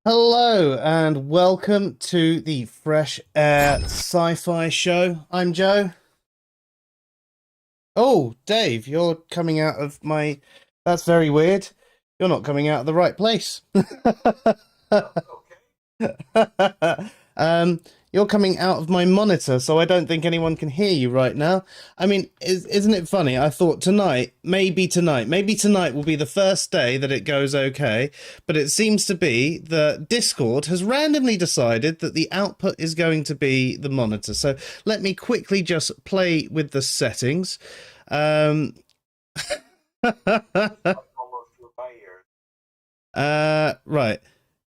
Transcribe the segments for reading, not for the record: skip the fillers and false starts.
Hello and welcome to the Fresh Air Sci-Fi Show. I'm Joe. Oh, Dave, you're coming out of my... That's very weird. You're not coming out of the right place. um, you're coming out of my monitor, so I don't think anyone can hear you right now. I mean, isn't it funny? I thought maybe tonight will be the first day that it goes okay, but it seems to be that Discord has randomly decided that the output is going to be the monitor. So let me quickly just play with the settings. Right.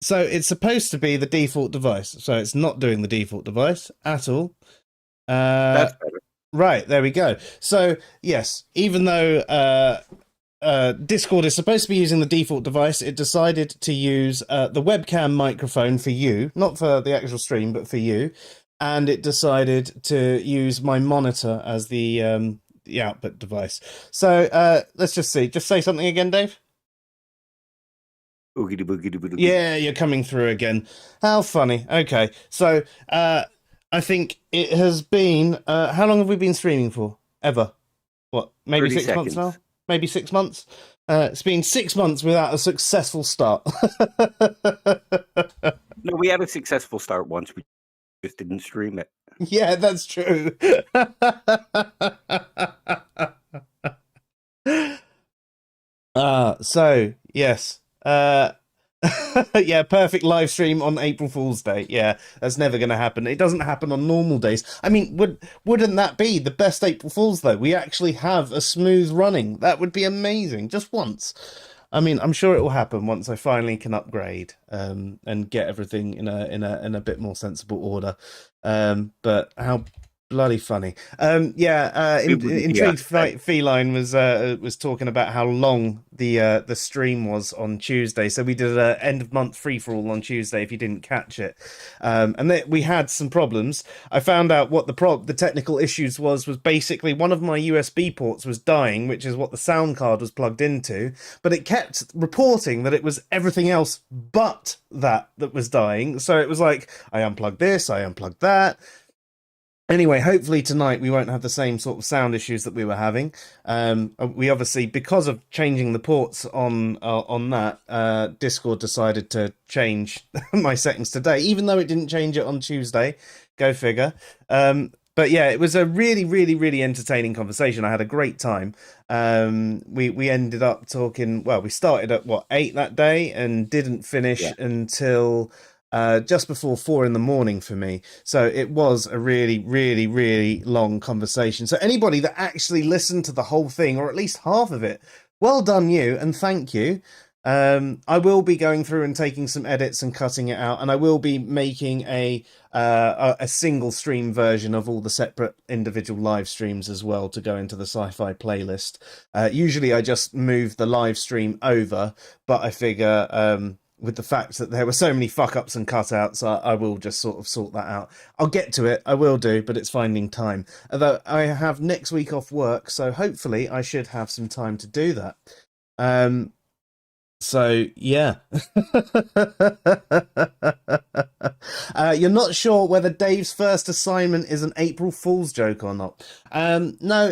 So it's supposed to be the default device. So it's not doing the default device at all. That's better. Right, there we go. So yes, even though Discord is supposed to be using the default device, it decided to use the webcam microphone for you, not for the actual stream, but for you, and it decided to use my monitor as the output device. So let's just see. Just say something again, Dave. Oogity boogity boogity. Yeah, you're coming through again. How funny. Okay, so I think it has been. How long have we been streaming for? Ever? What? Maybe 6 months now? Maybe 6 months? It's been 6 months without a successful start. No, we had a successful start once. We just didn't stream it. Yeah, that's true. So yes. Yeah, perfect live stream on April Fool's Day. Yeah, that's never going to happen. It doesn't happen on normal days. I mean, wouldn't that be the best April Fool's though? We actually have a smooth running. That would be amazing, just once. I mean, I'm sure it will happen once I finally can upgrade and get everything in a bit more sensible order. But how bloody funny. Intrigued Feline was talking about how long the stream was on Tuesday. So we did a end of month free for all on Tuesday. If you didn't catch it, we had some problems. I found out what the technical issues was basically one of my USB ports was dying, which is what the sound card was plugged into. But it kept reporting that it was everything else but that was dying. So it was like I unplugged this, I unplugged that. Anyway, hopefully tonight we won't have the same sort of sound issues that we were having. We obviously, because of changing the ports on that, Discord decided to change my settings today, even though it didn't change it on Tuesday. Go figure. But yeah, it was a really, really, really entertaining conversation. I had a great time. We ended up talking. Well, we started at 8 that day and didn't finish until just before 4 a.m. for me. So it was a really, really, really long conversation. So anybody that actually listened to the whole thing, or at least half of it, well done you, and thank you. I will be going through and taking some edits and cutting it out, and I will be making a single stream version of all the separate individual live streams as well to go into the SciPhi playlist. Usually I just move the live stream over, but I figure with the fact that there were so many fuck-ups and cutouts, I will just sort of sort that out. I'll get to it, I will do, but it's finding time. Although I have next week off work, so hopefully I should have some time to do that. So, yeah. You're not sure whether Dave's first assignment is an April Fool's joke or not. No,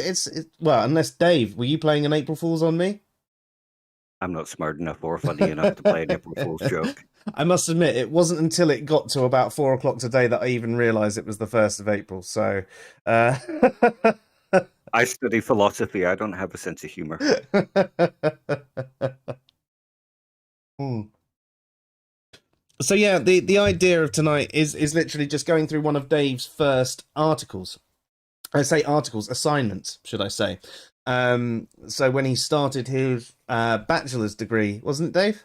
well, unless Dave, were you playing an April Fool's on me? I'm not smart enough or funny enough to play an April Fool's joke. I must admit, it wasn't until it got to about 4 o'clock today that I even realised it was the 1st of April. So, I study philosophy. I don't have a sense of humor. So yeah, the idea of tonight is literally just going through one of Dave's first articles. I say articles, assignments, should I say. So when he started his bachelor's degree, wasn't it, Dave?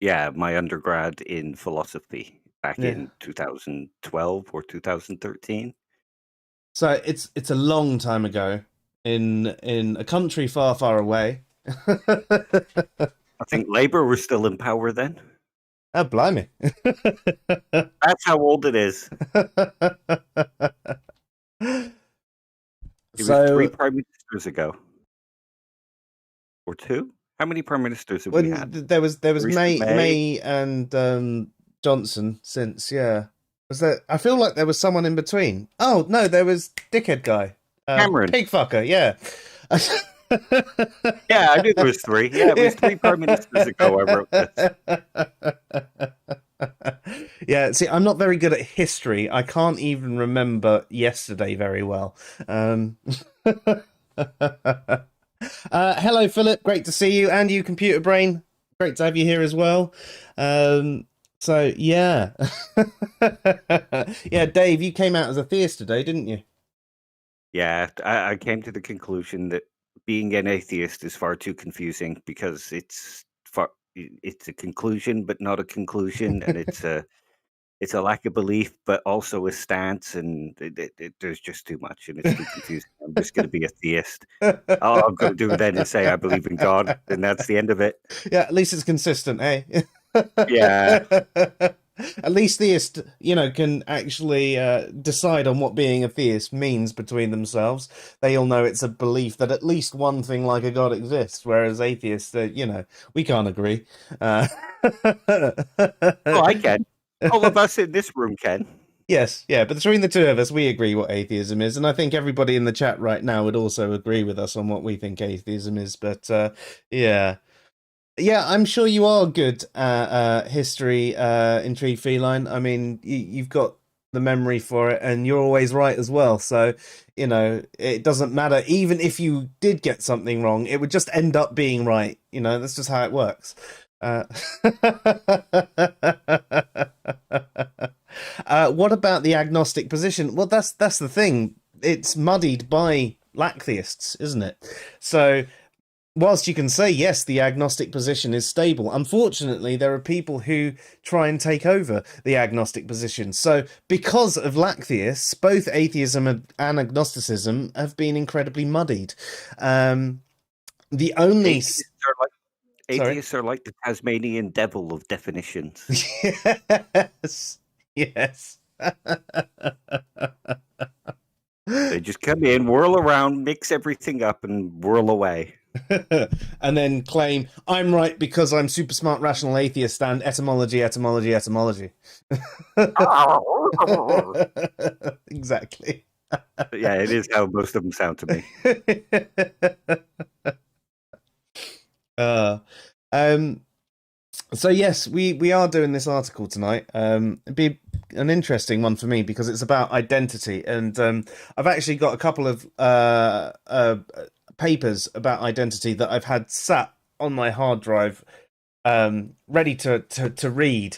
Yeah, my undergrad in philosophy back in 2012 or 2013. So it's a long time ago in a country far, far away. I think Labour was still in power then. Oh, blimey. That's how old it is. It was 3 prime ministers ago. Or 2? How many prime ministers have we had? There was May and Johnson since. Yeah, was there? I feel like there was someone in between. Oh no, there was dickhead guy, Cameron. pig fucker. Yeah. Yeah, I knew there was three. Yeah, it was three prime ministers ago I wrote this. Yeah, see, I'm not very good at history. I can't even remember yesterday very well. Hello, Philip. Great to see you, and you, Computer Brain. Great to have you here as well. So yeah, yeah, Dave, you came out as a theist today, didn't you? Yeah, I came to the conclusion that being an atheist is far too confusing because it's a conclusion but not a conclusion, and it's a lack of belief but also a stance, and there's just too much, and it's too confusing. I'm just going to be a theist. All I'm going to do then is say I believe in God, and that's the end of it. Yeah, at least it's consistent, eh? Yeah. At least theists, can actually decide on what being a theist means between themselves. They all know it's a belief that at least one thing like a god exists, whereas atheists, we can't agree. Oh, I can. All of us in this room can. Yes, yeah, but between the two of us, we agree what atheism is, and I think everybody in the chat right now would also agree with us on what we think atheism is. But yeah. Yeah, I'm sure you are good at history, Intrigue Feline. I mean, you've got the memory for it, and you're always right as well. So, it doesn't matter. Even if you did get something wrong, it would just end up being right. That's just how it works. What about the agnostic position? Well, that's the thing. It's muddied by lack theists, isn't it? So, whilst you can say, yes, the agnostic position is stable, unfortunately, there are people who try and take over the agnostic position. So, because of lack theists, both atheism and agnosticism have been incredibly muddied. The only... Atheists are like the Tasmanian devil of definitions. Yes, yes. They just come in, whirl around, mix everything up, and whirl away. And then claim, I'm right because I'm super smart, rational atheist, and etymology. Exactly. Yeah, it is how most of them sound to me. So yes, we are doing this article tonight. It'd be an interesting one for me because it's about identity, and I've actually got a couple of papers about identity that I've had sat on my hard drive, ready to read,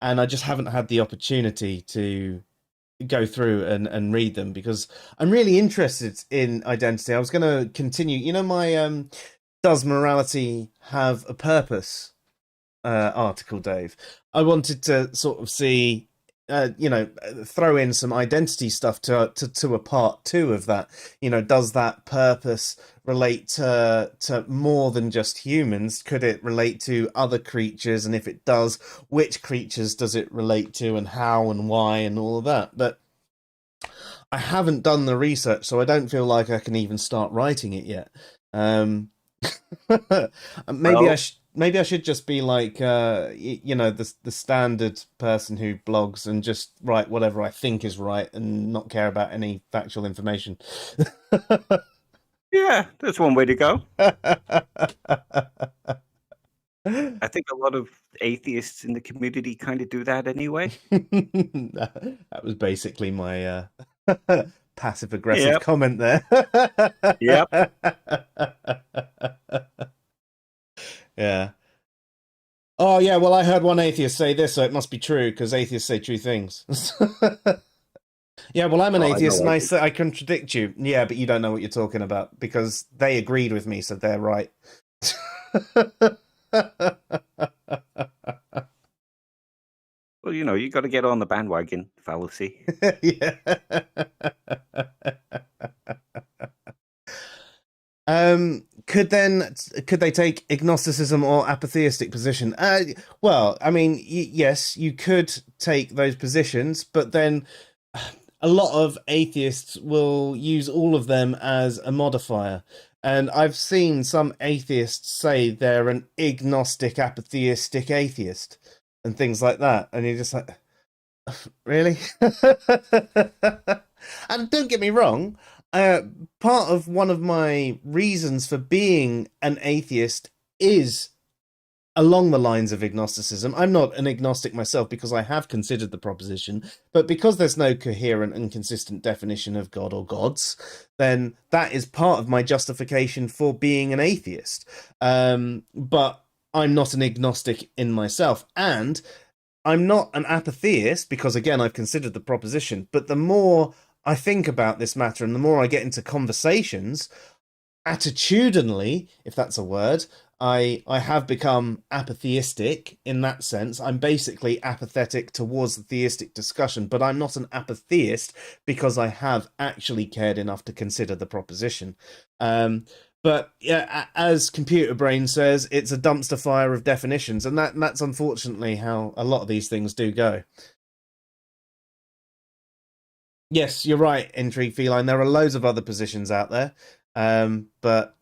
and I just haven't had the opportunity to go through and read them because I'm really interested in identity. I was going to continue, my does morality have a purpose article, Dave. I wanted to sort of see, throw in some identity stuff to a part two of that. Does that purpose relate to more than just humans? Could it relate to other creatures? And if it does, which creatures does it relate to, and how and why and all of that? But I haven't done the research, so I don't feel like I can even start writing it yet. Maybe I should just be like, the standard person who blogs and just write whatever I think is right and not care about any factual information. Yeah, that's one way to go. I think a lot of atheists in the community kind of do that anyway. That was basically my passive-aggressive comment there. Yep. Yeah. Oh, yeah, well, I heard one atheist say this, so it must be true, because atheists say true things. Yeah, well, I'm an atheist, and I contradict you. Yeah, but you don't know what you're talking about, because they agreed with me, so they're right. Well, you got to get on the bandwagon fallacy. Yeah. Could they take agnosticism or apatheistic position? Well, I mean, yes, you could take those positions, but then a lot of atheists will use all of them as a modifier. And I've seen some atheists say they're an agnostic, apatheistic atheist. and things like that. And you're just like, really? And don't get me wrong, uh, part of one of my reasons for being an atheist is along the lines of agnosticism. I'm not an agnostic myself because I have considered the proposition, but because there's no coherent and consistent definition of God or gods, then that is part of my justification for being an atheist. But I'm not an agnostic in myself. And I'm not an apatheist because, again, I've considered the proposition. But the more I think about this matter and the more I get into conversations, attitudinally, if that's a word, I have become apatheistic in that sense. I'm basically apathetic towards the theistic discussion, but I'm not an apatheist because I have actually cared enough to consider the proposition. But yeah, as Computer Brain says, it's a dumpster fire of definitions, and that's unfortunately how a lot of these things do go. Yes, you're right, Intrigue Feline. There are loads of other positions out there, but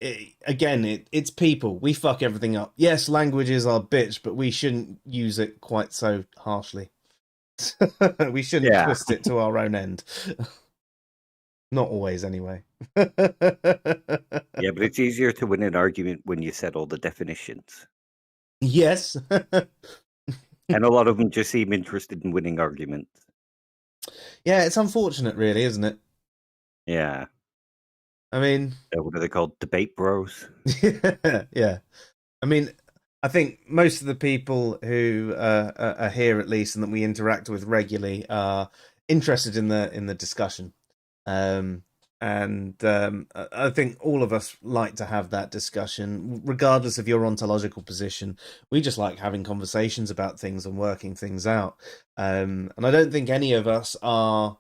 it's people. We fuck everything up. Yes, language is our bitch, but we shouldn't use it quite so harshly. We shouldn't Yeah. twist it to our own end. Not always, anyway. Yeah, but it's easier to win an argument when you set all the definitions. Yes. And a lot of them just seem interested in winning arguments. Yeah, it's unfortunate, really, isn't it? Yeah. I mean, What are they called? Debate bros? yeah. I mean, I think most of the people who are here, at least, and that we interact with regularly, are interested in the discussion. I think all of us like to have that discussion, regardless of your ontological position. We just like having conversations about things and working things out. And I don't think any of us are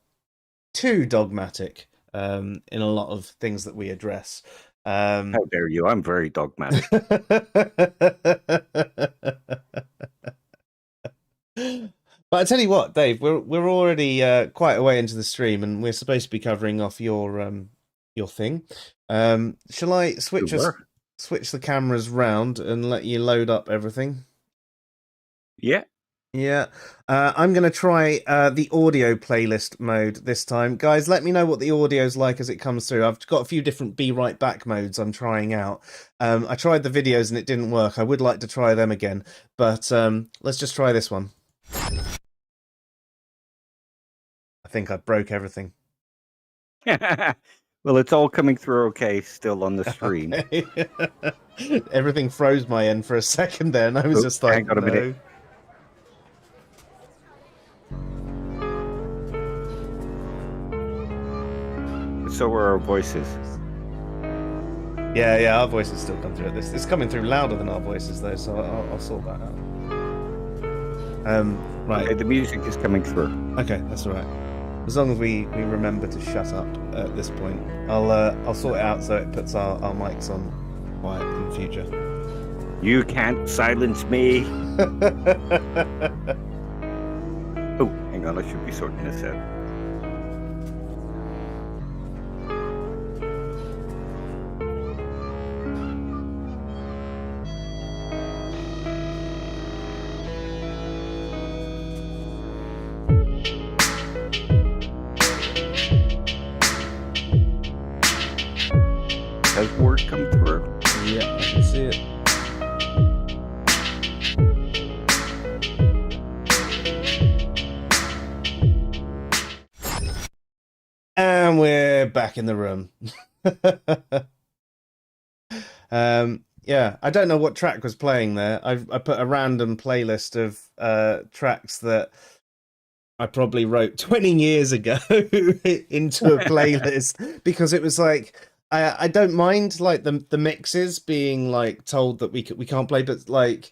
too dogmatic in a lot of things that we address. How dare you? I'm very dogmatic. But I tell you what, Dave, we're already quite a way into the stream, and we're supposed to be covering off your thing. Shall I switch the cameras round and let you load up everything? Yeah. Yeah. I'm going to try the audio playlist mode this time. Guys, let me know what the audio's like as it comes through. I've got a few different Be Right Back modes I'm trying out. I tried the videos and it didn't work. I would like to try them again, but let's just try this one. I think I broke everything. Well, it's all coming through okay still on the stream. Okay. Everything froze my end for a second there, and I was just like, hang on a minute. So are our voices. Yeah, our voices still come through at this. It's coming through louder than our voices, though, so I'll sort that out. Right. Okay, the music is coming through. Okay, that's all right. As long as we remember to shut up at this point, I'll sort it out so it puts our mics on quiet in the future. You can't silence me. Oh, hang on, I should be sorting this out. Has word come through? Yeah, I can see it. And we're back in the room. Yeah, I don't know what track was playing there. I put a random playlist of tracks that I probably wrote 20 years ago into a playlist because it was like I don't mind like the mixes being like told that we can't play, but like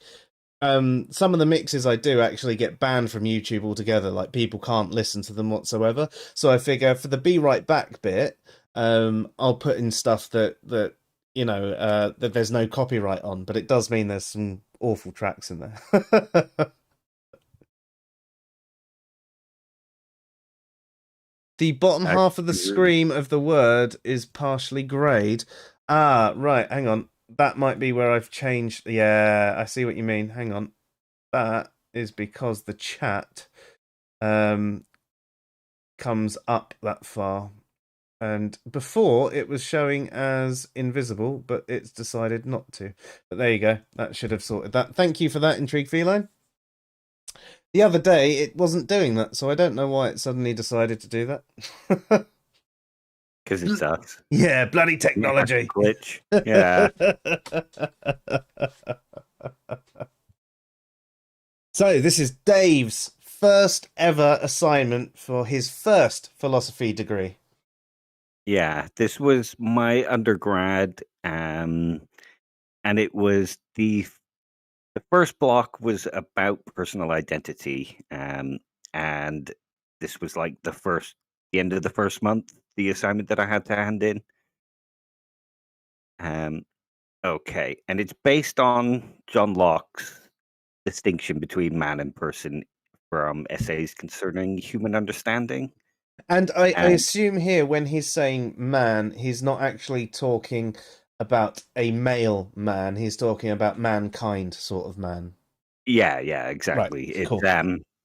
some of the mixes I do actually get banned from YouTube altogether. Like people can't listen to them whatsoever. So I figure for the Be Right Back bit, I'll put in stuff that you know that there's no copyright on, but it does mean there's some awful tracks in there. The bottom half of the scream of the word is partially grayed. Ah, right. Hang on. that might be where I've changed. Yeah, I see what you mean. Hang on. That is because the chat um comes up that far. And before it was showing as invisible, but it's decided not to. But there you go. That should have sorted that. Thank you for that, Intrigue Feline. The other day it wasn't doing that, so I don't know why it suddenly decided to do that. Because it sucks. Yeah, bloody You have to technology. glitch. Yeah. So this is Dave's first ever assignment for his first philosophy degree. Yeah. This was my undergrad, and it was the first block was about personal identity, and this was like the end of the first month, the assignment that I had to hand in. Um, okay, and it's based on John Locke's distinction between man and person from essays concerning human understanding. And I And assume here when he's saying man, he's not actually talking about a male man. He's talking about mankind sort of man. yeah, Right. exactly. It's Cool.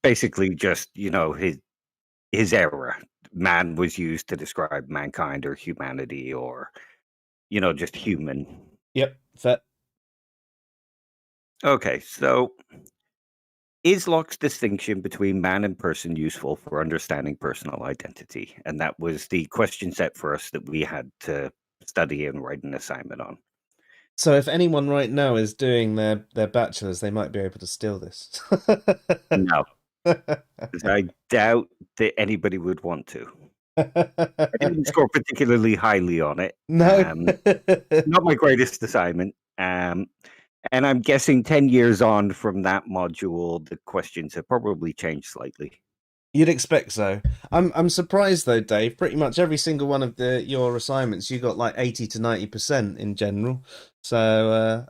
basically just his era. Man was used to describe mankind or humanity or just human. Yep. Fair. Okay, so is Locke's distinction between man and person useful for understanding personal identity? And that was the question set for us that we had to study and write an assignment on. So if anyone right now is doing their bachelor's, they might be able to steal this. No, 'cause I doubt that anybody would want to. I didn't score particularly highly on it. No. Not my greatest assignment. And I'm guessing 10 years on from that module, the questions have probably changed slightly. You'd expect so. I'm surprised though, Dave. Pretty much every single one of your assignments, you got like 80 to 90% in general. So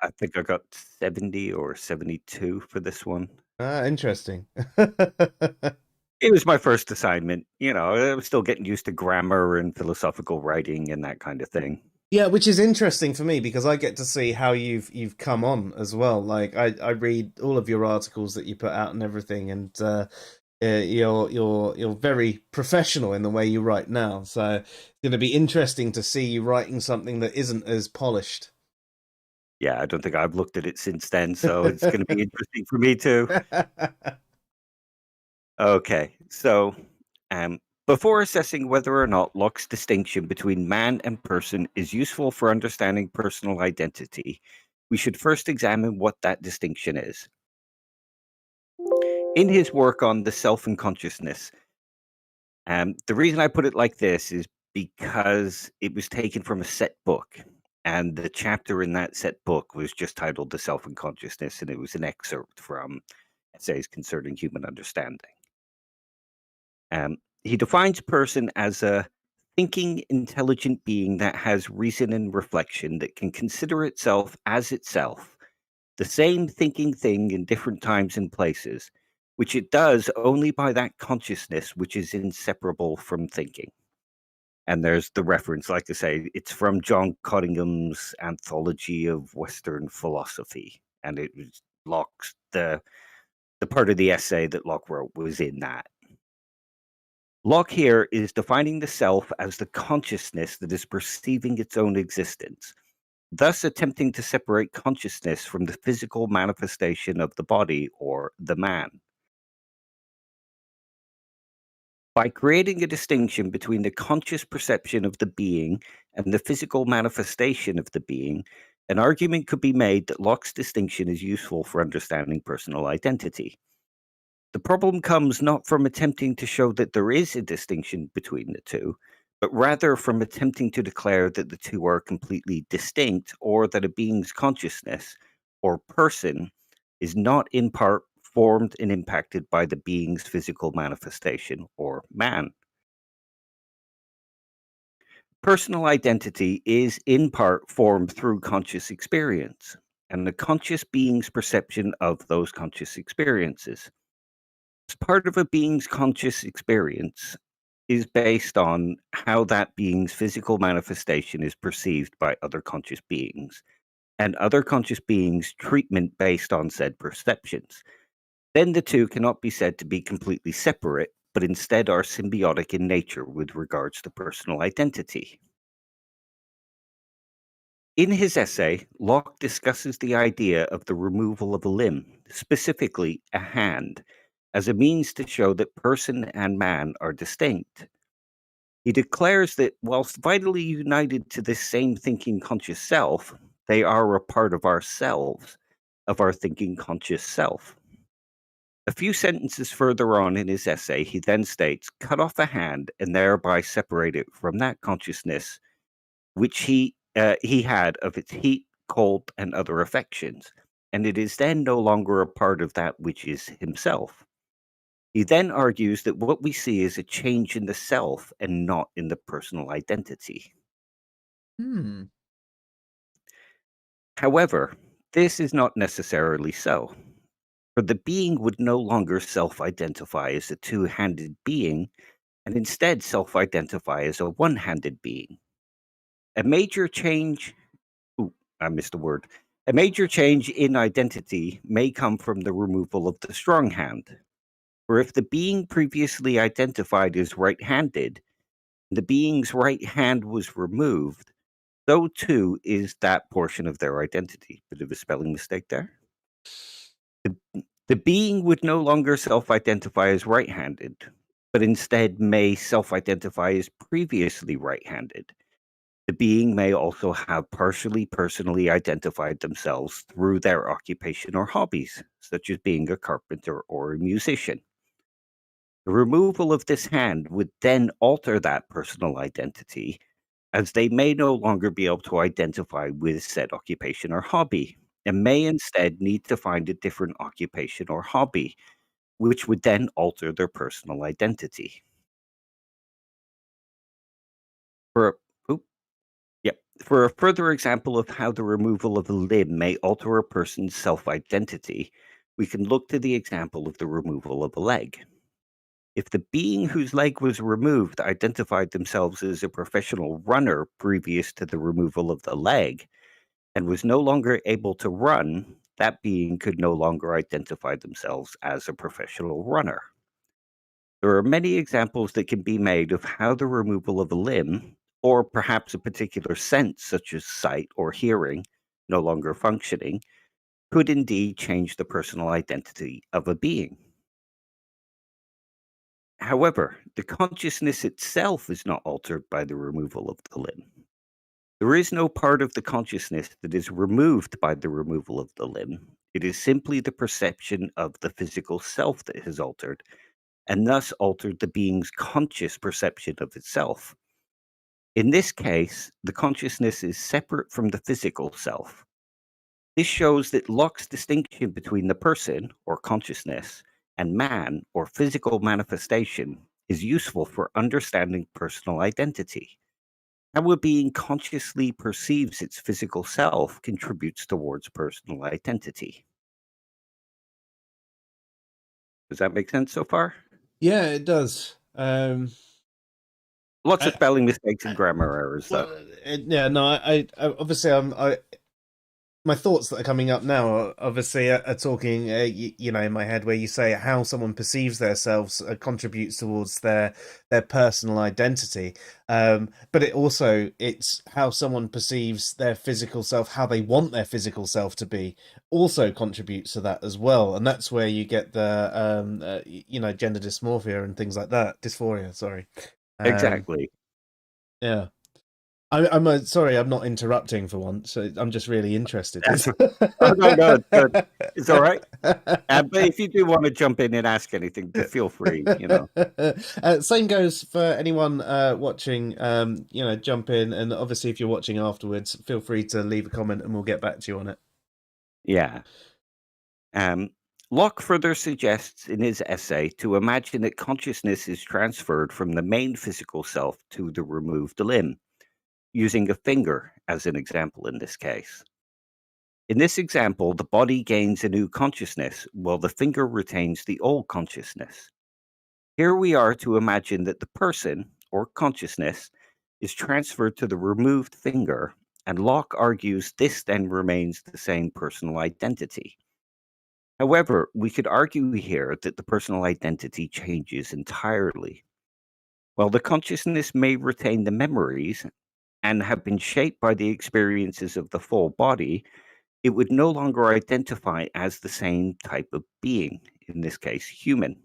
I think I got 70 or 72 for this one. interesting. It was my first assignment. I was still getting used to grammar and philosophical writing and that kind of thing. Yeah, which is interesting for me because I get to see how you've come on as well. Like I read all of your articles that you put out and everything, and you're very professional in the way you write now. So it's going to be interesting to see you writing something that isn't as polished. Yeah, I don't think I've looked at it since then, so it's going to be interesting for me too. Okay, so before assessing whether or not Locke's distinction between man and person is useful for understanding personal identity, we should first examine what that distinction is. In his work on the self and consciousness, the reason I put it like this is because it was taken from a set book, and the chapter in that set book was just titled The Self and Consciousness, and it was an excerpt from essays concerning human understanding. He defines person as a thinking, intelligent being that has reason and reflection that can consider itself as itself, the same thinking thing in different times and places, which it does only by that consciousness which is inseparable from thinking. And there's the reference, like I say, it's from John Cottingham's Anthology of Western Philosophy, and it was Locke's the part of the essay that Locke wrote was in that. Locke here is defining the self as the consciousness that is perceiving its own existence, thus attempting to separate consciousness from the physical manifestation of the body or the man. By creating a distinction between the conscious perception of the being and the physical manifestation of the being, an argument could be made that Locke's distinction is useful for understanding personal identity. The problem comes not from attempting to show that there is a distinction between the two, but rather from attempting to declare that the two are completely distinct, or that a being's consciousness, or person, is not in part formed and impacted by the being's physical manifestation, or man. Personal identity is in part formed through conscious experience, and the conscious being's perception of those conscious experiences. As part of a being's conscious experience is based on how that being's physical manifestation is perceived by other conscious beings, and other conscious beings treatment based on said perceptions. Then the two cannot be said to be completely separate, but instead are symbiotic in nature with regards to personal identity. In his essay, Locke discusses the idea of the removal of a limb, specifically a hand, as a means to show that person and man are distinct. He declares that whilst vitally united to this same thinking conscious self, they are a part of ourselves, of our thinking conscious self. A few sentences further on in his essay, he then states, cut off a hand and thereby separate it from that consciousness which he had of its heat, cold, and other affections, and it is then no longer a part of that which is himself. He then argues that what we see is a change in the self and not in the personal identity. Hmm. However, this is not necessarily so, for the being would no longer self-identify as a two-handed being, and instead self-identify as a one-handed being. A major change Ooh, I missed a word. A major change in identity may come from the removal of the strong hand. For if the being previously identified as right handed, the being's right hand was removed, so too is that portion of their identity. Bit of a spelling mistake there. The being would no longer self identify as right handed, but instead may self identify as previously right handed. The being may also have partially personally identified themselves through their occupation or hobbies, such as being a carpenter or a musician. The removal of this hand would then alter that personal identity, as they may no longer be able to identify with said occupation or hobby, and may instead need to find a different occupation or hobby, which would then alter their personal identity. For a, Yep. For a further example of how the removal of a limb may alter a person's self identity, we can look to the example of the removal of a leg. If the being whose leg was removed identified themselves as a professional runner previous to the removal of the leg and was no longer able to run, that being could no longer identify themselves as a professional runner. There are many examples that can be made of how the removal of a limb, or perhaps a particular sense such as sight or hearing, no longer functioning, could indeed change the personal identity of a being. However, the consciousness itself is not altered by the removal of the limb. There is no part of the consciousness that is removed by the removal of the limb. It is simply the perception of the physical self that has altered, and thus altered the being's conscious perception of itself. In this case, the consciousness is separate from the physical self. This shows that Locke's distinction between the person, or consciousness, and man, or physical manifestation, is useful for understanding personal identity. How a being consciously perceives its physical self contributes towards personal identity. Does that make sense so far? Yeah, it does. Lots of I, spelling mistakes and I, grammar errors, though. well, yeah, no, I obviously, my thoughts that are coming up now are obviously are talking, you know, in my head, where you say how someone perceives themselves contributes towards their personal identity, but it's how someone perceives their physical self, how they want their physical self to be, also contributes to that as well, and that's where you get the you know, gender dysmorphia and things like that, dysphoria. Sorry. Exactly. Yeah. Sorry, I'm not interrupting for once. I'm just really interested. Oh, no, it's good. It's all right. But if you do want to jump in and ask anything, feel free, you know. Same goes for anyone watching. You know, jump in, and obviously, if you're watching afterwards, feel free to leave a comment, and we'll get back to you on it. Yeah. Locke further suggests in his essay to imagine that consciousness is transferred from the main physical self to the removed limb, using a finger as an example in this case. In this example, the body gains a new consciousness while the finger retains the old consciousness. Here we are to imagine that the person, or consciousness, is transferred to the removed finger, and Locke argues this then remains the same personal identity. However, we could argue here that the personal identity changes entirely. While the consciousness may retain the memories and have been shaped by the experiences of the full body, it would no longer identify as the same type of being, in this case, human.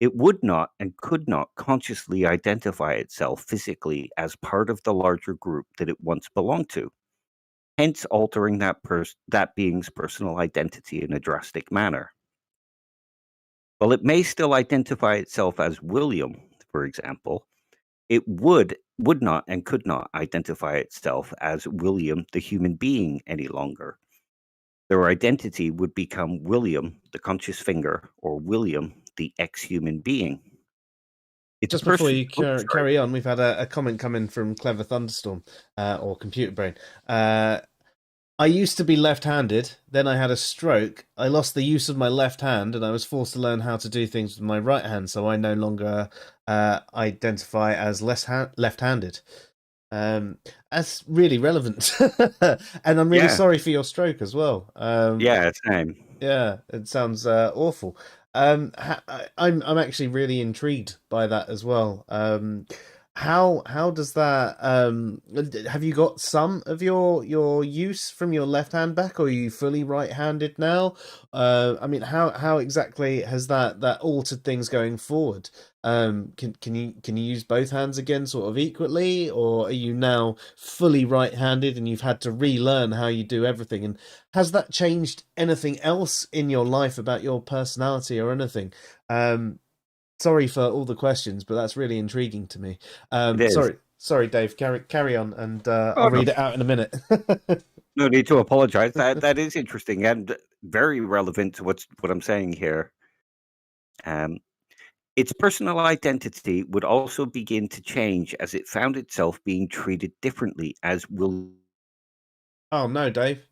It would not and could not consciously identify itself physically as part of the larger group that it once belonged to, hence altering that being's personal identity in a drastic manner. While it may still identify itself as William, for example, it would not and could not identify itself as William the human being any longer. Their identity would become William the conscious finger or William the ex-human being. It's Just before you sorry. carry on, we've had a comment come in from Clever Thunderstorm or Computer Brain. I used to be left-handed, then I had a stroke. I lost the use of my left hand, and I was forced to learn how to do things with my right hand, so I no longer identify as left-handed. That's really relevant. And I'm really sorry for your stroke as well. Yeah, same. Yeah, it sounds awful. I'm actually really intrigued by that as well. How does that have you got some of your use from your left hand back, or are you fully right-handed now? I mean, how exactly has that altered things going forward? Can you use both hands again sort of equally, or are you now fully right-handed and you've had to relearn how you do everything? And has that changed anything else in your life about your personality or anything? Sorry for all the questions, but that's really intriguing to me. Sorry, Dave. Carry on, and I'll read it out in a minute. No need to apologize. That is interesting and very relevant to what I'm saying here. Its personal identity would also begin to change as it found itself being treated differently as will. Oh no, Dave.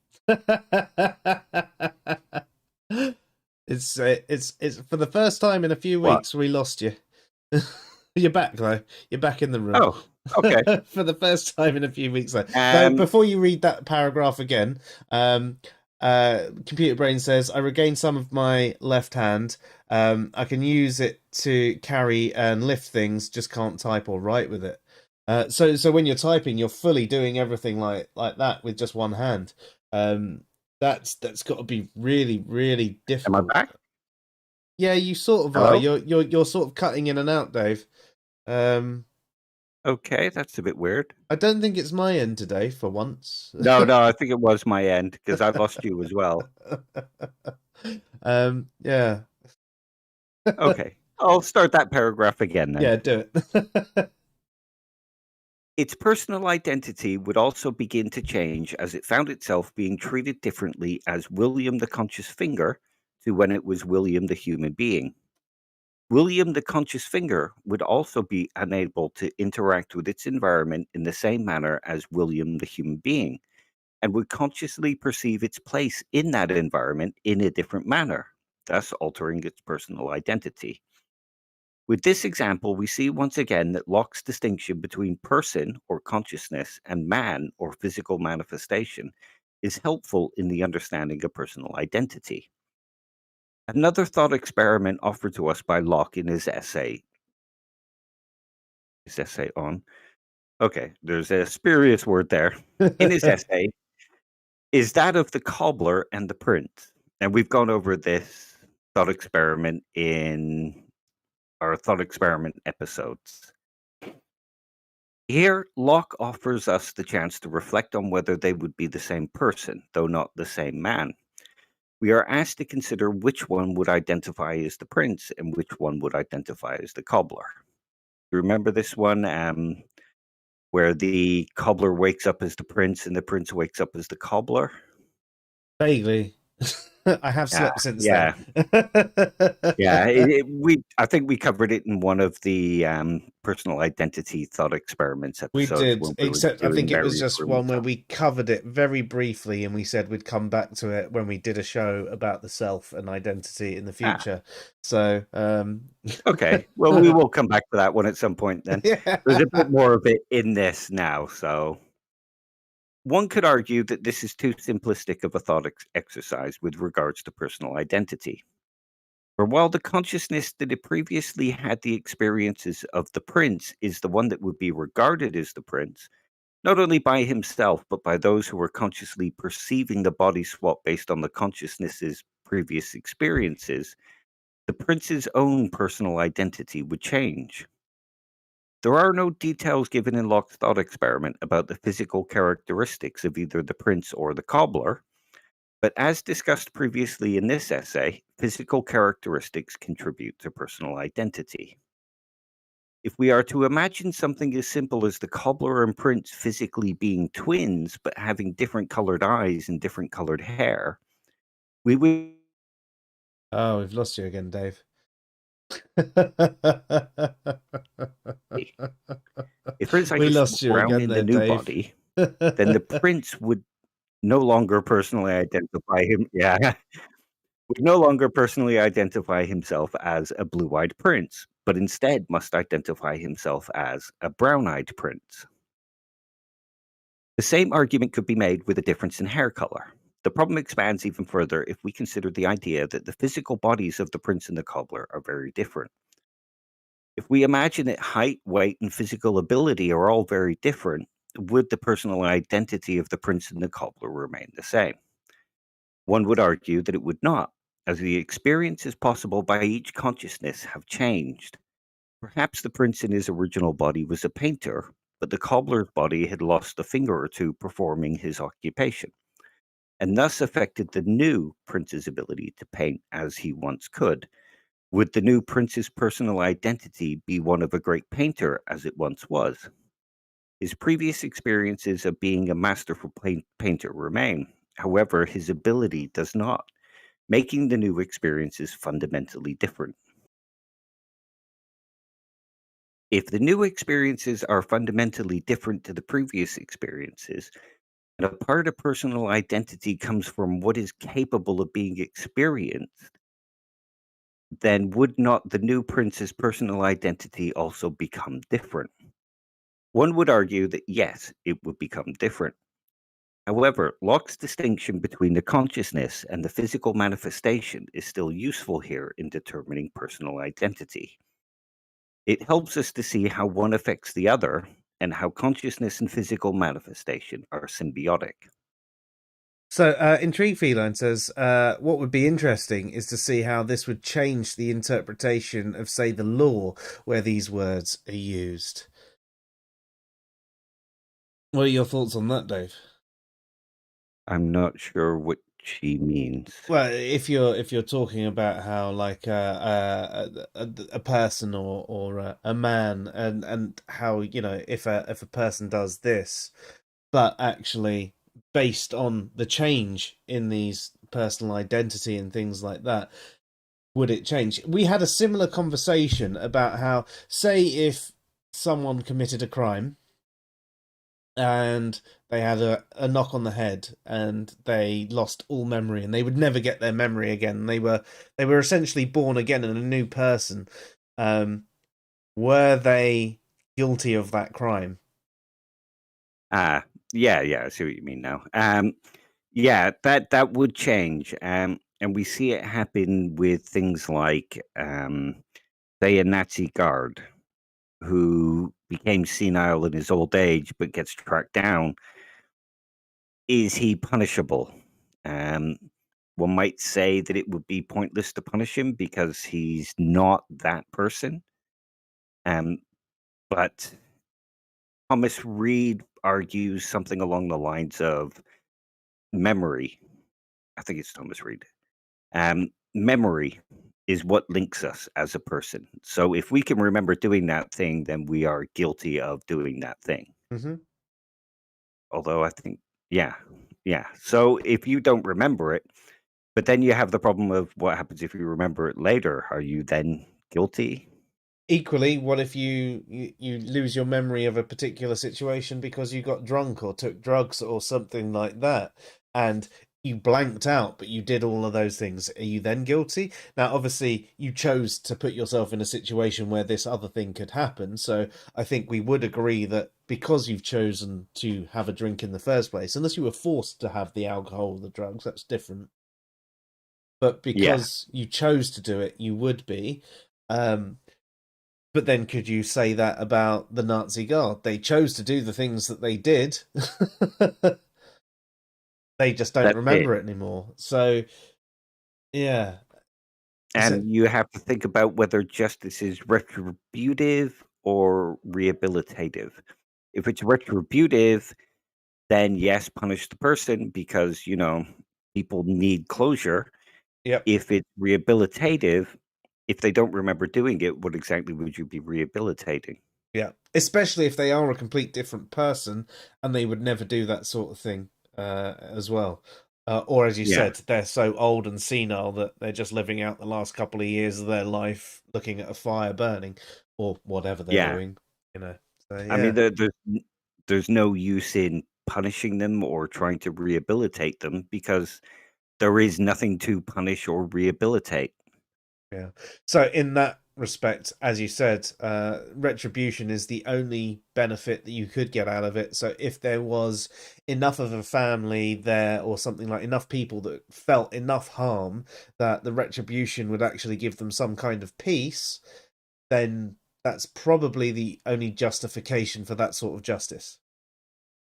It's for the first time in a few weeks we lost you. You're back though. You're back in the room. Oh, okay. For the first time in a few weeks though. So before you read that paragraph again, Computer Brain says, I regained some of my left hand. I can use it to carry and lift things, just can't type or write with it. So when you're typing, you're fully doing everything like that with just one hand. That's got to be really, really difficult. Am I back? Yeah, you sort of Hello? are. You're sort of cutting in and out, Dave. Okay, that's a bit weird. I don't think it's my end today for once. No, I think it was my end because I lost you as well. Yeah. Okay, I'll start that paragraph again then. Yeah, do it. Its personal identity would also begin to change as it found itself being treated differently as William the conscious finger to when it was William the human being. William the conscious finger would also be unable to interact with its environment in the same manner as William the human being, and would consciously perceive its place in that environment in a different manner, thus altering its personal identity. With this example, we see once again that Locke's distinction between person or consciousness and man or physical manifestation is helpful in the understanding of personal identity. Another thought experiment offered to us by Locke in his essay on, okay, there's a spurious word there, in his essay, is that of the cobbler and the prince. And we've gone over this thought experiment in our thought experiment episodes. Here, Locke offers us the chance to reflect on whether they would be the same person, though not the same man. We are asked to consider which one would identify as the prince and which one would identify as the cobbler. Remember this one where the cobbler wakes up as the prince and the prince wakes up as the cobbler? Vaguely. I have slept since then. Yeah, I think we covered it in one of the personal identity thought experiments episodes. We did, except I think it was just one where we covered it very briefly and we said we'd come back to it when we did a show about the self and identity in the future. So, okay, well, we will come back to that one at some point then. Yeah. There's a bit more of it in this now, so One could argue that this is too simplistic of a thought exercise with regards to personal identity. For while the consciousness that had previously had the experiences of the prince is the one that would be regarded as the prince, not only by himself, but by those who were consciously perceiving the body swap based on the consciousness's previous experiences, the prince's own personal identity would change. There are no details given in Locke's thought experiment about the physical characteristics of either the prince or the cobbler, but as discussed previously in this essay, physical characteristics contribute to personal identity. If we are to imagine something as simple as the cobbler and prince physically being twins but having different colored eyes and different colored hair, we would. Oh, we've lost you again, Dave. If Prince I We just lost you brown again in there, the new Dave. body, then the prince would no longer personally identify him. Yeah, would no longer personally identify himself as a blue-eyed prince, but instead must identify himself as a brown-eyed prince. The same argument could be made with a difference in hair color. The problem expands even further if we consider the idea that the physical bodies of the prince and the cobbler are very different. If we imagine that height, weight, and physical ability are all very different, would the personal identity of the prince and the cobbler remain the same? One would argue that it would not, as the experiences possible by each consciousness have changed. Perhaps the prince in his original body was a painter, but the cobbler's body had lost a finger or two performing his occupation, and thus affected the new prince's ability to paint as he once could. Would the new prince's personal identity be one of a great painter as it once was? His previous experiences of being a masterful painter remain. However, his ability does not, making the new experiences fundamentally different. If the new experiences are fundamentally different to the previous experiences, and a part of personal identity comes from what is capable of being experienced, then would not the new prince's personal identity also become different? One would argue that yes, it would become different. However, Locke's distinction between the consciousness and the physical manifestation is still useful here in determining personal identity. It helps us to see how one affects the other and how consciousness and physical manifestation are symbiotic. So, Intrigue Feline says, what would be interesting is to see how this would change the interpretation of, say, the law where these words are used. What are your thoughts on that, Dave? I'm not sure what she means. Well, if you're talking about how like a person or a man and how, you know, if a person does this, but actually based on the change in these personal identity and things like that, would it change? We had a similar conversation about how, say, if someone committed a crime and they had a knock on the head and they lost all memory and they would never get their memory again. They were essentially born again and a new person. Were they guilty of that crime? Yeah, I see what you mean now. Yeah, that would change. And we see it happen with things like, say, a Nazi guard who became senile in his old age but gets tracked down. Is he punishable? Um, One might say that it would be pointless to punish him because he's not that person. But Thomas Reed argues something along the lines of memory. I think it's Thomas Reed. Memory is what links us as a person. So if we can remember doing that thing, then we are guilty of doing that thing. Mm-hmm. Although I think, yeah. So if you don't remember it, but then you have the problem of what happens if you remember it later. Are you then guilty? Equally, what if you lose your memory of a particular situation because you got drunk or took drugs or something like that, and you blanked out, but you did all of those things. Are you then guilty? Now, obviously, you chose to put yourself in a situation where this other thing could happen. So I think we would agree that because you've chosen to have a drink in the first place, unless you were forced to have the alcohol or the drugs, that's different. But Yeah. because you chose to do it, you would be. But then could you say that about the Nazi Guard? They chose to do the things that they did. They just don't That's it. remember it anymore. So, yeah. And you have to think about whether justice is retributive or rehabilitative. If it's retributive, then yes, punish the person because, people need closure. Yep. If it's rehabilitative, if they don't remember doing it, what exactly would you be rehabilitating? Yeah. Especially if they are a complete different person and they would never do that sort of thing as well. Or as you Yeah. said, they're so old and senile that they're just living out the last couple of years of their life looking at a fire burning or whatever they're doing, So, yeah. I mean, there's no use in punishing them or trying to rehabilitate them because there is nothing to punish or rehabilitate. Yeah. So in that respect, as you said, retribution is the only benefit that you could get out of it. So if there was enough of a family there or something like enough people that felt enough harm that the retribution would actually give them some kind of peace, then that's probably the only justification for that sort of justice.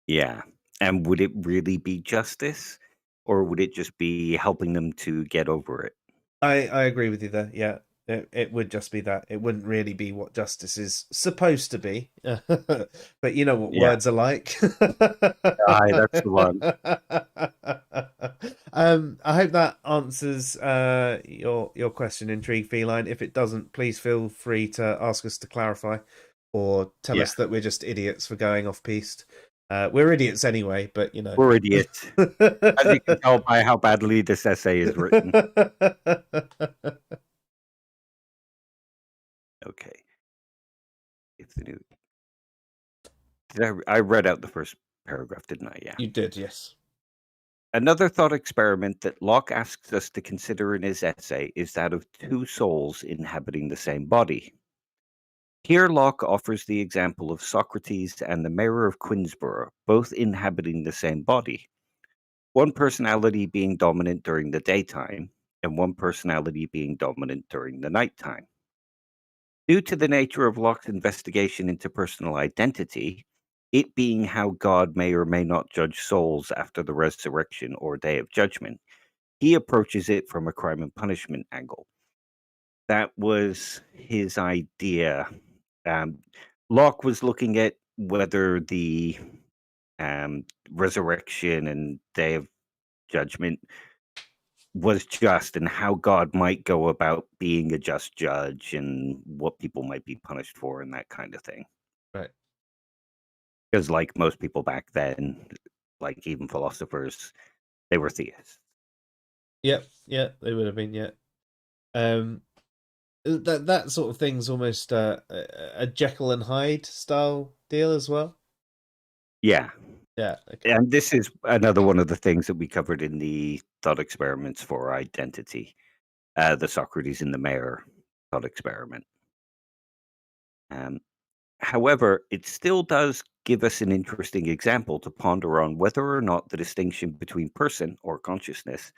Yeah. And would it really be justice or would it just be helping them to get over it? I agree with you there. Yeah, it would just be that. It wouldn't really be what justice is supposed to be. But you know what Yeah. words are like. Aye, that's the one. I hope that answers your question, Intrigue Feline. If it doesn't, please feel free to ask us to clarify or tell Yeah. us that we're just idiots for going off piste. We're idiots anyway, but We're idiots. As you can tell by how badly this essay is written. Okay. If the new I read out the first paragraph, didn't I? Yeah. You did, yes. Another thought experiment that Locke asks us to consider in his essay is that of two souls inhabiting the same body. Here, Locke offers the example of Socrates and the mayor of Quinsborough, both inhabiting the same body, one personality being dominant during the daytime, and one personality being dominant during the nighttime. Due to the nature of Locke's investigation into personal identity, it being how God may or may not judge souls after the resurrection or day of judgment, he approaches it from a crime and punishment angle. That was his idea. Locke was looking at whether the resurrection and day of judgment was just and how God might go about being a just judge and what people might be punished for and that kind of thing. Right. Because, like most people back then, like even philosophers, they were theists. Yep, yeah, they would have been, yeah. That sort of thing's almost a Jekyll and Hyde style deal as well. Yeah. Yeah. Okay. And this is another one of the things that we covered in the thought experiments for identity, the Socrates and the mayor thought experiment. However, it still does give us an interesting example to ponder on whether or not the distinction between person or consciousness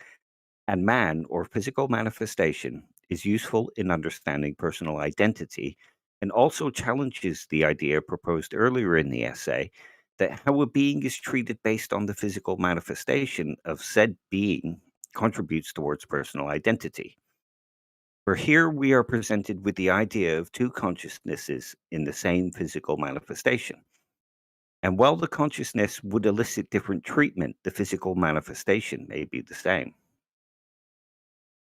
and man or physical manifestation is useful in understanding personal identity, and also challenges the idea proposed earlier in the essay that how a being is treated based on the physical manifestation of said being contributes towards personal identity. For here we are presented with the idea of two consciousnesses in the same physical manifestation. And while the consciousness would elicit different treatment, the physical manifestation may be the same.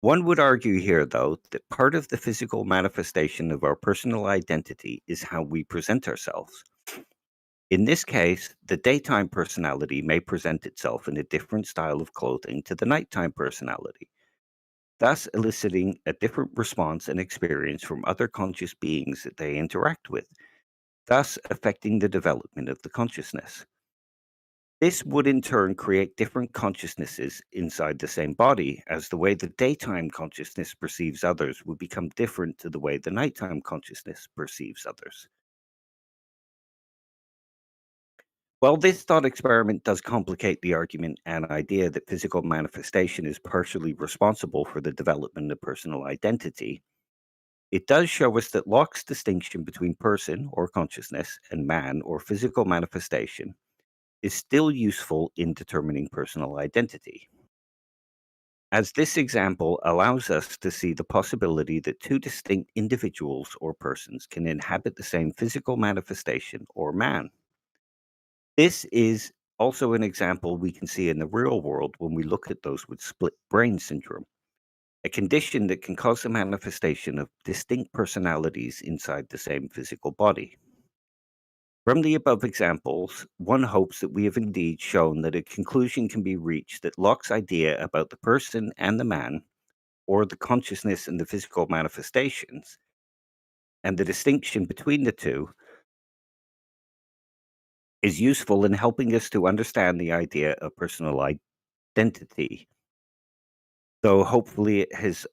One would argue here, though, that part of the physical manifestation of our personal identity is how we present ourselves. In this case, the daytime personality may present itself in a different style of clothing to the nighttime personality, thus eliciting a different response and experience from other conscious beings that they interact with, thus affecting the development of the consciousness. This would in turn create different consciousnesses inside the same body, as the way the daytime consciousness perceives others would become different to the way the nighttime consciousness perceives others. While this thought experiment does complicate the argument and idea that physical manifestation is partially responsible for the development of personal identity, it does show us that Locke's distinction between person or consciousness and man or physical manifestation is still useful in determining personal identity, as this example allows us to see the possibility that two distinct individuals or persons can inhabit the same physical manifestation or man. This is also an example we can see in the real world when we look at those with split brain syndrome, a condition that can cause the manifestation of distinct personalities inside the same physical body. From the above examples, one hopes that we have indeed shown that a conclusion can be reached that Locke's idea about the person and the man, or the consciousness and the physical manifestations, and the distinction between the two, is useful in helping us to understand the idea of personal identity, though hopefully it has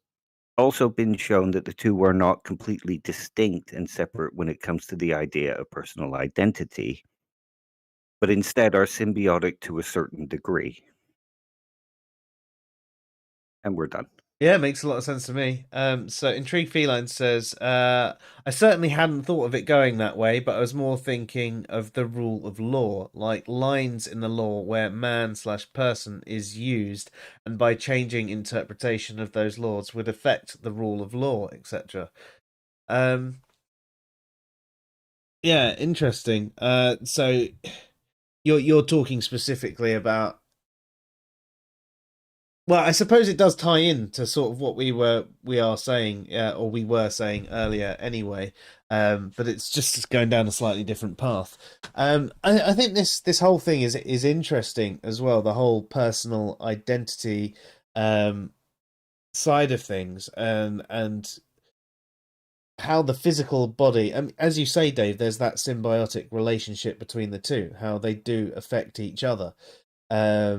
also been shown that the two are not completely distinct and separate when it comes to the idea of personal identity, but instead are symbiotic to a certain degree. And we're done. Yeah, it makes a lot of sense to me. So Intrigue Feline says, I certainly hadn't thought of it going that way, but I was more thinking of the rule of law, like lines in the law where man/person is used, and by changing interpretation of those laws would affect the rule of law, etc. Yeah, interesting. So you're talking specifically about. Well, I suppose it does tie in to sort of what we are saying, or we were saying earlier, anyway. But it's just going down a slightly different path. I think this whole thing is interesting as well. The whole personal identity side of things, and how the physical body, as you say, Dave, there's that symbiotic relationship between the two. How they do affect each other. Yeah.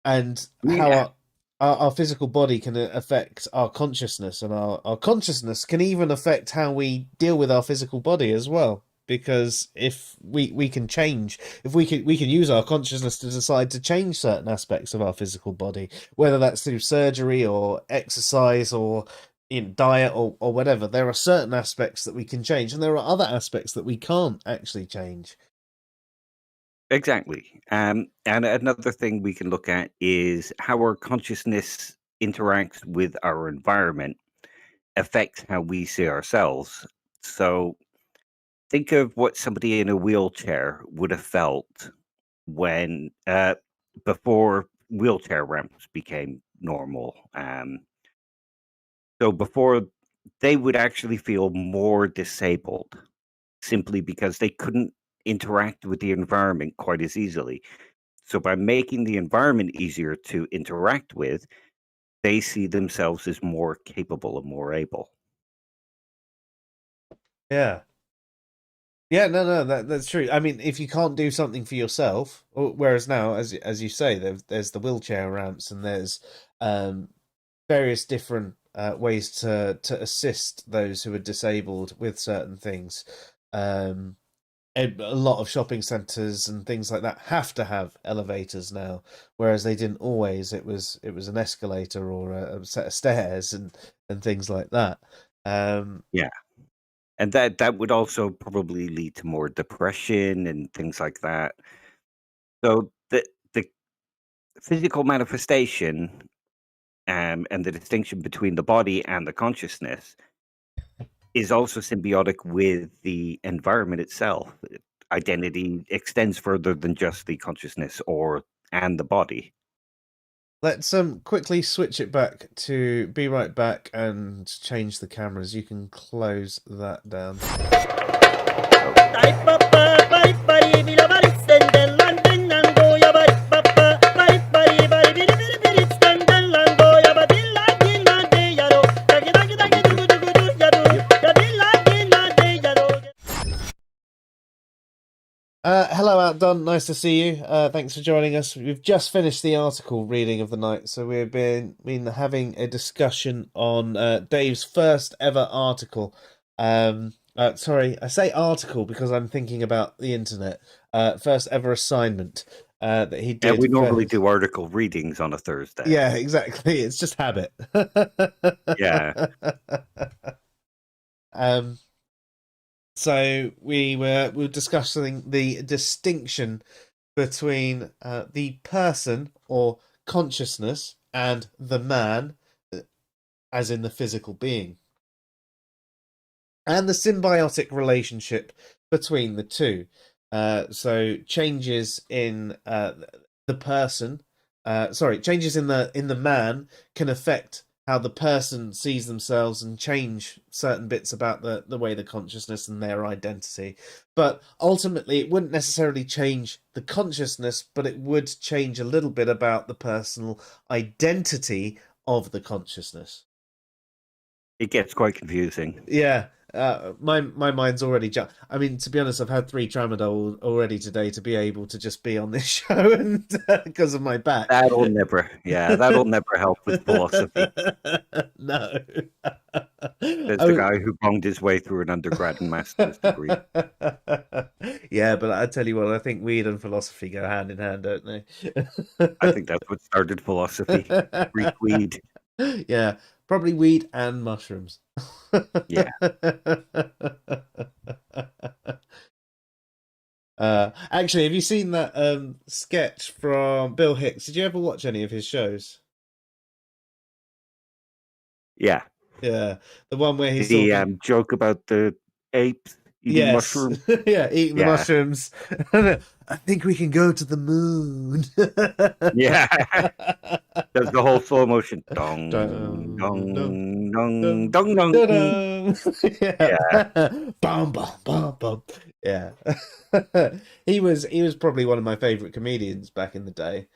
And how our physical body can affect our consciousness, and our consciousness can even affect how we deal with our physical body as well. Because if we can change, if we can use our consciousness to decide to change certain aspects of our physical body, whether that's through surgery or exercise or in diet or whatever. There are certain aspects that we can change, and there are other aspects that we can't actually change. Exactly. And another thing we can look at is how our consciousness interacts with our environment, affects how we see ourselves. So think of what somebody in a wheelchair would have felt when, before wheelchair ramps became normal. So before, they would actually feel more disabled simply because they couldn't interact with the environment quite as easily. So by making the environment easier to interact with, they see themselves as more capable and more able. Yeah. Yeah, no, that's true. I mean, if you can't do something for yourself, whereas now, as you say, there's the wheelchair ramps, and there's various different ways to assist those who are disabled with certain things. A lot of shopping centres and things like that have to have elevators now, whereas they didn't always. It was an escalator or a set of stairs and things like that. Yeah. And that would also probably lead to more depression and things like that. So the physical manifestation, and the distinction between the body and the consciousness is also symbiotic with the environment itself. Identity extends further than just the consciousness and the body. Let's quickly switch it back to Be Right Back and change the cameras. You can close that down. Hello out Don, nice to see you. Thanks for joining us. We've just finished the article reading of the night, so we've been having a discussion on Dave's first ever article. Sorry, I say article because I'm thinking about the internet. First ever assignment that he did. Yeah, we normally do article readings on a Thursday. Yeah, exactly. It's just habit. Yeah. So we were discussing the distinction between the person or consciousness and the man, as in the physical being, and the symbiotic relationship between the two. So changes in the person, changes in the man can affect how the person sees themselves and change certain bits about the way the consciousness and their identity. But ultimately, it wouldn't necessarily change the consciousness, but it would change a little bit about the personal identity of the consciousness. It gets quite confusing. Yeah. My mind's already I mean, to be honest, I've had 3 tramadol already today to be able to just be on this show, and because of my back. That'll never help with philosophy. No. There's the guy who bonged his way through an undergrad and master's degree. Yeah, but I tell you what, I think weed and philosophy go hand in hand, don't they? I think that's what started philosophy. Greek weed. Yeah, probably weed and mushrooms. Yeah. Actually, have you seen that sketch from Bill Hicks? Did you ever watch any of his shows? Yeah. Yeah, the one where he's the talking... joke about the apes eating mushrooms. Yeah, eating the mushrooms. I think we can go to the moon. Yeah. There's the whole slow motion. Dong, dong, dong, dong, dong, dong. Yeah. Bum, bum, bum, bum. Yeah. He was probably one of my favorite comedians back in the day.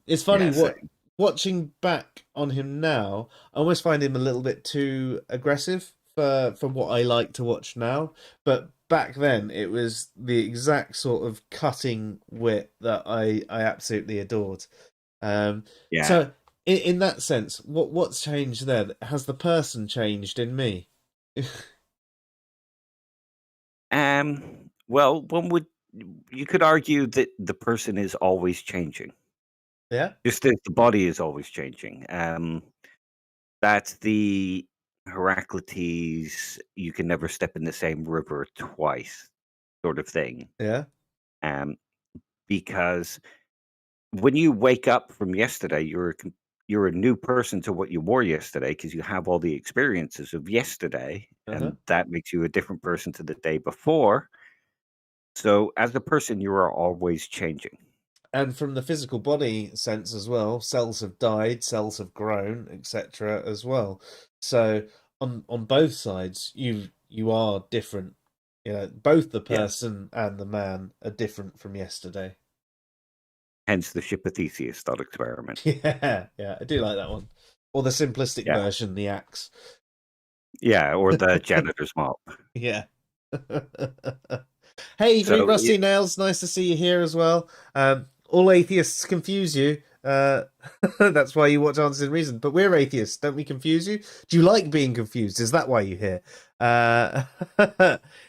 It's funny watching back on him now, I almost find him a little bit too aggressive for what I like to watch now. But back then, it was the exact sort of cutting wit that I absolutely adored. So, in that sense, what's changed there? Has the person changed in me? Well, you could argue that the person is always changing. Yeah. Just as the body is always changing. That's the Heraclitus, you can never step in the same river twice sort of thing. Yeah. Because when you wake up from yesterday, you're a new person to what you were yesterday because you have all the experiences of yesterday, and that makes you a different person to the day before. So as a person, you are always changing. And from the physical body sense as well, cells have died, cells have grown, etc. as well. So on both sides, you are different. You know, both the person and the man are different from yesterday. Hence the ship of Theseus thought experiment. Yeah, I do like that one. Or the simplistic version, the axe. Yeah, or the janitor's mop. Yeah. Hey, Three Rusty Nails, nice to see you here as well. All atheists confuse you. That's why you watch Answers in Reason. But we're atheists. Don't we confuse you? Do you like being confused? Is that why you're here?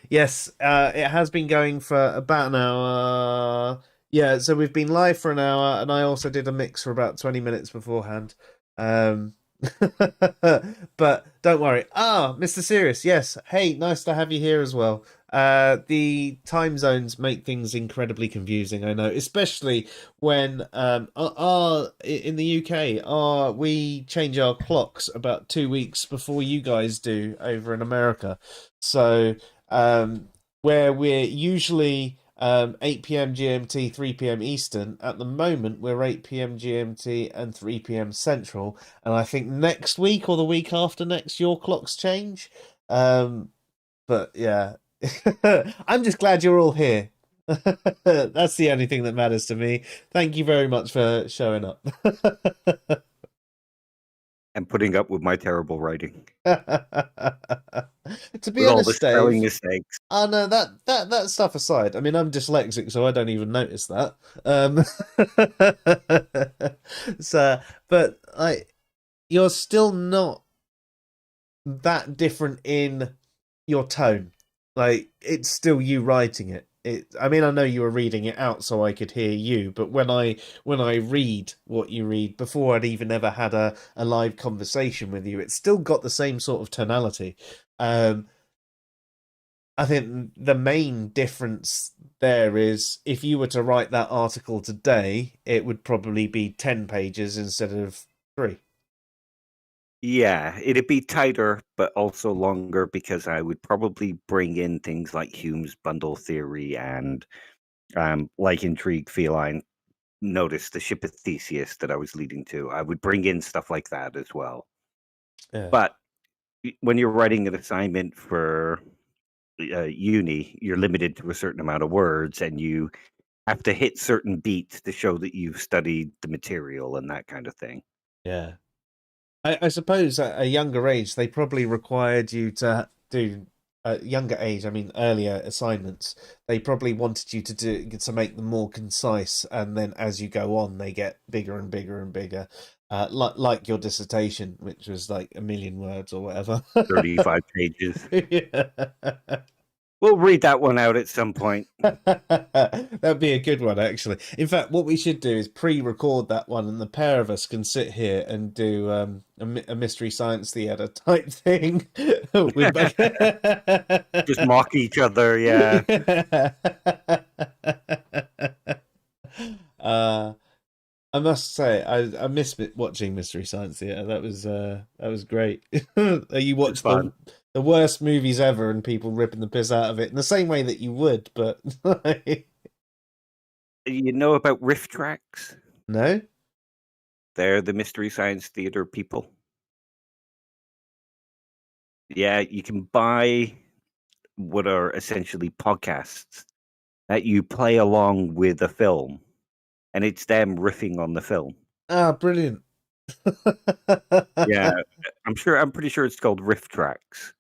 Yes, it has been going for about an hour. Yeah, so we've been live for an hour, and I also did a mix for about 20 minutes beforehand. But don't worry. Mr. Serious, yes. Hey, nice to have you here as well. The time zones make things incredibly confusing, I know, especially when in the UK, we change our clocks about 2 weeks before you guys do over in America. So where we're usually 8 p.m. GMT, 3 p.m. Eastern. At the moment, we're 8 p.m. GMT and 3 p.m. Central. And I think next week or the week after next, your clocks change. But yeah, I'm just glad you're all here. That's the only thing that matters to me. Thank you very much for showing up. and putting up with my terrible writing. To be With all the honest, spelling Dave, mistakes. oh no, that stuff aside, I mean, I'm dyslexic, so I don't even notice that. So, but you're still not that different in your tone. Like, it's still you writing it. I mean, I know you were reading it out so I could hear you, but when I read what you read before I'd even ever had a live conversation with you, it's still got the same sort of tonality. I think the main difference there is if you were to write that article today, it would probably be 10 pages instead of 3. Yeah, it'd be tighter, but also longer because I would probably bring in things like Hume's bundle theory and like Intrigue Feline. Notice the ship of Theseus that I was leading to. I would bring in stuff like that as well. Yeah. But when you're writing an assignment for uni, you're limited to a certain amount of words and you have to hit certain beats to show that you've studied the material and that kind of thing. Yeah. I suppose at a younger age, they probably required you to do younger age. I mean, earlier assignments. They probably wanted you to make them more concise, and then as you go on, they get bigger and bigger and bigger. Like your dissertation, which was like 1,000,000 words or whatever. 35 pages. Yeah. We'll read that one out at some point. That'd be a good one, actually. In fact, what we should do is pre-record that one, and the pair of us can sit here and do a Mystery Science Theater type thing. Just mock each other, yeah. I must say, I miss watching Mystery Science Theater. That was great. You watched the worst movies ever, and people ripping the piss out of it in the same way that you would, but you know about riff tracks? No, they're the Mystery Science Theater people. Yeah, you can buy what are essentially podcasts that you play along with a film, and it's them riffing on the film. Ah, brilliant. Yeah, I'm pretty sure it's called riff tracks.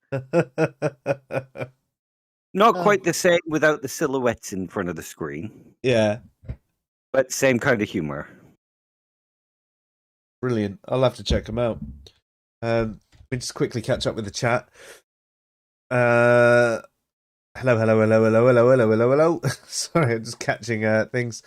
Not quite the same without the silhouettes in front of the screen. Yeah. But same kind of humor. Brilliant. I'll have to check them out. Let me just quickly catch up with the chat. Hello. Sorry, I'm just catching things.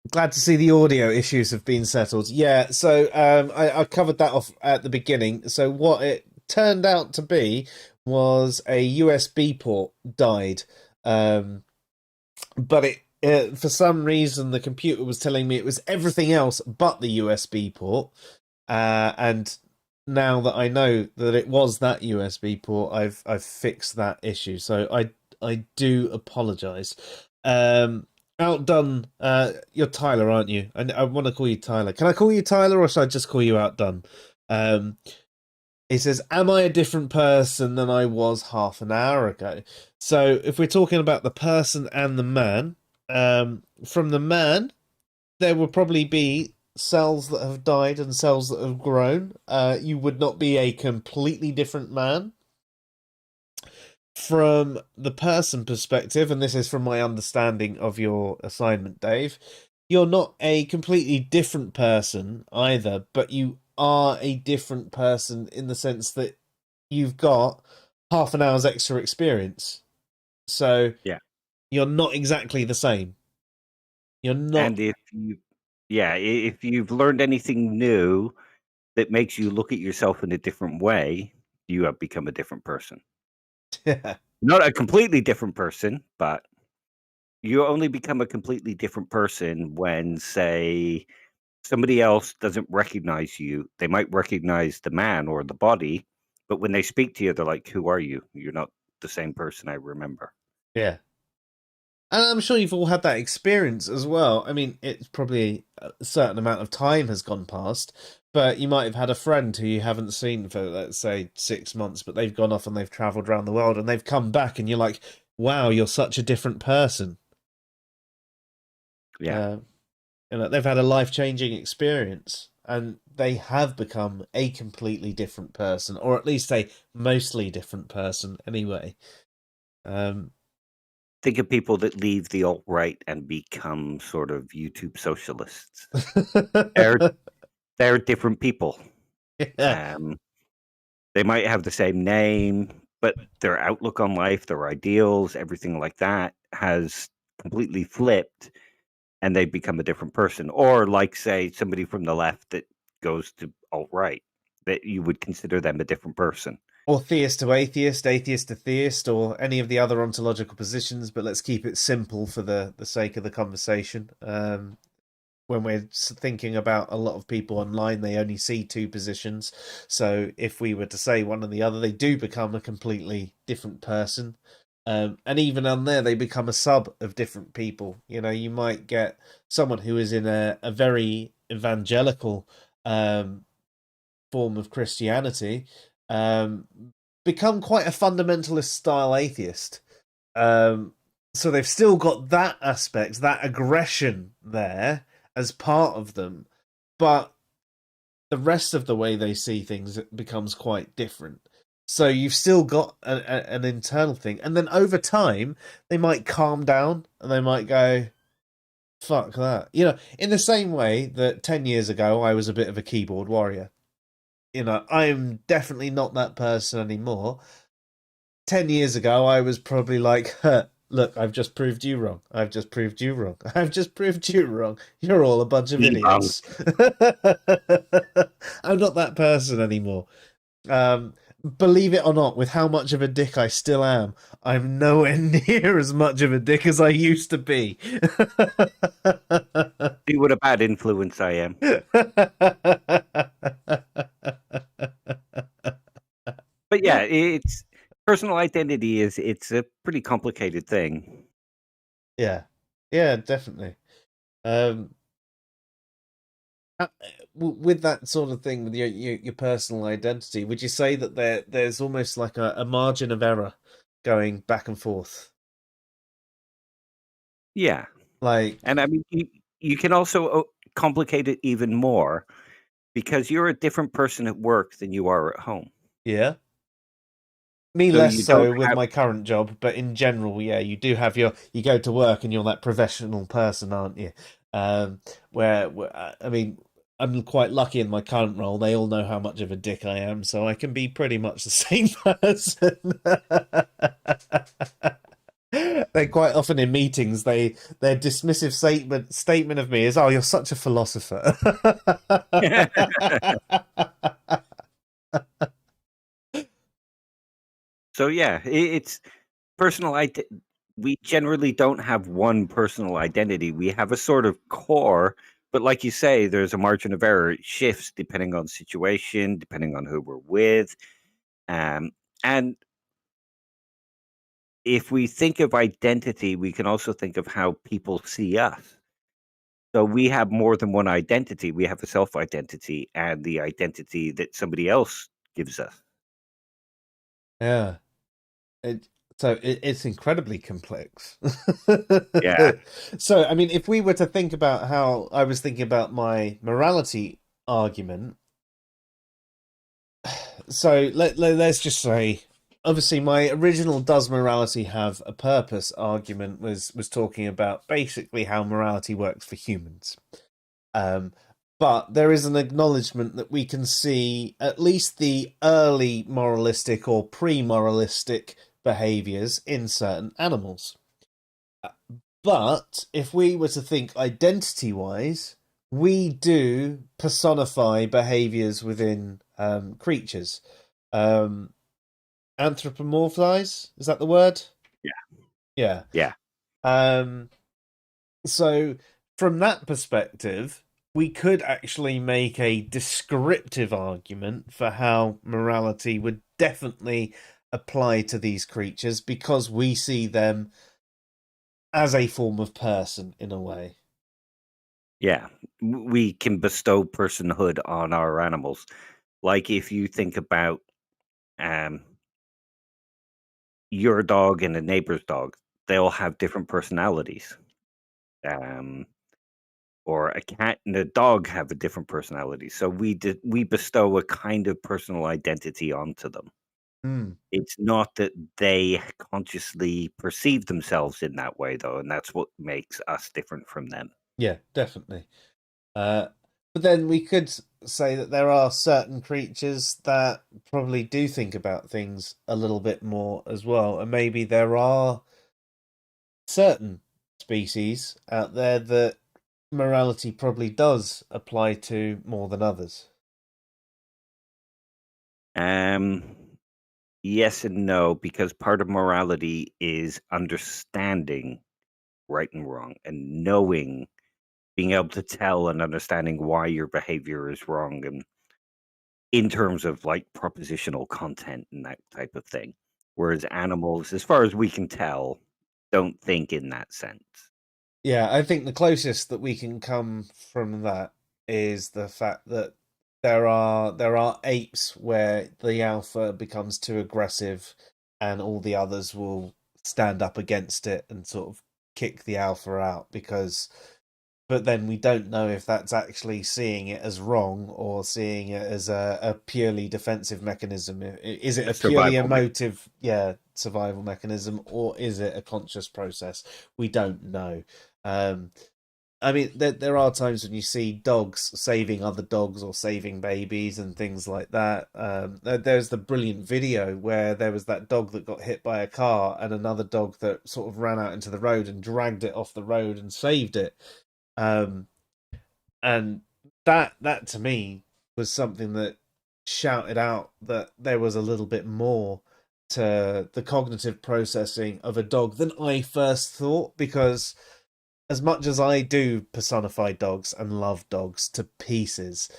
Glad to see the audio issues have been settled. Yeah, so I covered that off at the beginning. So what it turned out to be was a USB port died. But it for some reason the computer was telling me it was everything else but the USB port. And now that I know that it was that USB port, I've fixed that issue. So I do apologize. Outdone, you're Tyler, aren't you? I want to call you Tyler. Can I call you Tyler, or should I just call you Outdone? He says, am I a different person than I was half an hour ago? So if we're talking about the person and the man, from the man, there will probably be cells that have died and cells that have grown. You would not be a completely different man. From the person perspective, and this is from my understanding of your assignment, Dave, you're not a completely different person either, but you are a different person in the sense that you've got half an hour's extra experience. So yeah, you're not exactly the same. You're not. And if you've learned anything new that makes you look at yourself in a different way, you have become a different person. Yeah. Not a completely different person, but you only become a completely different person when, say, somebody else doesn't recognize you. They might recognize the man or the body, but when they speak to you, they're like, who are you? You're not the same person I remember. Yeah. And I'm sure you've all had that experience as well. I mean, it's probably a certain amount of time has gone past, but you might have had a friend who you haven't seen for, let's say, 6 months, but they've gone off and they've travelled around the world and they've come back and you're like, wow, you're such a different person. Yeah. You know, they've had a life-changing experience and they have become a completely different person, or at least a mostly different person anyway. Think of people that leave the alt-right and become sort of YouTube socialists. They're they're different people. Yeah. They might have the same name, but their outlook on life, their ideals, everything like that has completely flipped, and they become a different person. Or like, say, somebody from the left that goes to alt-right, that you would consider them a different person. Or theist to atheist, atheist to theist, or any of the other ontological positions, but let's keep it simple for the sake of the conversation. When we're thinking about a lot of people online, they only see two positions. So if we were to say one or the other, they do become a completely different person. And even on there, they become a sub of different people. You know, you might get someone who is in a very evangelical form of Christianity, become quite a fundamentalist style atheist. So they've still got that aspect, that aggression there as part of them, but the rest of the way they see things becomes quite different. So you've still got an internal thing, and then over time they might calm down and they might go, "Fuck that," you know. In the same way that 10 years ago I was a bit of a keyboard warrior. You know, I'm definitely not that person anymore. 10 years ago, I was probably like, look, I've just proved you wrong. I've just proved you wrong. I've just proved you wrong. You're all a bunch of idiots. I'm not that person anymore. Believe it or not, with how much of a dick I still am, I'm nowhere near as much of a dick as I used to be. See what a bad influence I am. But yeah, it's personal identity it's a pretty complicated thing. Yeah, definitely. With that sort of thing, with your personal identity, would you say that there's almost like a margin of error going back and forth? Yeah, Like, and I mean, you can also complicate it even more because you're a different person at work than you are at home. yeah, me So less you don't so with have my current job, but in general, yeah, you do have you go to work and you're that professional person, aren't you? Where I mean, I'm quite lucky in my current role. They all know how much of a dick I am, so I can be pretty much the same person. They quite often in meetings, their dismissive statement of me is, "Oh, you're such a philosopher." So yeah, it's personal identity. We generally don't have one personal identity. We have a sort of core, but like you say, there's a margin of error. It shifts depending on situation, depending on who we're with. And if we think of identity, we can also think of how people see us. So we have more than one identity. We have a self identity and the identity that somebody else gives us. Yeah. It, it's incredibly complex. Yeah. So, I mean, if we were to think about how I was thinking about my morality argument, so let's just say, obviously, my original "does morality have a purpose" argument was talking about basically how morality works for humans. Um, but there is an acknowledgement that we can see at least the early moralistic or pre-moralistic behaviors in certain animals. But if we were to think identity-wise, we do personify behaviors within creatures. Um, Anthropomorphize, is that the word? Yeah. Yeah. Yeah. So from that perspective, we could actually make a descriptive argument for how morality would definitely apply to these creatures because we see them as a form of person in a way. Yeah. We can bestow personhood on our animals. Like if you think about um, your dog and a neighbor's dog, they all have different personalities. Um, or a cat and a dog have a different personality. So we bestow a kind of personal identity onto them. Mm. It's not that they consciously perceive themselves in that way, though, and that's what makes us different from them. Yeah, definitely. But then we could say that there are certain creatures that probably do think about things a little bit more as well, and maybe there are certain species out there that morality probably does apply to more than others. Yes and no, because part of morality is understanding right and wrong and knowing, being able to tell and understanding why your behavior is wrong, and in terms of like propositional content and that type of thing. Whereas animals, as far as we can tell, don't think in that sense. Yeah, I think the closest that we can come from that is the fact that there are apes where the alpha becomes too aggressive and all the others will stand up against it and sort of kick the alpha out because but then we don't know if that's actually seeing it as wrong or seeing it as a purely defensive mechanism. Is it A a purely survival emotive, survival mechanism, or is it a conscious process? We don't know. Um, I mean, there are times when you see dogs saving other dogs or saving babies and things like that. There's the brilliant video where there was that dog that got hit by a car and another dog that sort of ran out into the road and dragged it off the road and saved it. Um, and that to me was something that shouted out that there was a little bit more to the cognitive processing of a dog than I first thought, because as much as I do personify dogs and love dogs to pieces,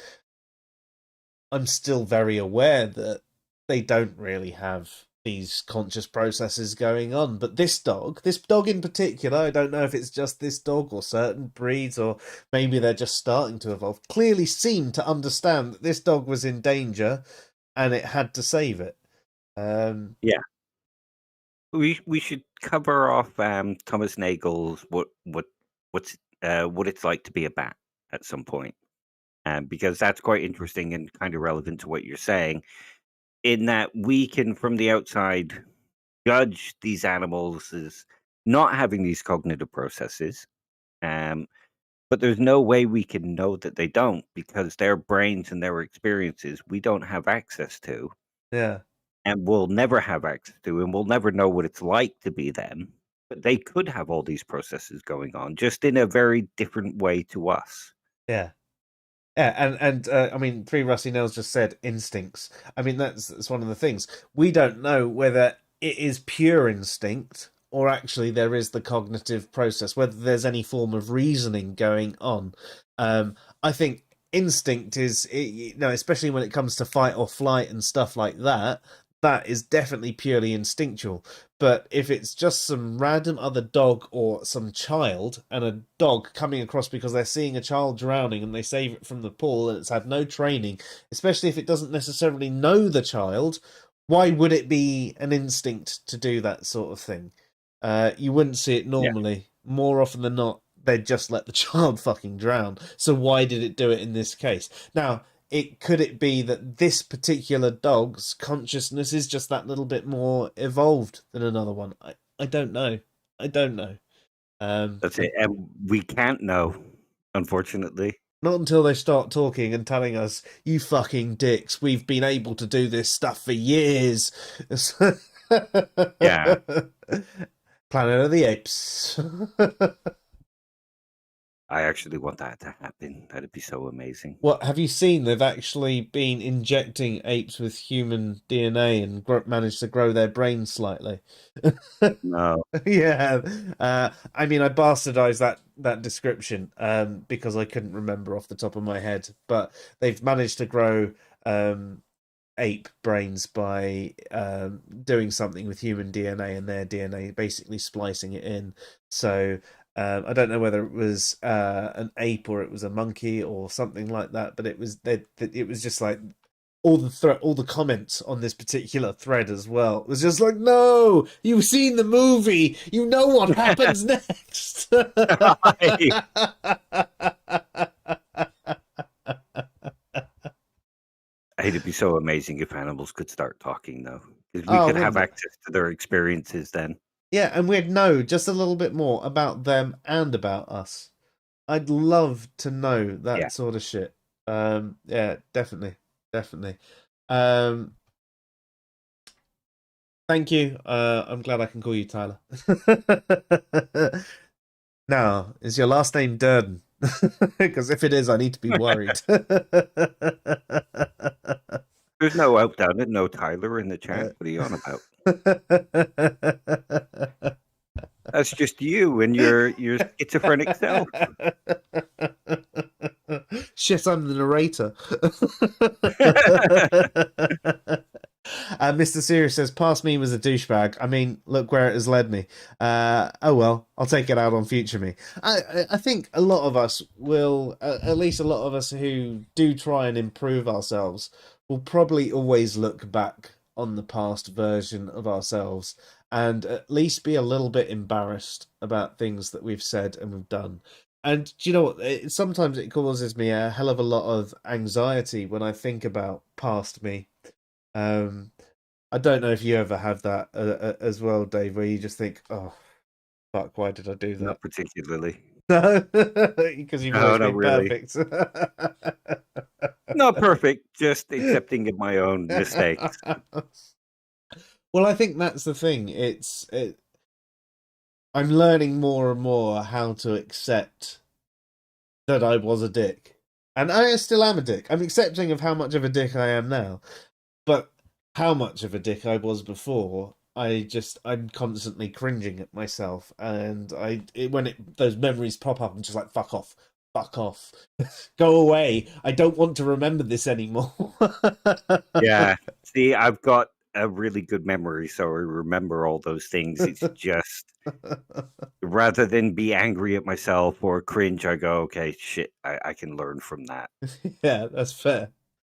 I'm still very aware that they don't really have these conscious processes going on. But this dog in particular, I don't know if it's just this dog or certain breeds, or maybe they're just starting to evolve, clearly seemed to understand that this dog was in danger and it had to save it. Yeah. We should cover off Thomas Nagel's what it's like to be a bat at some point. Because that's quite interesting and kind of relevant to what you're saying, in that we can, from the outside, judge these animals as not having these cognitive processes. Um, but there's no way we can know that they don't, because their brains and their experiences we don't have access to, Yeah. and we'll never have access to, and we'll never know what it's like to be them. But they could have all these processes going on, just in a very different way to us. Yeah. Yeah, and I mean, Three Rusty Nails just said instincts. I mean, that's one of the things. We don't know whether it is pure instinct or actually there is the cognitive process, whether there's any form of reasoning going on. I think instinct is, especially when it comes to fight or flight and stuff like that, that is definitely purely instinctual. But if it's just some random other dog or some child and a dog coming across because they're seeing a child drowning and they save it from the pool and it's had no training, especially if it doesn't necessarily know the child, why would it be an instinct to do that sort of thing? You wouldn't see it normally. Yeah. More often than not, they'd just let the child fucking drown. So why did it do it in this case? Now, could it be that this particular dog's consciousness is just that little bit more evolved than another one? I don't know. I don't know. That's it. And we can't know, unfortunately. Not until they start talking and telling us, you fucking dicks, we've been able to do this stuff for years. Yeah. Planet of the Apes. I actually want that to happen. That'd be so amazing. What have you seen? They've actually been injecting apes with human DNA and managed to grow their brains slightly. No. Yeah. I mean, I bastardized that description because I couldn't remember off the top of my head. But they've managed to grow ape brains by doing something with human DNA and their DNA, basically splicing it in. So I don't know whether it was an ape or it was a monkey or something like that, but it was just like all the comments on this particular thread as well. It was just like, no, you've seen the movie, you know what happens next. It'd be so amazing if animals could start talking, though, because we Oh, could have wouldn't it? access to their experiences then. Yeah, and we'd know just a little bit more about them and about us. I'd love to know Yeah. that sort of shit. Yeah, definitely, definitely. Um, thank you. I'm glad I can call you Tyler. Now, is your last name Durden? Because if it is, I need to be worried. There's no outdone it, no Tyler in the chat. What are you on about? That's just you and your schizophrenic self. Shit, I'm the narrator. Mr. Serious says, "Past me was a douchebag. I mean, look where it has led me. Oh well, I'll take it out on future me." I think a lot of us will, at least a lot of us who do try and improve ourselves, will probably always look back on the past version of ourselves and at least be a little bit embarrassed about things that we've said and we've done. And do you know what? Sometimes it causes me a hell of a lot of anxiety when I think about past me. I don't know if you ever have that as well, Dave, where you just think, "Oh, fuck, why did I do that?" Not particularly. No, because you've No, always not been really. perfect. Not perfect, just accepting of my own mistakes. Well, I think that's the thing. I'm learning more and more how to accept that I was a dick. And I still am a dick. I'm accepting of how much of a dick I am now. But how much of a dick I was before, I'm constantly cringing at myself. And when those memories pop up, I'm just like, fuck off. Fuck off. Go away. I don't want to remember this anymore. Yeah. See, I've got a really good memory, so I remember all those things. It's just rather than be angry at myself or cringe, I go, okay, shit, I can learn from that. Yeah, that's fair.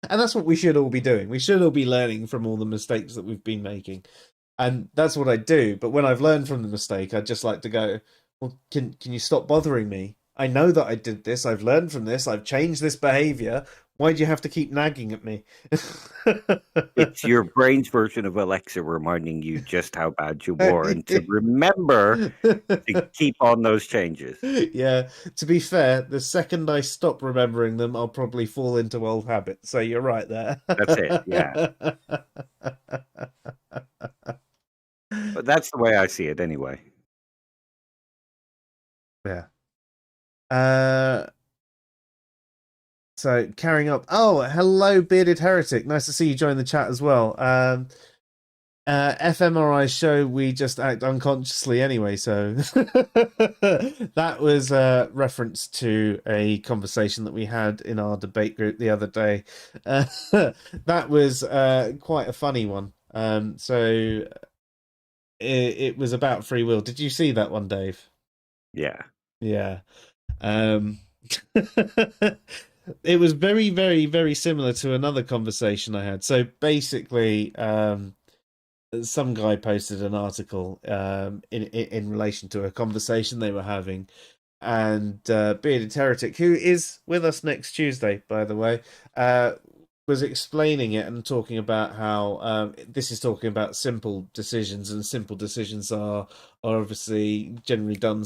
And that's what we should all be doing. We should all be learning from all the mistakes that we've been making. And that's what I do. But when I've learned from the mistake, I'd just like to go, well, can you stop bothering me? I know that I did this. I've learned from this. I've changed this behavior. Why do you have to keep nagging at me? It's your brain's version of Alexa reminding you just how bad you were and to remember to keep on those changes. Yeah, to be fair, the second I stop remembering them, I'll probably fall into old habits. So you're right there. That's it, yeah. But that's the way I see it anyway. Yeah. So carrying up. Oh, hello, bearded heretic. Nice to see you join the chat as well. fMRI show we just act unconsciously anyway. So that was a reference to a conversation that we had in our debate group the other day. That was quite a funny one. So it was about free will. Did you see that one, Dave? Yeah. Yeah. It was very, very, very similar to another conversation I had. So basically, some guy posted an article in relation to a conversation they were having, and Bearded Heretic, who is with us next Tuesday, by the way, was explaining it and talking about how this is talking about simple decisions, and simple decisions are obviously generally done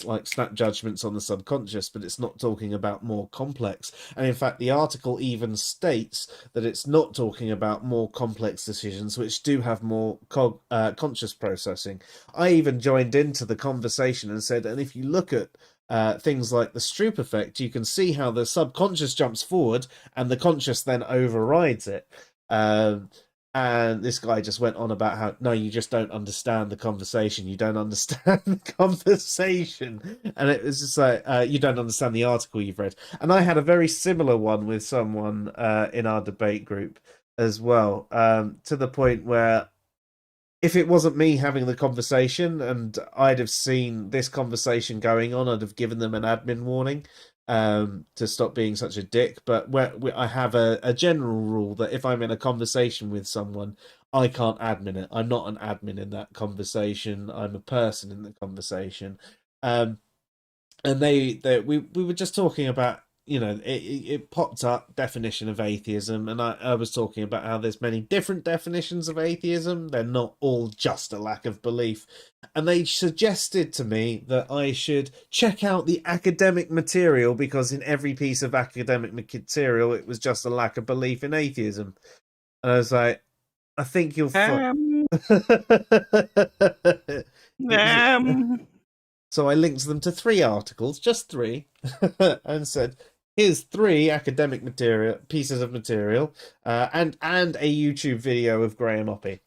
like snap judgments on the subconscious, but it's not talking about more complex. And in fact, the article even states that it's not talking about more complex decisions, which do have more conscious processing. I even joined into the conversation and said, and if you look at things like the Stroop effect, you can see how the subconscious jumps forward and the conscious then overrides it. And this guy just went on about how, no, you just don't understand the conversation. You don't understand the conversation. And it was just like, you don't understand the article you've read. And I had a very similar one with someone in our debate group as well, to the point where if it wasn't me having the conversation and I'd have seen this conversation going on, I'd have given them an admin warning to stop being such a dick. But I have a general rule that if I'm in a conversation with someone, I can't admin it. I'm not an admin in that conversation. I'm a person in the conversation. And we were just talking about it popped up definition of atheism, and I was talking about how there's many different definitions of atheism. They're not all just a lack of belief. And they suggested to me that I should check out the academic material, because in every piece of academic material, it was just a lack of belief in atheism. And I was like, I think you'll find. So I linked them to 3 articles, just 3, and said, here's 3 academic pieces of material, and a YouTube video of Graham Oppy,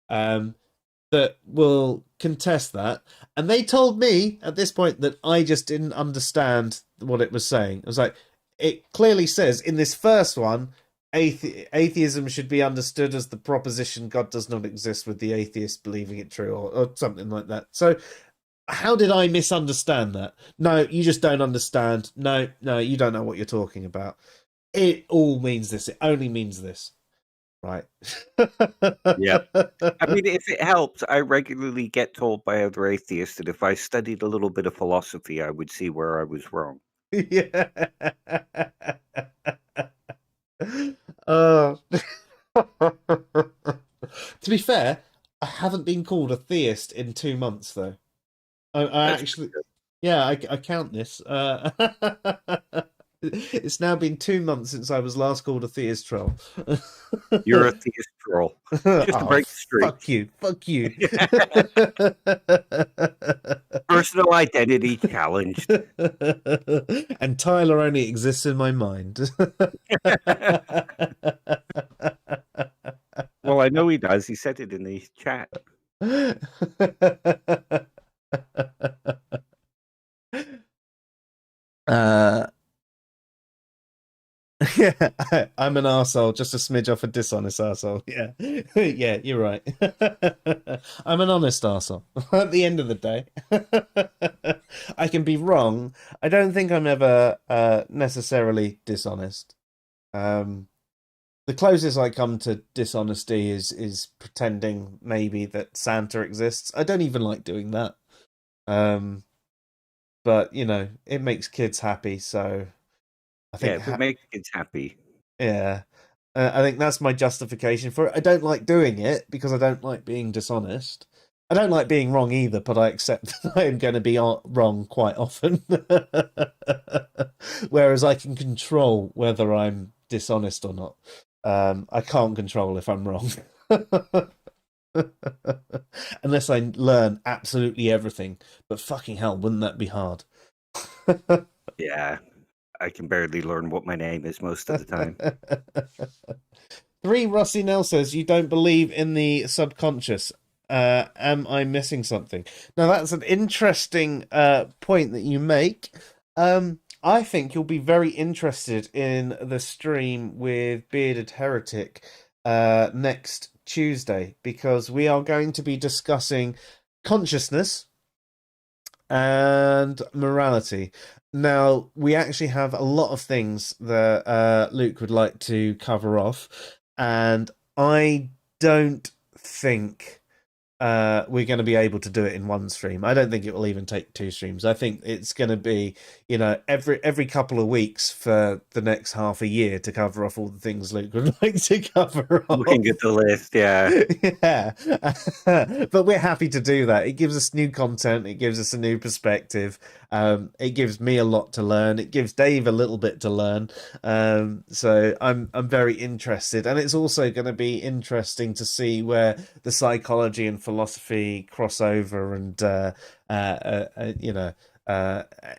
that will contest that. And they told me at this point that I just didn't understand what it was saying. It was like, it clearly says in this first one, atheism should be understood as the proposition God does not exist, with the atheist believing it true, or something like that. So how did I misunderstand that? No, you just don't understand. No, you don't know what you're talking about. It all means this. It only means this. Right. Yeah. I mean, if it helps, I regularly get told by other atheists that if I studied a little bit of philosophy, I would see where I was wrong. Yeah. To be fair, I haven't been called a theist in 2 months, though. I actually, yeah, I count this. It's now been 2 months since I was last called a theist troll. You're a theist troll. Just to break the streak. Fuck you. Personal identity challenged. And Tyler only exists in my mind. Well, I know he does. He said it in the chat. Yeah, I'm an arsehole, just a smidge off a dishonest arsehole. Yeah, yeah, you're right. I'm an honest arsehole. At the end of the day, I can be wrong. I don't think I'm ever necessarily dishonest. The closest I come to dishonesty is pretending maybe that Santa exists. I don't even like doing that. But it makes kids happy, so I think if it makes kids happy. Yeah. I think that's my justification for it. I don't like doing it because I don't like being dishonest. I don't like being wrong either, but I accept that I am going to be wrong quite often. Whereas I can control whether I'm dishonest or not. I can't control if I'm wrong. Unless I learn absolutely everything. But fucking hell, wouldn't that be hard? Yeah. I can barely learn what my name is most of the time. 3 Rusty Nell says, you don't believe in the subconscious. Am I missing something? Now, that's an interesting point that you make. I think you'll be very interested in the stream with Bearded Heretic next Tuesday, because we are going to be discussing consciousness and morality. Now, we actually have a lot of things that Luke would like to cover off, and I don't think we're going to be able to do it in one stream. I don't think it will even take 2 streams. I think it's going to be, every couple of weeks for the next half a year to cover off all the things Luke would like to cover off. Looking at the list, yeah. Yeah. But we're happy to do that. It gives us new content. It gives us a new perspective. It gives me a lot to learn. It gives Dave a little bit to learn. So I'm very interested. And it's also going to be interesting to see where the psychology and philosophy crossover, and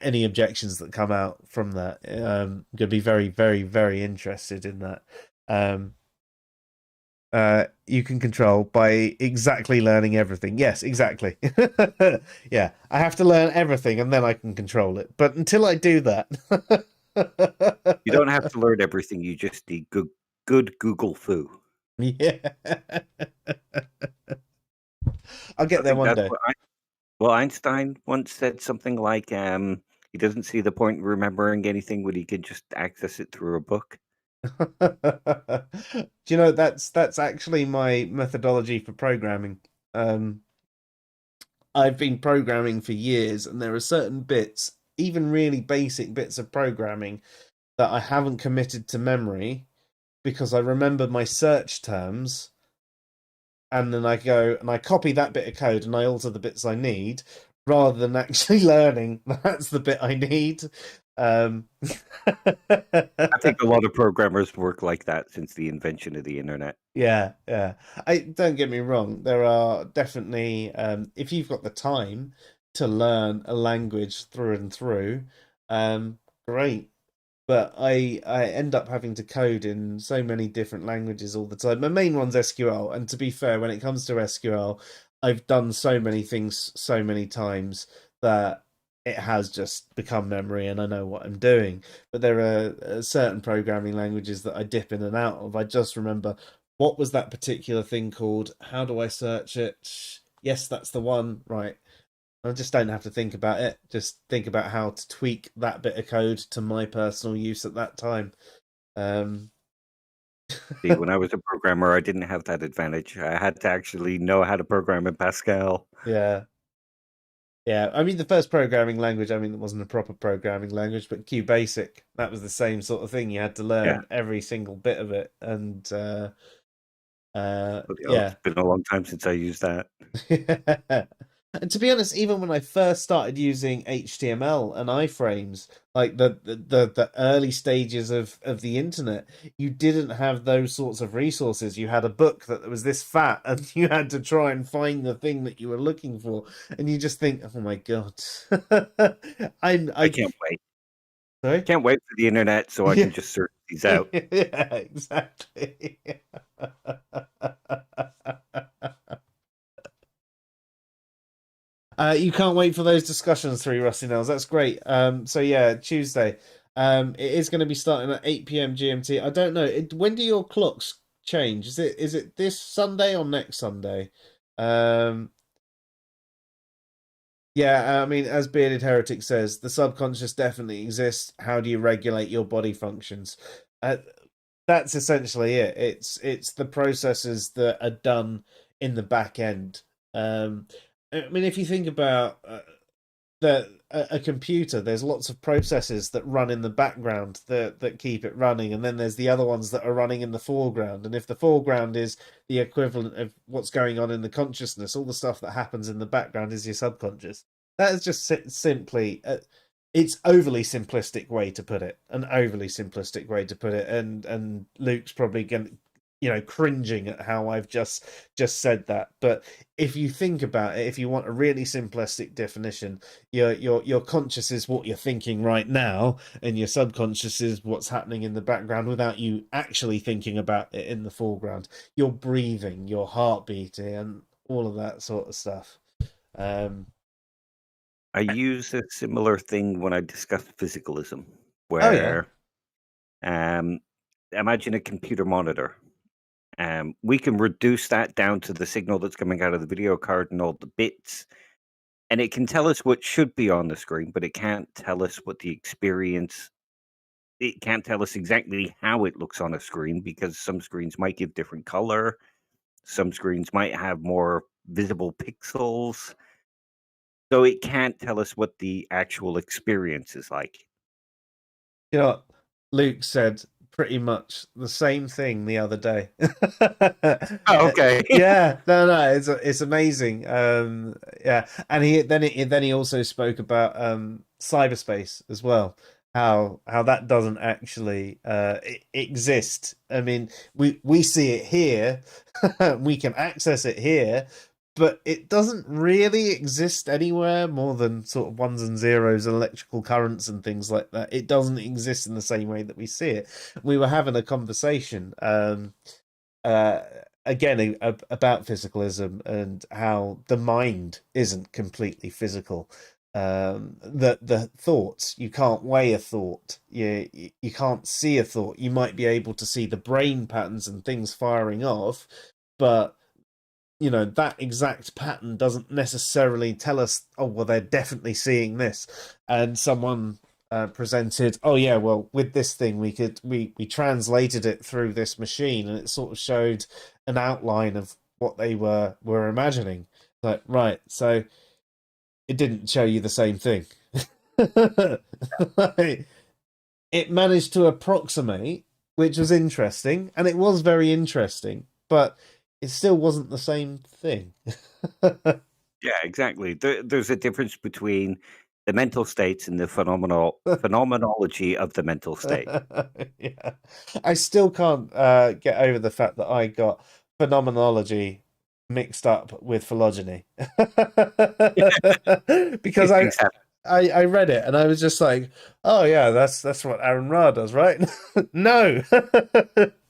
any objections that come out from that. I'm going to be very, very, very interested in that. You can control by exactly learning everything. Yes, exactly. Yeah, I have to learn everything and then I can control it. But until I do that, you don't have to learn everything. You just need good Google foo. Yeah. I'll get there one day. Einstein once said something like, he doesn't see the point in remembering anything when he can just access it through a book. Do you know, that's actually my methodology for programming. I've been programming for years, and there are certain bits, even really basic bits of programming, that I haven't committed to memory because I remember my search terms, and then I go and I copy that bit of code and I alter the bits I need, rather than actually learning that's the bit I need. I think a lot of programmers work like that since the invention of the internet. Yeah, yeah. I don't get me wrong. There are definitely, if you've got the time to learn a language through and through, great. But I end up having to code in so many different languages all the time. My main one's SQL, and to be fair, when it comes to SQL, I've done so many things so many times that it has just become memory, and I know what I'm doing. But there are certain programming languages that I dip in and out of. I just remember, what was that particular thing called? How do I search it? Yes, that's the one. Right. I just don't have to think about it. Just think about how to tweak that bit of code to my personal use at that time. Um, See, when I was a programmer, I didn't have that advantage. I had to actually know how to program in Pascal. yeah, yeah. I mean, the first programming language, I mean, it wasn't a proper programming language, but QBasic, that was the same sort of thing. You had to Yeah. learn every single bit of it, and But, yeah. it's been a long time since I used that. And to be honest, even when I first started using HTML and iframes, like the early stages of the internet, you didn't have those sorts of resources. You had a book that was this fat, and you had to try and find the thing that you were looking for, and you just think, "Oh my god, I can't wait. sorry." Can't wait for the internet so I Yeah, can just search these out. yeah, exactly. You can't wait for those discussions through Rusty Nails. That's great. So yeah, Tuesday. It is going to be starting at 8 p.m. GMT. I don't know. When do your clocks change? Is it this Sunday or next Sunday? Um, yeah, I mean, as Bearded Heretic says, the subconscious definitely exists. How do you regulate your body functions? Uh, that's essentially it. It's the processes that are done in the back end. I mean, if you think about a computer, there's lots of processes that run in the background that keep it running, and then there's the other ones that are running in the foreground. And if the foreground is the equivalent of what's going on in the consciousness, all the stuff that happens in the background is your subconscious. That is just simply it's overly simplistic way to put it, an overly simplistic way to put it, and Luke's probably going, cringing at how I've just said that. But if you think about it, if you want a really simplistic definition, your conscious is what you're thinking right now, and your subconscious is what's happening in the background without you actually thinking about it in the foreground. Your breathing, your heart beating, and all of that sort of stuff. I use a similar thing when I discuss physicalism, Oh yeah, where imagine a computer monitor. We can reduce that down to the signal that's coming out of the video card and all the bits, and it can tell us what should be on the screen, but it can't tell us what the experience. It can't tell us exactly how it looks on a screen because some screens might give different color, some screens might have more visible pixels, so it can't tell us what the actual experience is like. you know what? Luke said pretty much the same thing the other day. Oh, okay. Yeah, no, it's amazing. Yeah, and he also spoke about cyberspace as well. How that doesn't actually exist. I mean, we see it here, we can access it here, but it doesn't really exist anywhere more than sort of ones and zeros, electrical currents and things like that. It doesn't exist in the same way that we see it. We were having a conversation uh, again about physicalism and how the mind isn't completely physical. The thoughts, you can't weigh a thought, you can't see a thought. You might be able to see the brain patterns and things firing off, but that exact pattern doesn't necessarily tell us, oh well, they're definitely seeing this. And someone presented, oh yeah, well, with this thing we translated it through this machine, and it sort of showed an outline of what they were imagining. Like, right, so it didn't show you the same thing. Like, it managed to approximate, which was interesting, and it was very interesting, but it still wasn't the same thing. Yeah, exactly. There's a difference between the mental states and the phenomenology of the mental state. Yeah, I still can't get over the fact that I got phenomenology mixed up with phylogeny because These things happen. I read it and I was just like, oh yeah, that's what Aaron Ra does, right? No,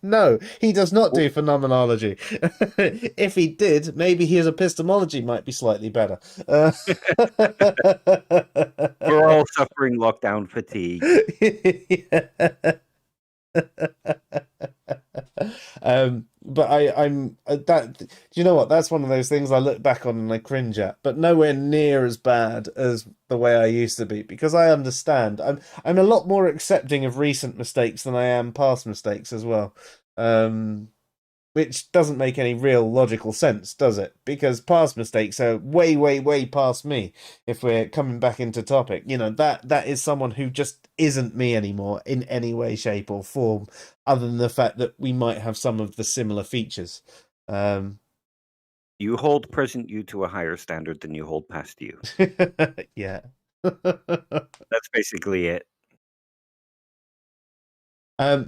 no, he does not do phenomenology. If he did, maybe his epistemology might be slightly better. We're all suffering lockdown fatigue. Yeah. But I'm that. Do you know what? That's one of those things I look back on and I cringe at, but nowhere near as bad as the way I used to be because I understand. I'm a lot more accepting of recent mistakes than I am past mistakes as well. Which doesn't make any real logical sense, does it? Because past mistakes are way, way, way past me. If we're coming back into topic, that is someone who just isn't me anymore in any way, shape, or form, other than the fact that we might have some of the similar features. You hold present you to a higher standard than you hold past you. Yeah. That's basically it.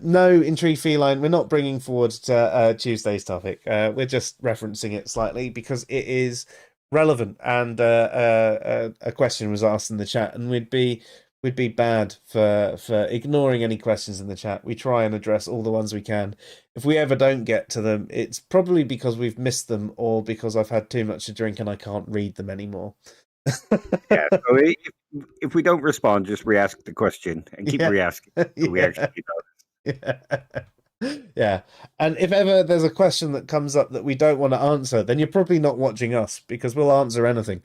No, Intrigue Feline, we're not bringing forward to Tuesday's topic. We're just referencing it slightly because it is relevant, and a question was asked in the chat, and we'd be bad for ignoring any questions in the chat. We try and address all the ones we can. If we ever don't get to them, it's probably because we've missed them or because I've had too much to drink and I can't read them anymore. Yeah, so if we don't respond, just re-ask the question and keep re-asking. So we actually know. Yeah. And if ever there's a question that comes up that we don't want to answer, then you're probably not watching us because we'll answer anything.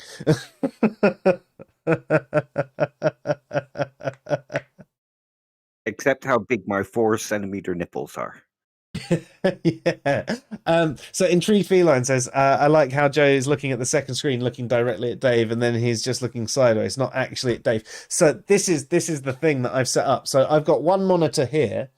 Except how big my 4-centimeter nipples are. Yeah. So Intrigue Feline says, I like how Joe is looking at the second screen, looking directly at Dave, and then he's just looking sideways, not actually at Dave. So this is the thing that I've set up. So I've got one monitor here,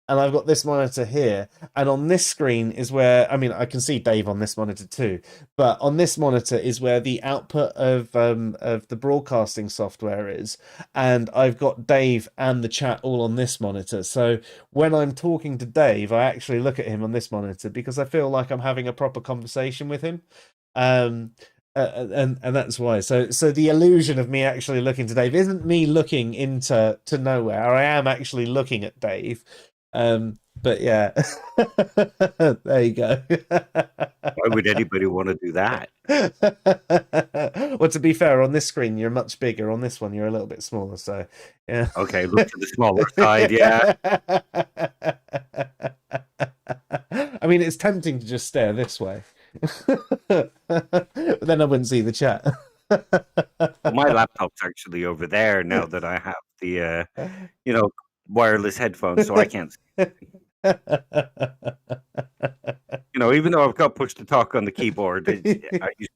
and I've got this monitor here, and on this screen is where, I mean, I can see Dave on this monitor too, but on this monitor is where the output of the broadcasting software is, and I've got Dave and the chat all on this monitor. So when I'm talking to Dave, I actually look at him on this monitor because I feel like I'm having a proper conversation with him. And that's why. So the illusion of me actually looking to Dave isn't me looking into nowhere. I am actually looking at Dave. But yeah, there you go. Why would anybody want to do that? Well, to be fair, on this screen you're much bigger. On this one, you're a little bit smaller. So yeah. Okay, look to the smaller side. Yeah. I mean, it's tempting to just stare this way, but then I wouldn't see the chat. Well, my laptop's actually over there now that I have the, wireless headphones, so I can't see. Even though I've got push to talk on the keyboard, I use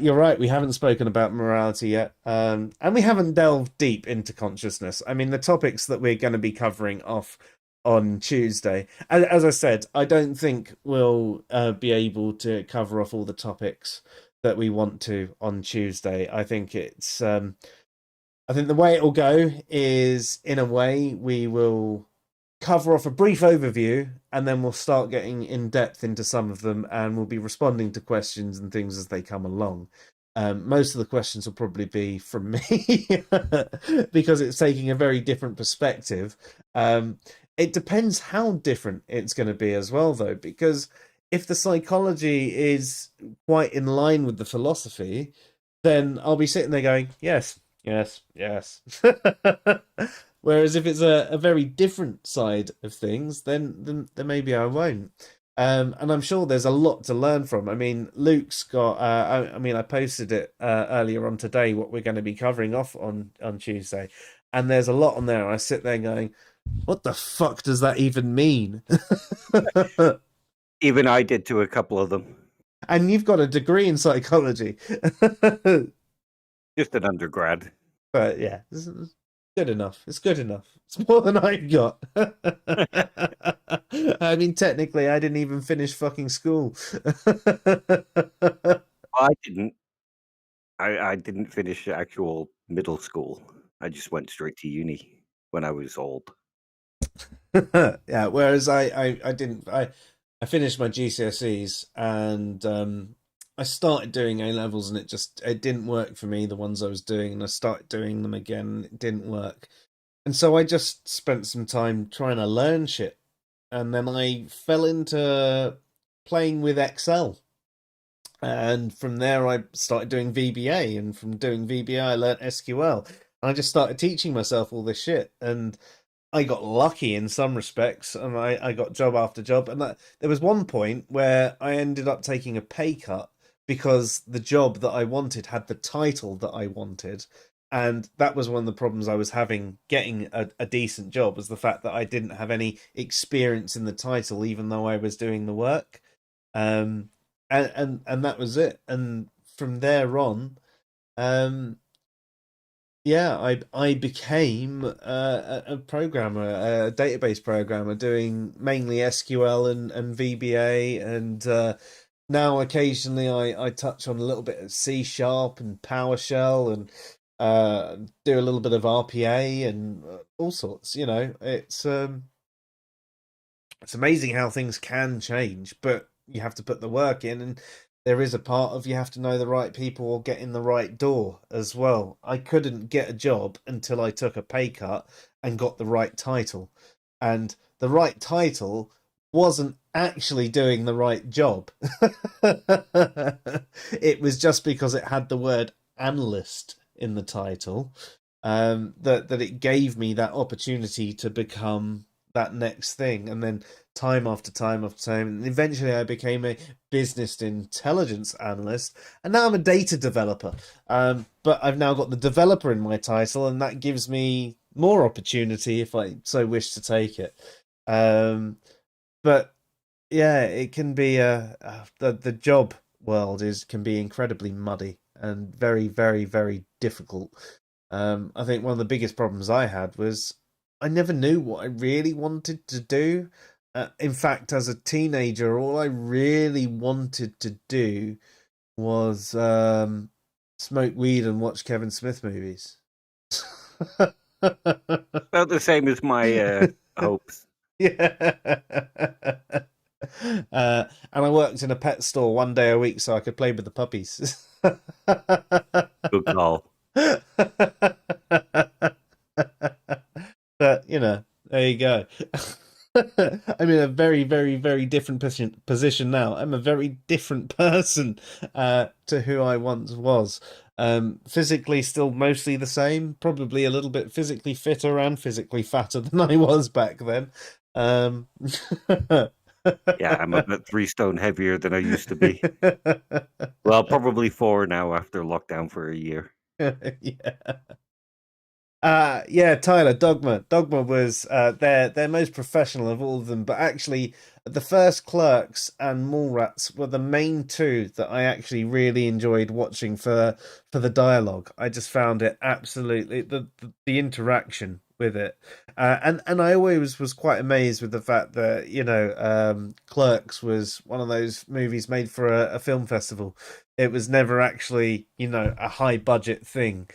You're right. We haven't spoken about morality yet, and we haven't delved deep into consciousness. I mean, the topics that we're going to be covering off on Tuesday, as I said, I don't think we'll be able to cover off all the topics that we want to on Tuesday. I think it's I think the way it will go is, in a way, we will cover off a brief overview and then we'll start getting in depth into some of them, and we'll be responding to questions and things as they come along. Most of the questions will probably be from me because it's taking a very different perspective. It depends how different it's going to be as well, though, because if the psychology is quite in line with the philosophy, then I'll be sitting there going, yes, yes, yes. Whereas if it's a very different side of things, then maybe I won't. And I'm sure there's a lot to learn from. I mean, Luke's got. I posted it earlier on today what we're going to be covering off on Tuesday, and there's a lot on there. I sit there going, "What the fuck does that even mean?" Even I did to a couple of them. And you've got a degree in psychology. Just an undergrad. But yeah, it's good enough. It's good enough. It's more than I've got. I mean, technically, I didn't even finish fucking school. I didn't. I didn't finish actual middle school. I just went straight to uni when I was old. Yeah, whereas I didn't. I finished my GCSEs and I started doing A levels and it didn't work for me, the ones I was doing, and I started doing them again and it didn't work. And so I just spent some time trying to learn shit. And then I fell into playing with Excel. And from there I started doing VBA, and from doing VBA I learned SQL. And I just started teaching myself all this shit. And I got lucky in some respects, and I got job after job. And there was one point where I ended up taking a pay cut because the job that I wanted had the title that I wanted. And that was one of the problems I was having getting a decent job, was the fact that I didn't have any experience in the title, even though I was doing the work. Um, and that was it. And from there on, um, yeah, I became a programmer, a database programmer, doing mainly SQL and VBA, and now occasionally I touch on a little bit of C# and PowerShell, and do a little bit of RPA and all sorts. You know, it's amazing how things can change, but you have to put the work in, and there is a part of you have to know the right people or get in the right door as well. I couldn't get a job until I took a pay cut and got the right title. And the right title wasn't actually doing the right job. It was just because it had the word analyst in the title, that it gave me that opportunity to become that next thing. And then time after time after time, and eventually I became a business intelligence analyst, and now I'm a data developer. But I've now got the developer in my title, and that gives me more opportunity if I so wish to take it. But yeah, it can be the job world can be incredibly muddy and very, very, very difficult. I think one of the biggest problems I had was I never knew what I really wanted to do. In fact, as a teenager, all I really wanted to do was smoke weed and watch Kevin Smith movies. About the same as my hopes. Yeah. And I worked in a pet store one day a week so I could play with the puppies. Good call. But, you know, there you go. I'm in a very, very, very different position now. I'm a very different person to who I once was. Physically still mostly the same, probably a little bit physically fitter and physically fatter than I was back then. Yeah, I'm about 3 stone heavier than I used to be. Well, probably 4 now after lockdown for a year. Yeah. Yeah, Tyler, Dogma. Dogma was their most professional of all of them, but actually the first Clerks and Mallrats were the main two that I actually really enjoyed watching for the dialogue. I just found it absolutely the interaction with it. And I always was quite amazed with the fact that, you know, Clerks was one of those movies made for a film festival. It was never actually, you know, a high budget thing.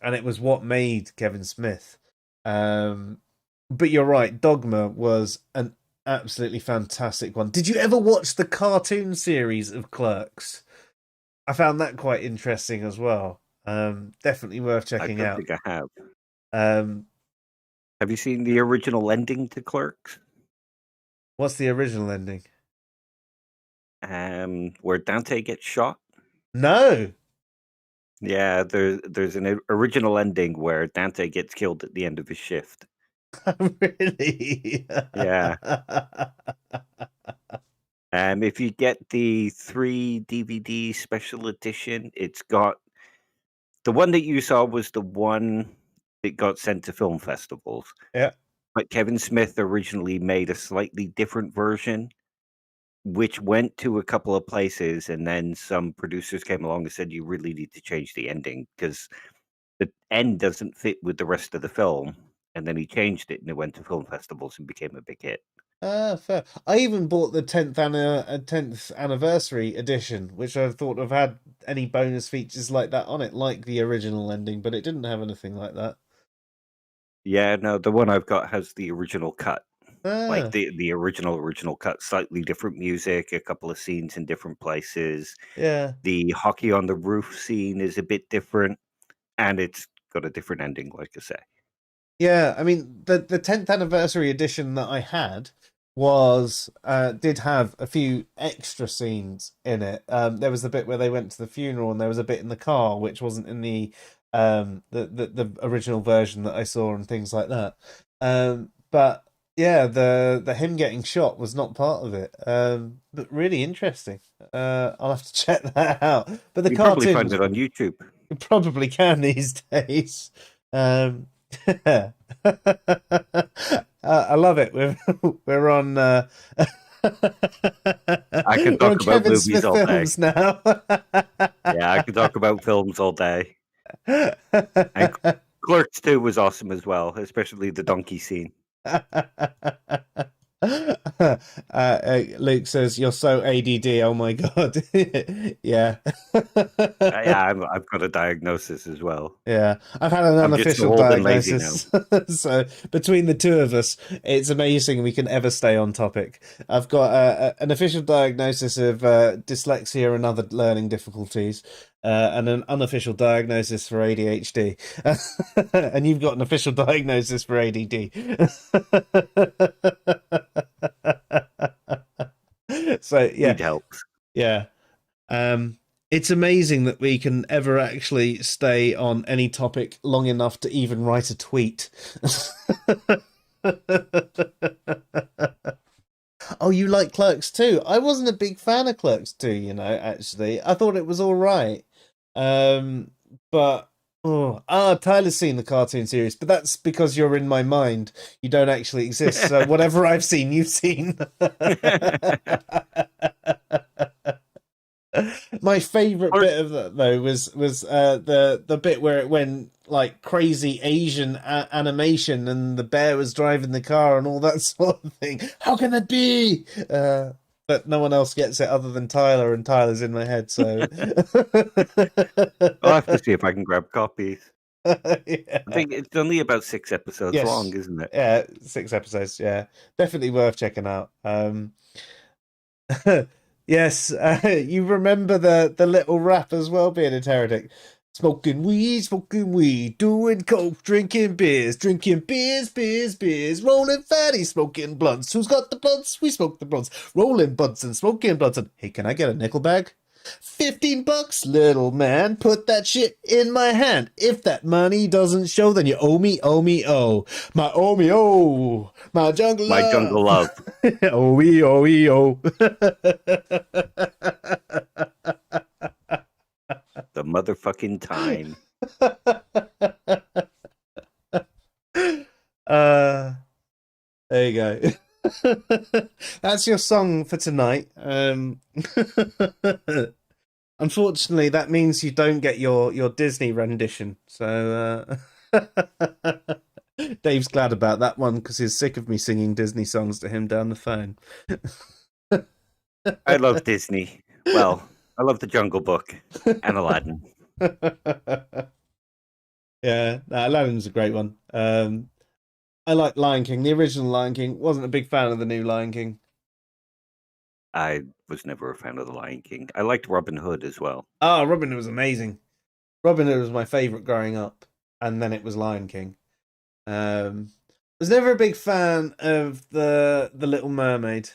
And it was what made Kevin Smith. But you're right, Dogma was an absolutely fantastic one. Did you ever watch the cartoon series of Clerks? I found that quite interesting as well. Definitely worth checking I out. don't think I have. Um, Have you seen the original ending to Clerks? what's the original ending? Where Dante gets shot? No. Yeah, there's an original ending where Dante gets killed at the end of his shift. Really? Yeah. If you get the 3 DVD special edition, it's got the one that you saw was the one that got sent to film festivals. Yeah. But Kevin Smith originally made a slightly different version which went to a couple of places, and then some producers came along and said, "You really need to change the ending because the end doesn't fit with the rest of the film." And then he changed it, and it went to film festivals and became a big hit. Ah, fair. I even bought the 10th anniversary edition, which I thought have had any bonus features like that on it, like the original ending, but it didn't have anything like that. Yeah, no, the one I've got has the original cut. Like Ah, the original cut, slightly different music, a couple of scenes in different places. yeah. The hockey on the roof scene is a bit different, and it's got a different ending, like I say. Yeah, I mean the 10th anniversary edition that I had was did have a few extra scenes in it. There was the bit where they went to the funeral, and there was a bit in the car which wasn't in the original version that I saw, and things like that. But yeah, the him getting shot was not part of it. But really interesting. I'll have to check that out. But the You probably cartoon find was it on cool. YouTube. You probably can these days. I love it. We're on I can we're on talk about Kevin movies Smith all day. films now. Yeah, I could talk about films all day. And Clerks 2 was awesome as well, especially the donkey scene. Luke says you're so ADD. Oh my god. Yeah. Yeah, I've got a diagnosis as well. Yeah, I've had an I'm just so unofficial old and lazy now. diagnosis. So between the two of us, it's amazing we can ever stay on topic. I've got an official diagnosis of dyslexia and other learning difficulties, and an unofficial diagnosis for ADHD. And you've got an official diagnosis for ADD. So yeah, Need help. yeah. It's amazing that we can ever actually stay on any topic long enough to even write a tweet. Oh, you like Clerks 2? I wasn't a big fan of Clerks 2, actually. I thought it was all right. But Tyler's seen the cartoon series, but that's because you're in my mind. You don't actually exist. So whatever I've seen, you've seen. My favorite bit of that though was the bit where it went like crazy Asian animation, and the bear was driving the car and all that sort of thing. How can that be? But no one else gets it other than Tyler, and Tyler's in my head. So I'll have to see if I can grab copies. Yeah. I think it's only about 6 episodes Yes. long, isn't it? Yeah, 6 episodes. Yeah, definitely worth checking out. Yes, you remember the little rap as well, being a heretic. Smoking weed, doing coke, drinking beers, beers, rolling fatty, smoking blunts. Who's got the blunts? We smoke the blunts. Rolling blunts and smoking blunts. And hey, can I get a nickel bag? $15, little man. Put that shit in my hand. If that money doesn't show, then you owe me, oh. My owe me, oh. My jungle love. My jungle love. Oh, oh. The motherfucking time. There you go. That's your song for tonight. Unfortunately, that means you don't get your Disney rendition. So Dave's glad about that one because he's sick of me singing Disney songs to him down the phone. I love Disney. Well, I love The Jungle Book and Aladdin. Yeah, Aladdin's a great one. I like Lion King. The original Lion King. Wasn't a big fan of the new Lion King. I was never a fan of The Lion King. I liked Robin Hood as well. Oh, Robin Hood was amazing. Robin Hood was my favourite growing up, and then it was Lion King. Was never a big fan of the Little Mermaid.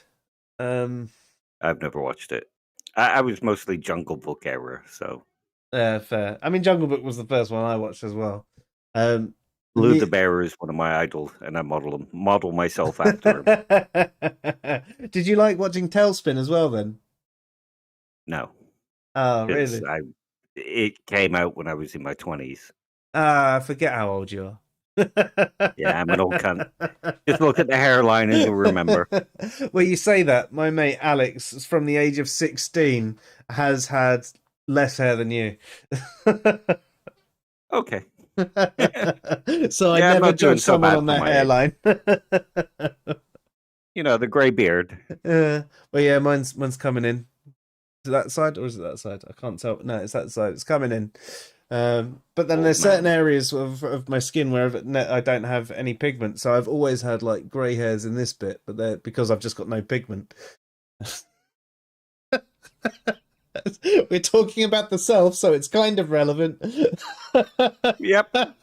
I've never watched it. I was mostly Jungle Book era, so. Fair. I mean, Jungle Book was the first one I watched as well. Blue the Bear is one of my idols, and I model myself after him. Did you like watching Tailspin as well then? No. Oh, really? It came out when I was in my 20s. I forget how old you are. Yeah, I'm an old cunt. Just look at the hairline and you'll remember. Well, you say that. My mate Alex, from the age of 16, has had less hair than you. Okay. So I Yeah, I'm never not doing judge so someone bad on for their my age. hairline. The grey beard. Well, yeah, mine's coming in. Is it that side or is it that side? I can't tell. No, it's that side. It's coming in. But then Old there's certain man. areas of my skin where I don't have any pigment, so I've always had like grey hairs in this bit, but they're because I've just got no pigment. We're talking about the self, so it's kind of relevant. Yep.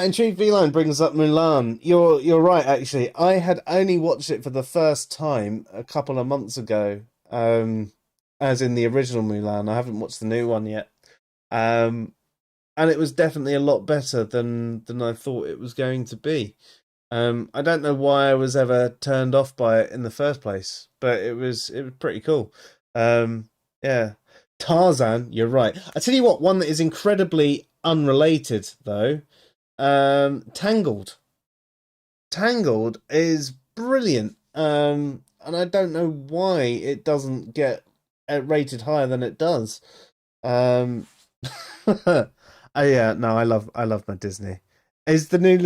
Intrigued Feline brings up Mulan. You're right, actually. I had only watched it for the first time a couple of months ago, as in the original Mulan. I haven't watched the new one yet. And it was definitely a lot better than I thought it was going to be. I don't know why I was ever turned off by it in the first place, but it was pretty cool. Yeah. Tarzan, you're right. I tell you what, one that is incredibly unrelated though. Tangled. Tangled is brilliant. And I don't know why it doesn't get rated higher than it does. Oh yeah, no, I love my Disney. Is the new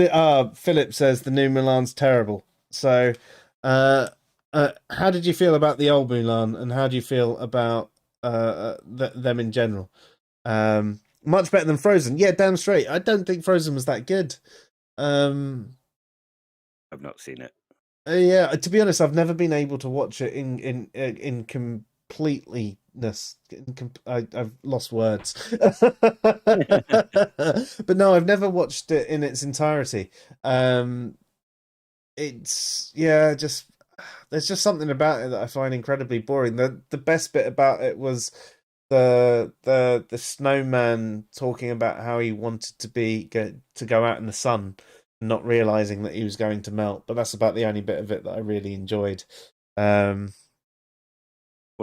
Philip says the new Milan's terrible. So, how did you feel about the old Milan, and how do you feel about them in general? Much better than Frozen. Yeah, damn straight. I don't think Frozen was that good. Um, I've not seen it. yeah, to be honest, I've never been able to watch it in completeness. I've lost words, but no, I've never watched it in its entirety. It's just there's just something about it that I find incredibly boring. The best bit about it was the snowman talking about how he wanted to go out in the sun, not realizing that he was going to melt. But that's about the only bit of it that I really enjoyed. One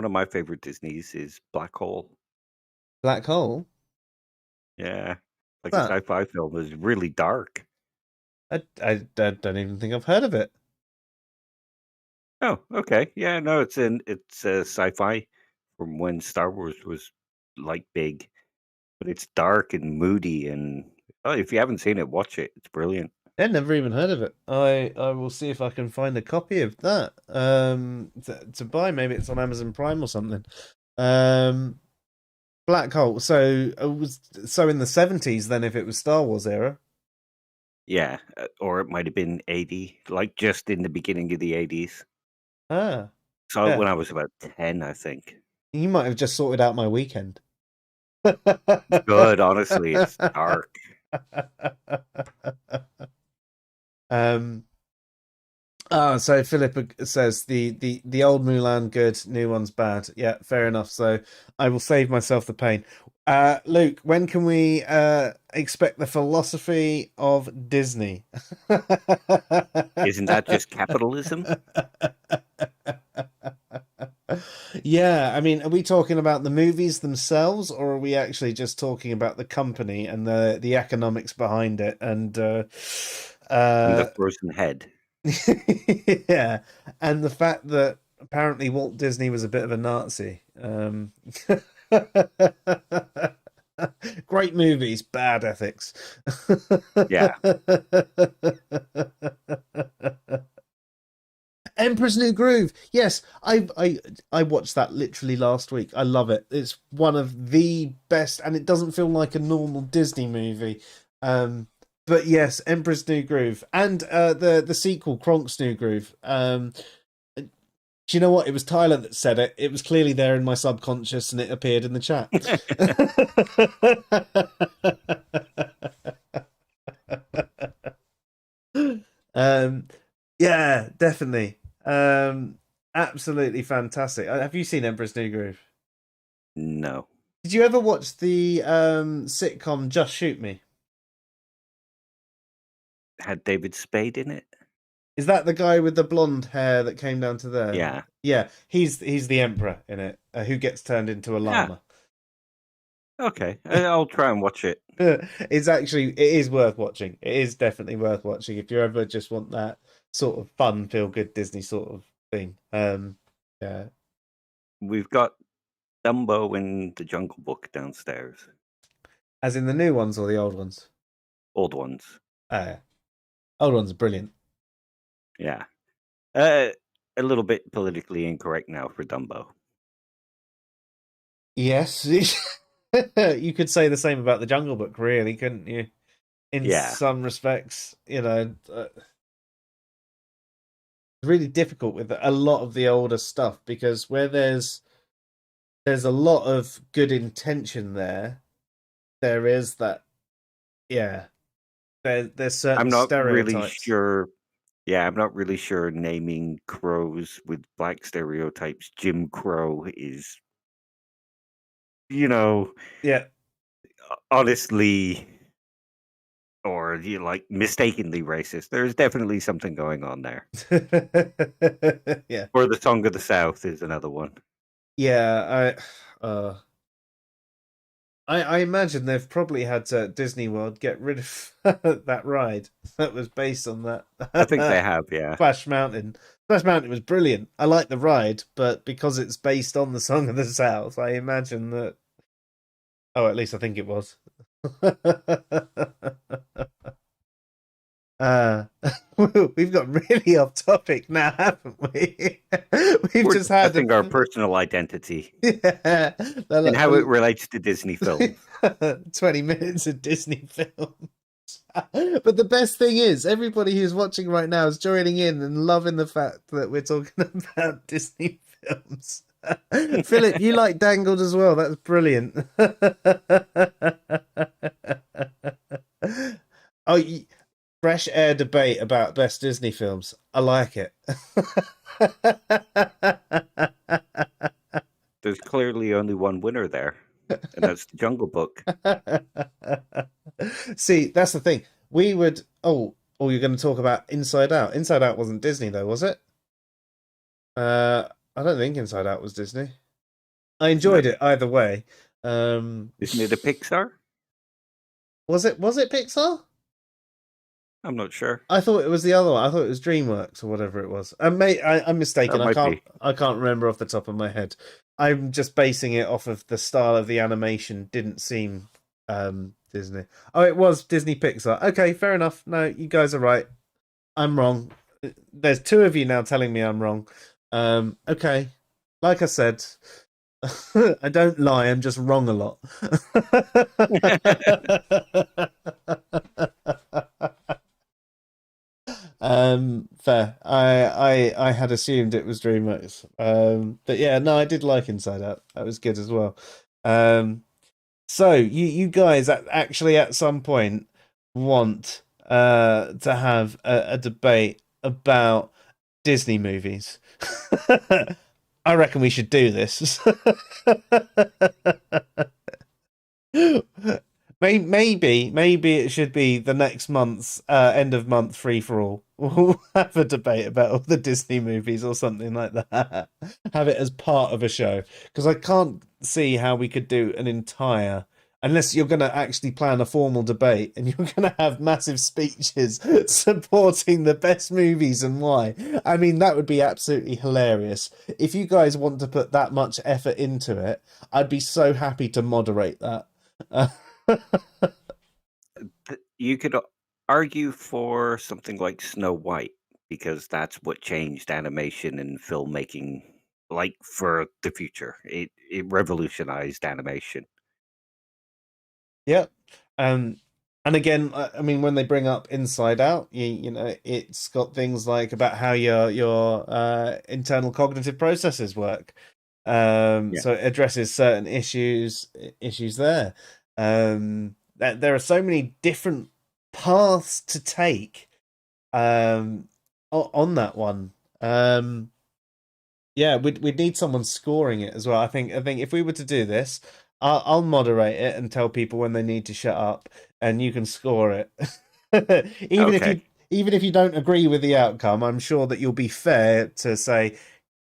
of my favorite Disneys is Black Hole. Black Hole. Yeah, like a That sci-fi film. Is really dark. I don't even think I've heard of it. Oh, okay. Yeah, no, it's sci-fi from when Star Wars was like big, but it's dark and moody. And if you haven't seen it, watch it. It's brilliant. I never even heard of it. I will see if I can find a copy of that to buy. Maybe it's on Amazon Prime or something. Black Hole. So it was in the 70s then, if it was Star Wars era. Yeah, or it might have been 80, like just in the beginning of the 80s. Ah, So yeah. when I was about 10, I think. You might have just sorted out my weekend. Good, honestly, it's dark. So Philip says the old Mulan good, new one's bad. Yeah, fair enough. So I will save myself the pain. Luke, when can we expect the philosophy of Disney? Isn't that just capitalism? Yeah, I mean, are we talking about the movies themselves, or are we actually just talking about the company and the economics behind it and And the frozen head. yeah, and the fact that apparently Walt Disney was a bit of a Nazi. Great movies, bad ethics. Yeah. Emperor's New Groove. Yes, I watched that literally last week. I love it. It's one of the best, and it doesn't feel like a normal Disney movie. But yes, Emperor's New Groove and the sequel, Kronk's New Groove. Do you know what? It was Tyler that said it. It was clearly there in my subconscious, and it appeared in the chat. Yeah, definitely. Absolutely fantastic. Have you seen Emperor's New Groove? No. Did you ever watch the sitcom Just Shoot Me? Had David Spade in it? Is that the guy with the blonde hair that came down to there? Yeah. Yeah, he's the emperor in it, who gets turned into a llama. Okay, I'll try and watch it. It is worth watching. It is definitely worth watching if you ever just want that sort of fun, feel good Disney sort of thing. Yeah. We've got Dumbo in the Jungle Book downstairs. As in the new ones or the old ones? Old ones. Old ones are brilliant. Yeah. A little bit politically incorrect now for Dumbo. Yes. You could say the same about the Jungle Book, really, couldn't you? In some respects, it's really difficult with a lot of the older stuff, because where there's a lot of good intention there is that, there's certain I'm not stereotypes. really sure. Yeah, I'm not really sure naming crows with black stereotypes Jim Crow is, honestly, or mistakenly racist. There's definitely something going on there. Yeah. Or the Song of the South is another one. Yeah, I imagine they've probably had to Disney World get rid of that ride that was based on that. I think they have, yeah. Splash Mountain. Splash Mountain was brilliant. I like the ride, but because it's based on the Song of the South, I imagine that. Oh, at least I think it was. We've got really off topic now, haven't we? We're just had discussing our personal identity. Yeah. And how it relates to Disney films. 20 minutes of Disney films. But the best thing is, everybody who's watching right now is joining in and loving the fact that we're talking about Disney films. Philip, you like Dangled as well. That's brilliant. Oh, fresh air debate about best Disney films. I like it. There's clearly only one winner there, and that's the Jungle Book. See, that's the thing. We would. Oh, you're going to talk about Inside Out. Inside Out wasn't Disney, though, was it? I don't think Inside Out was Disney. I enjoyed it either way. Isn't it a Pixar? Was it Pixar? I'm not sure. I thought it was the other one. I thought it was DreamWorks or whatever it was. I'm mistaken. I can't remember off the top of my head. I'm just basing it off of the style of the animation. Didn't seem Disney. Oh, it was Disney Pixar. Okay, fair enough. No, you guys are right. I'm wrong. There's two of you now telling me I'm wrong. Okay. Like I said, I don't lie. I'm just wrong a lot. Fair. I had assumed it was DreamWorks. But yeah, no, I did like Inside Out. That was good as well. So you guys actually at some point want to have a debate about Disney movies. I reckon we should do this. Maybe it should be the next month's end of month free for all. We'll have a debate about all the Disney movies or something like that. Have it as part of a show, because I can't see how we could do an entire, unless you're going to actually plan a formal debate and you're going to have massive speeches supporting the best movies and why. I mean, that would be absolutely hilarious. If you guys want to put that much effort into it, I'd be so happy to moderate that. You could argue for something like Snow White, because that's what changed animation and filmmaking, for the future. It revolutionized animation. Yeah. And again, I mean, when they bring up Inside Out, you know, it's got things like about how your internal cognitive processes work. So it addresses certain issues there. There are so many different paths to take on that one. Yeah, we'd need someone scoring it as well. I think if we were to do this, I'll moderate it and tell people when they need to shut up, and you can score it. even if you don't agree with the outcome, I'm sure that you'll be fair to say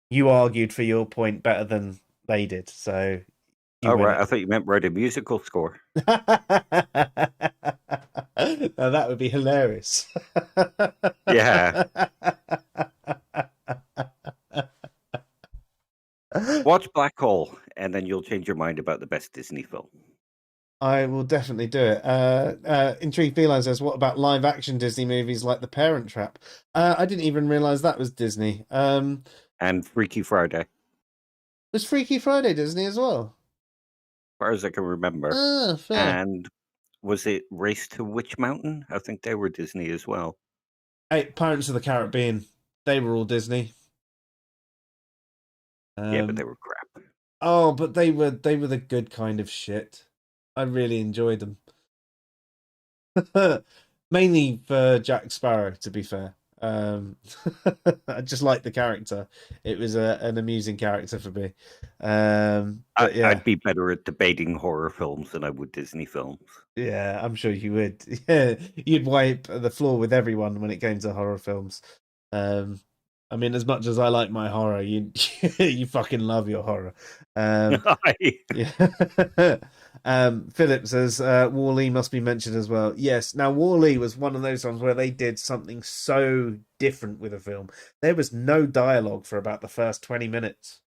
you argued for your point better than they did. So you Oh, win right. I it. thought you meant write a musical score. Now that would be hilarious. Yeah. Watch Black Hole, and then you'll change your mind about the best Disney film. I will definitely do it. Intrigued Feline says, "What about live action Disney movies like The Parent Trap?" I didn't even realize that was Disney. And Freaky Friday, as Was Freaky Friday Disney as well? far as I can remember. Ah, fair. And was it Race to Witch Mountain? I think they were Disney as well. Hey, Pirates of the Caribbean, they were all Disney. Yeah, but they were crap. Oh, but they were the good kind of shit. I really enjoyed them. Mainly for Jack Sparrow, to be fair. I just liked the character. It was an amusing character for me. But yeah, I'd be better at debating horror films than I would Disney films. yeah, I'm sure you would. Yeah, you'd wipe the floor with everyone when it came to horror films. I mean, as much as I like my horror, you you fucking love your horror. Yeah. Philip says Wall-E must be mentioned as well. Yes. Now Wall-E was one of those ones where they did something so different with a film. There was no dialogue for about the first 20 minutes.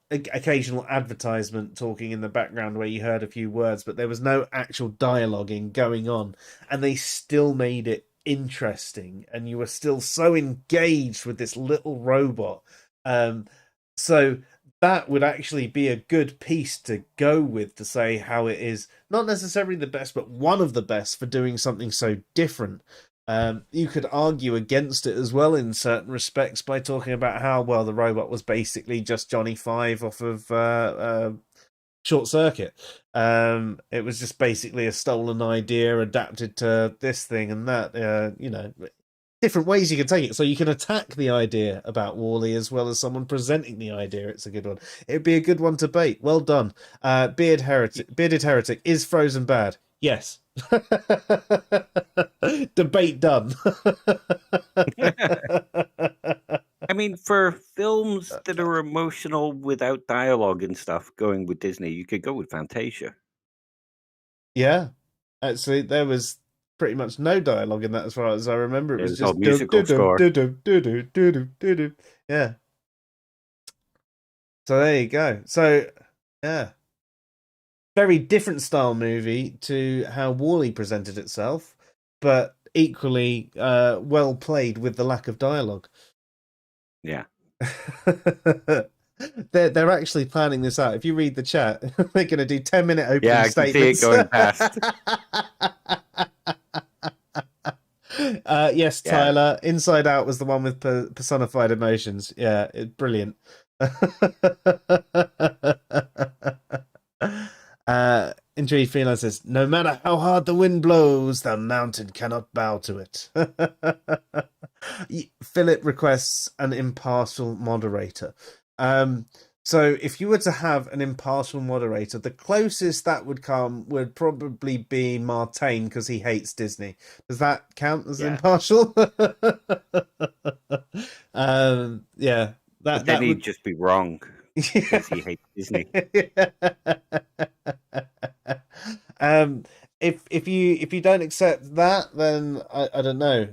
Occasional advertisement talking in the background where you heard a few words, but there was no actual dialoguing going on, and they still made it interesting, and you were still so engaged with this little robot. So that would actually be a good piece to go with, to say how it is not necessarily the best, but one of the best for doing something so different. You could argue against it as well in certain respects by talking about how, well, the robot was basically just Johnny Five off of Short Circuit. It was just basically a stolen idea adapted to this thing and that. Different ways you can take it. So you can attack the idea about Wall-E as well as someone presenting the idea. It's a good one. It'd be a good one to bait. Well done. Bearded Heretic, is Frozen bad? Yes. Debate done. I mean, for films that are emotional without dialogue and stuff, going with Disney, you could go with Fantasia. Yeah. Actually, there was pretty much no dialogue in that as far as I remember. It was all just musical score. Yeah. So there you go. So yeah. Very different style movie to how Wall-E presented itself, but equally well played with the lack of dialogue. Yeah. They're actually planning this out. If you read the chat, they're going to do 10-minute opening Yeah, I can see statements. it going past. Yes, Yeah. Tyler. Inside Out was the one with personified emotions. Yeah, brilliant. Intrigued Feline says, no matter how hard the wind blows, the mountain cannot bow to it. Philip requests an impartial moderator. So if you were to have an impartial moderator, the closest that would come would probably be Martain, because he hates Disney. Does that count as impartial? Yeah. But then he'd just be wrong because he hates Disney. If you don't accept that, then I don't know.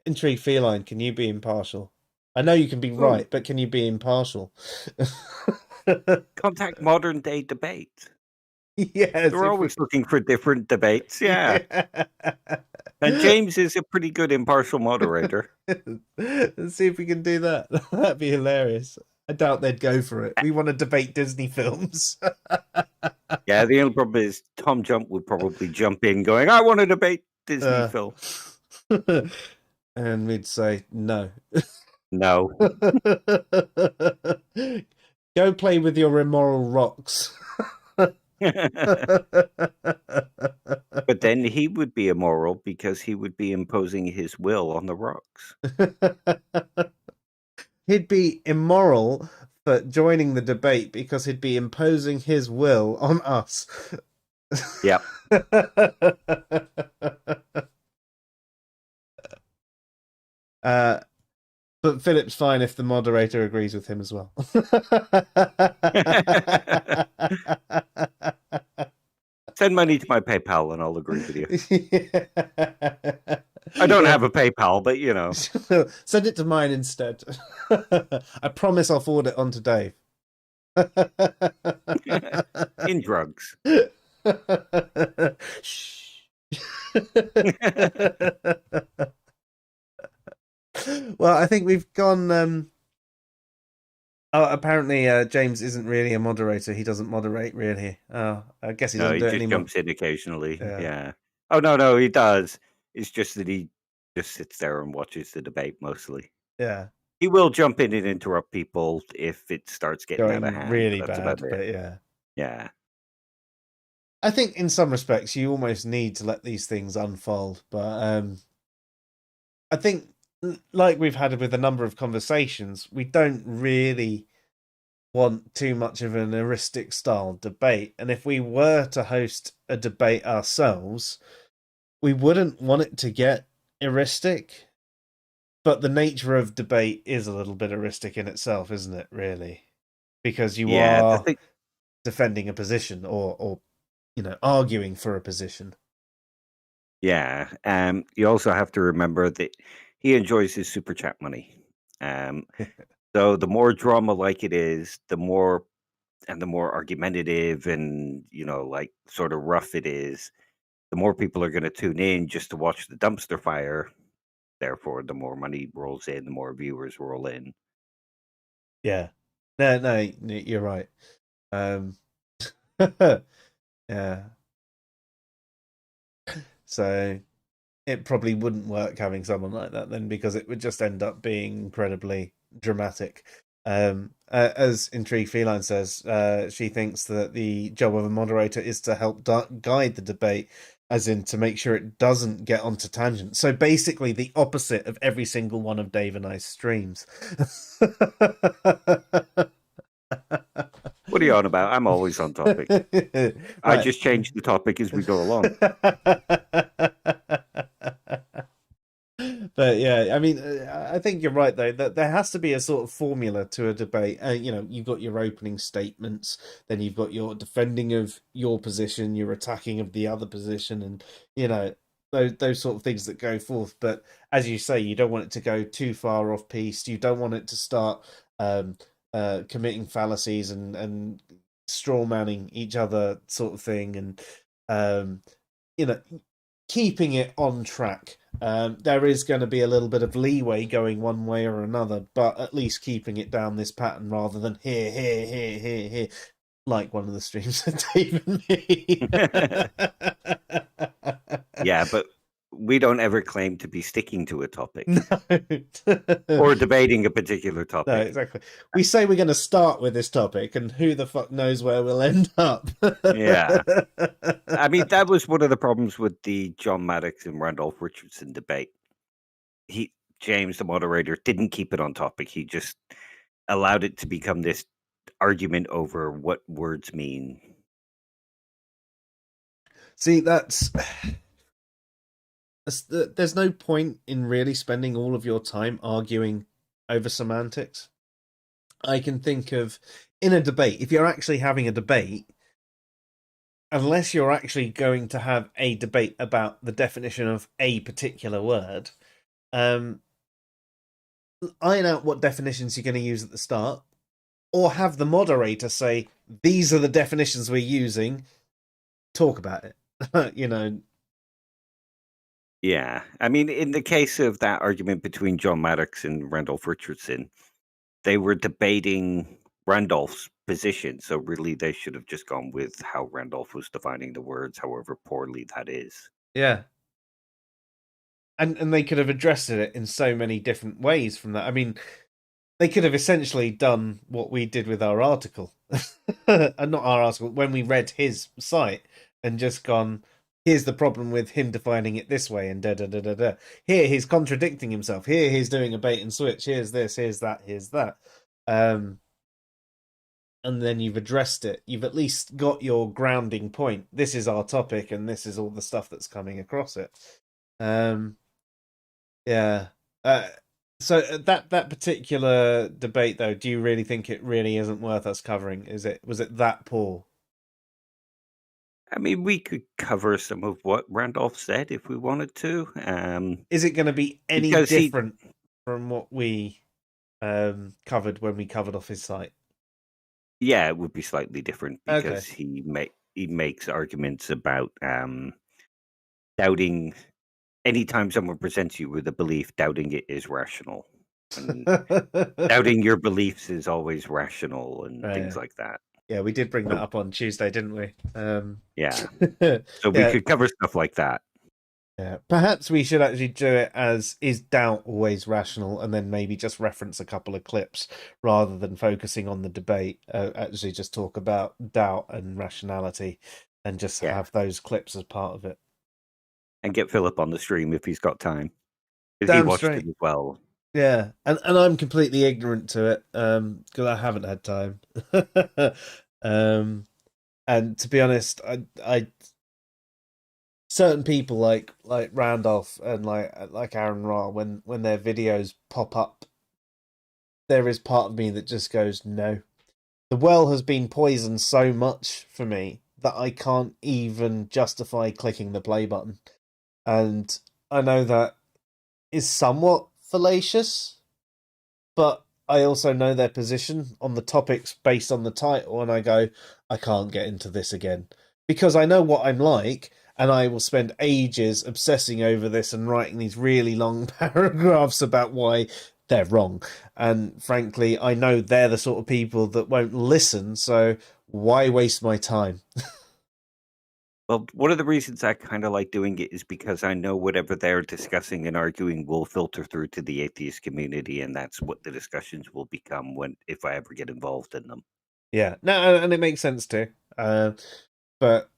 Intrigue Feline, can you be impartial? I know you can be right, but can you be impartial? Contact Modern Day Debate. Yes, they're always looking for different debates. Yeah. And James is a pretty good impartial moderator. Let's see if we can do that. That'd be hilarious. I doubt they'd go for it. We want to debate Disney films. Yeah, the only problem is Tom Jump would probably jump in going, I want to debate Disney film. And we'd say, no. No. Go play with your immoral rocks. But then he would be immoral because he would be imposing his will on the rocks. He'd be immoral for joining the debate because he'd be imposing his will on us. Yep. But Philip's fine if the moderator agrees with him as well. Send money to my PayPal and I'll agree with you. Yeah. I don't have a PayPal, but you know. Send it to mine instead. I promise I'll forward it on to Dave. In drugs. Shh. Well, I think we've gone. Oh, apparently James isn't really a moderator. He doesn't moderate really. Oh, I guess he No, doesn't he do it just anymore. jumps in occasionally. Yeah. Yeah. Oh no, he does. It's just that he just sits there and watches the debate mostly. Yeah. He will jump in and interrupt people if it starts getting out of Going hand. really But that's bad, about but it. yeah. Yeah. I think in some respects you almost need to let these things unfold, but I think like we've had with a number of conversations, we don't really want too much of an heuristic style debate. And if we were to host a debate ourselves, we wouldn't want it to get heuristic. But the nature of debate is a little bit heuristic in itself, isn't it, really? Because you are defending a position or arguing for a position. Yeah. You also have to remember that he enjoys his super chat money. So the more drama like it is, the more argumentative and like sort of rough it is, the more people are going to tune in just to watch the dumpster fire. Therefore, the more money rolls in, the more viewers roll in. Yeah. No, you're right. Yeah. So it probably wouldn't work having someone like that then, because it would just end up being incredibly dramatic. As Intrigue Feline says, she thinks that the job of a moderator is to help guide the debate, as in to make sure it doesn't get onto tangents. So basically the opposite of every single one of Dave and I's streams. What are you on about? I'm always on topic. Right. I just change the topic as we go along. But yeah, I mean, I think you're right though, that there has to be a sort of formula to a debate. You've got your opening statements, then you've got your defending of your position, your attacking of the other position, and those sort of things that go forth. But as you say, you don't want it to go too far off piece. You don't want it to start committing fallacies and straw manning each other, sort of thing, and keeping it on track. There is going to be a little bit of leeway going one way or another, but at least keeping it down this pattern rather than here, like one of the streams that Dave and me. Yeah, but we don't ever claim to be sticking to a topic. No. Or debating a particular topic. No, exactly. We say we're going to start with this topic, and who the fuck knows where we'll end up. Yeah. I mean, that was one of the problems with the John Maddox and Randolph Richardson debate. James, the moderator, didn't keep it on topic. He just allowed it to become this argument over what words mean. See, there's no point in really spending all of your time arguing over semantics. I can think of, in a debate, if you're actually having a debate, unless you're actually going to have a debate about the definition of a particular word, iron out what definitions you're going to use at the start, or have the moderator say, these are the definitions we're using, talk about it. Yeah. I mean, in the case of that argument between John Maddox and Randolph Richardson, they were debating Randolph's position. So really, they should have just gone with how Randolph was defining the words, however poorly that is. Yeah. And they could have addressed it in so many different ways from that. I mean, they could have essentially done what we did with our article. Not our article, when we read his site, and just gone, here's the problem with him defining it this way, and da-da-da-da-da. Here he's contradicting himself. Here he's doing a bait and switch. Here's this, here's that, here's that. And then you've addressed it. You've at least got your grounding point. This is our topic, and this is all the stuff that's coming across it. Yeah. So that particular debate, though, do you really think it really isn't worth us covering? Was it that poor? I mean, we could cover some of what Randolph said if we wanted to. Is it going to be any Because different from what we covered when we covered off his site? Yeah, it would be slightly different because Okay. he makes arguments about doubting. Anytime someone presents you with a belief, doubting it is rational, and doubting your beliefs is always rational, and things like that. Yeah, we did bring that So, up on Tuesday, didn't we? yeah, so we Yeah, could cover stuff like that. yeah. Perhaps we should actually do it as is doubt always rational, and then maybe just reference a couple of clips rather than focusing on the debate. Actually, just talk about doubt and rationality, and just Yeah, have those clips as part of it. and get Philip on the stream if he's got time. Because he Damn watched it straight. as well. Yeah, and I'm completely ignorant to it, because I haven't had time. And to be honest, I certain people like Randolph and like Aaron Ra, when their videos pop up, there is part of me that just goes, no. The well has been poisoned so much for me that I can't even justify clicking the play button. And I know that is somewhat fallacious, but I also know their position on the topics based on the title, and I go, I can't get into this again. Because I know what I'm like, and I will spend ages obsessing over this and writing these really long paragraphs about why they're wrong. And frankly, I know they're the sort of people that won't listen, so why waste my time? Well, one of the reasons I kind of like doing it is because I know whatever they're discussing and arguing will filter through to the atheist community, and that's what the discussions will become if I ever get involved in them. Yeah, no, and it makes sense too. But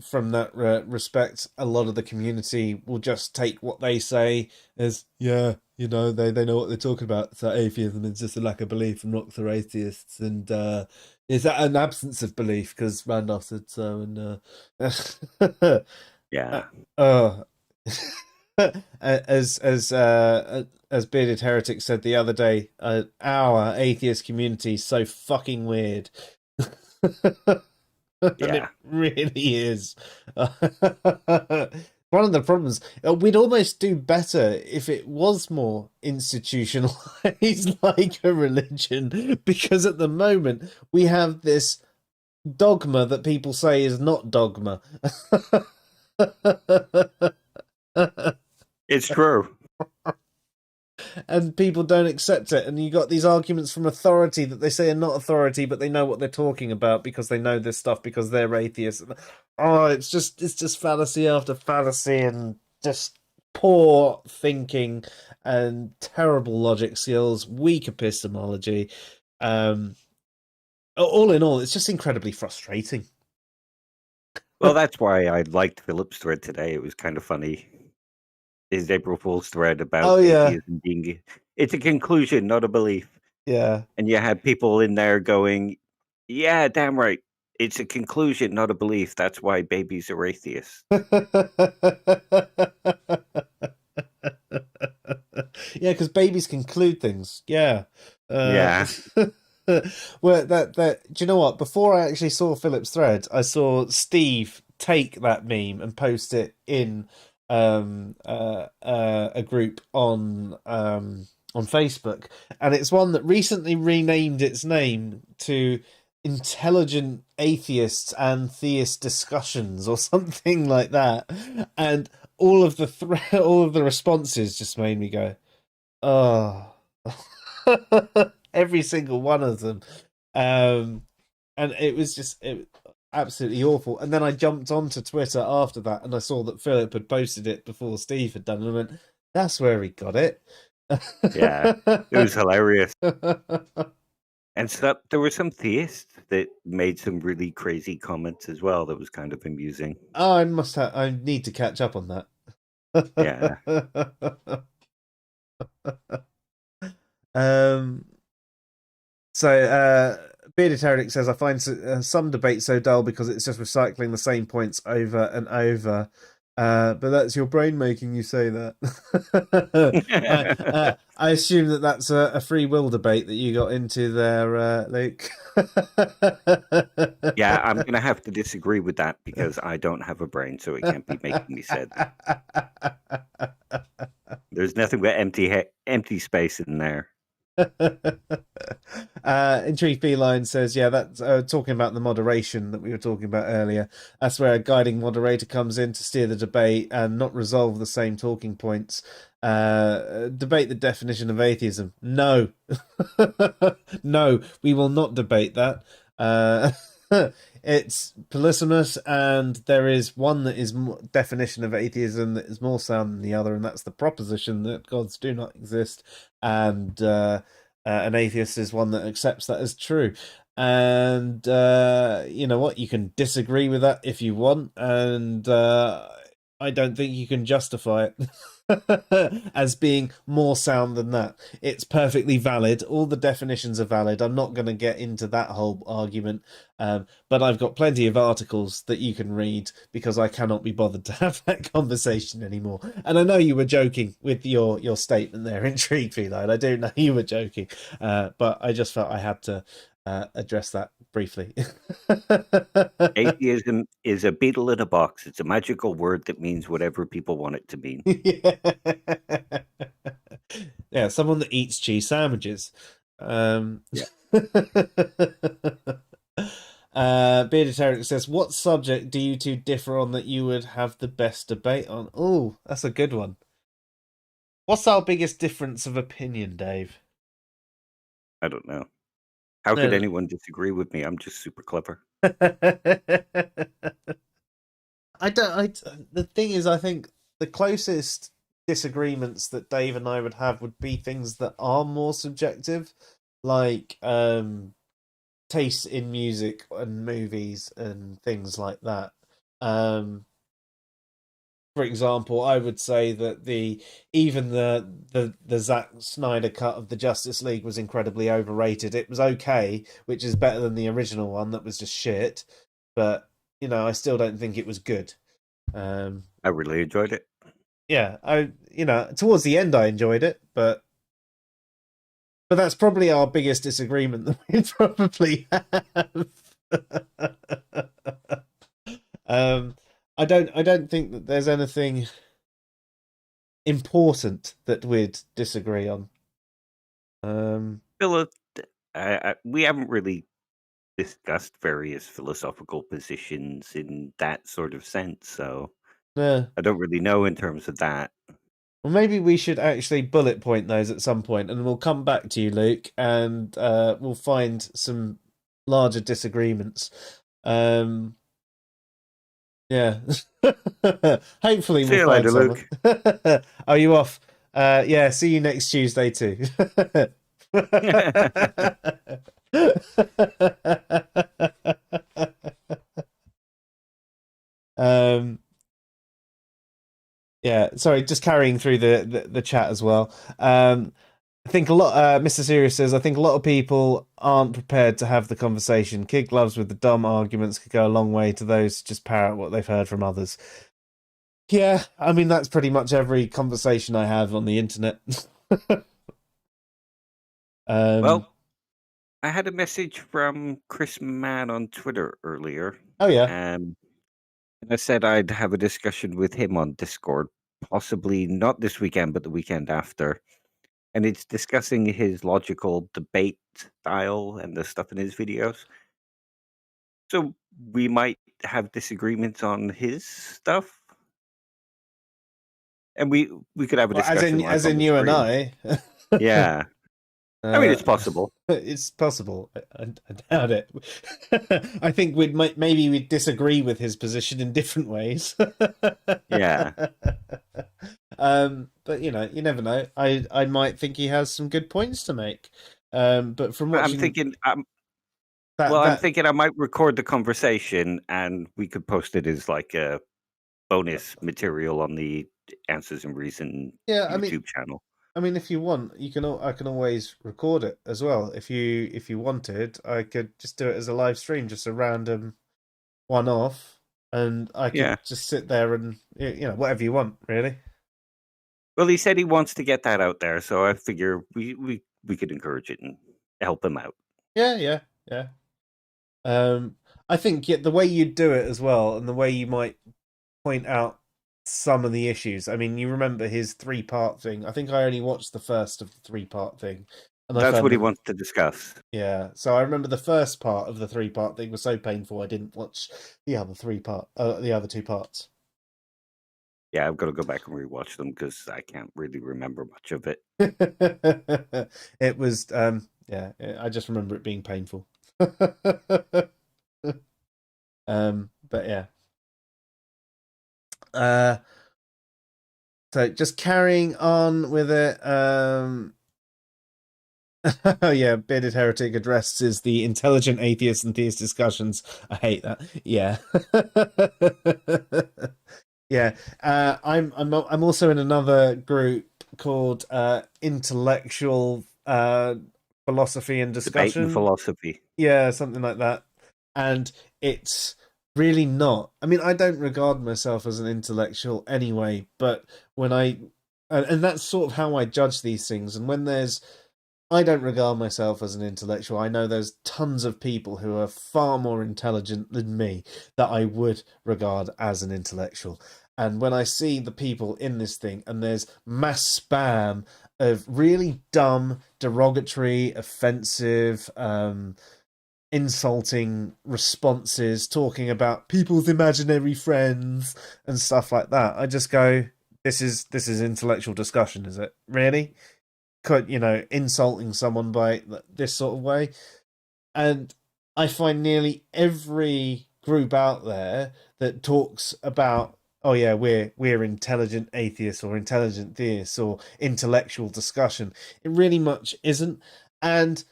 from that respect, a lot of the community will just take what they say as, yeah, they know what they're talking about. So atheism is just a lack of belief from Locke are atheists, and is that an absence of belief because Randolph said so, and Yeah, uh, as Bearded Heretic said the other day, our atheist community is so fucking weird. And it yeah. really is. One of the problems, we'd almost do better if it was more institutionalized like a religion, because at the moment we have this dogma that people say is not dogma. It's true. And people don't accept it, and you got these arguments from authority that they say are not authority, but they know what they're talking about because they know this stuff because they're atheists. Oh, it's just fallacy after fallacy, and just poor thinking and terrible logic skills, weak epistemology. All in all, it's just incredibly frustrating. Well, that's why I liked Philip's thread today. It was kind of funny. His April Fool's thread about Oh yeah, atheism being it's a conclusion, not a belief. yeah. And you had people in there going, yeah, damn right. It's a conclusion, not a belief. That's why babies are atheists. Yeah, because babies conclude things. Yeah. Yeah. Well, that do you know what? Before I actually saw Philip's thread, I saw Steve take that meme and post it in a group on Facebook, and it's one that recently renamed its name to Intelligent Atheists and Theist Discussions or something like that, and all of the all of the responses just made me go, oh. Every single one of them. And it was just absolutely awful. And then I jumped onto Twitter after that, and I saw that Philip had posted it before Steve had done it, and I went, that's where he got it. Yeah. It was hilarious. And so there were some theists that made some really crazy comments as well that was kind of amusing. Oh, I need to catch up on that. Yeah. So Bearded Heretic says, I find some debate so dull because it's just recycling the same points over and over. But that's your brain making you say that. I assume that that's a free will debate that you got into there, Luke. Yeah, I'm going to have to disagree with that because I don't have a brain, so it can't be making me say that. There's nothing but empty space in there. Intrigue Feline says, yeah, that's talking about the moderation that we were talking about earlier. That's where a guiding moderator comes in to steer the debate and not resolve the same talking points. Debate the definition of atheism. No. No, we will not debate that. It's polysemous, and there is one that is definition of atheism that is more sound than the other, and that's the proposition that gods do not exist, and an atheist is one that accepts that as true. And you know what? You can disagree with that if you want, and I don't think you can justify it as being more sound than that. It's perfectly valid. All the definitions are valid. I'm not going to get into that whole argument, but I've got plenty of articles that you can read because I cannot be bothered to have that conversation anymore. And I know you were joking with your statement there, Intrigue Feline. I do know you were joking, but I just felt I had to address that briefly. Atheism is a beetle in a box. It's a magical word that means whatever people want it to mean. Yeah, someone that eats cheese sandwiches. Yeah. Bearded Eric says, what subject do you two differ on that you would have the best debate on? Oh, that's a good one. What's our biggest difference of opinion, Dave? I don't know. How could anyone disagree with me? I'm just super clever. The thing is, I think the closest disagreements that Dave and I would have would be things that are more subjective, like taste in music and movies and things like that. For example, I would say that even the Zack Snyder cut of the Justice League was incredibly overrated. It was okay, which is better than the original one that was just shit. But I still don't think it was good. I really enjoyed it. Yeah, towards the end I enjoyed it, but that's probably our biggest disagreement that we probably have. I don't think that there's anything important that we'd disagree on. Philip, we haven't really discussed various philosophical positions in that sort of sense, so Yeah. I don't really know in terms of that. Well, maybe we should actually bullet point those at some point, and we'll come back to you, Luke, and we'll find some larger disagreements. Yeah. Hopefully See we'll you find later, someone. Luke. Are you off? Yeah, see you next Tuesday too. Yeah, sorry, just carrying through the chat as well. I think a lot. Mr. Serious says, I think a lot of people aren't prepared to have the conversation. Kid gloves with the dumb arguments could go a long way to those who just parrot what they've heard from others. Yeah, I mean that's pretty much every conversation I have on the internet. Well, I had a message from Chris Mann on Twitter earlier. Oh yeah. And I said I'd have a discussion with him on Discord, possibly not this weekend, but the weekend after. And it's discussing his logical debate style and the stuff in his videos. So we might have disagreements on his stuff. And we could have a discussion as in you and I. Yeah. I mean, it's possible. It's possible. I doubt it. I think maybe we'd disagree with his position in different ways. Yeah. But you never know. I might think he has some good points to make. But from watching, I'm thinking I might record the conversation and we could post it as like a bonus material on the Answers and Reason YouTube channel. I mean, if you want, I can always record it as well. If you wanted, I could just do it as a live stream, just a random one-off. and I could Yeah. just sit there and whatever you want, really. Well, he said he wants to get that out there, so I figure we could encourage it and help him out. Yeah. I think the way you do it as well, and the way you might point out some of the issues. I mean, you remember his 3-part thing. I think I only watched the first of the 3-part thing, and I That's found what he wants to discuss. Yeah, so I remember the first part of the 3-part thing was so painful I didn't watch the other the other 2 parts. Yeah, I've got to go back and rewatch them because I can't really remember much of it. It was, I just remember it being painful. But yeah. So just carrying on with it. Oh yeah, Bearded Heretic addresses the intelligent atheist and theist discussions. I hate that. Yeah. Yeah. I'm also in another group called Intellectual Philosophy and Debate Discussion. and philosophy. Yeah, something like that. And it's really not. I mean, I don't regard myself as an intellectual anyway, but when and that's sort of how I judge these things. And when I don't regard myself as an intellectual. I know there's tons of people who are far more intelligent than me that I would regard as an intellectual. And when I see the people in this thing, and there's mass spam of really dumb, derogatory, offensive, insulting responses, talking about people's imaginary friends and stuff like that, I just go, this is intellectual discussion, is it? Really? Insulting someone by this sort of way. And I find nearly every group out there that talks about, oh yeah, we're intelligent atheists or intelligent theists or intellectual discussion, it really much isn't. And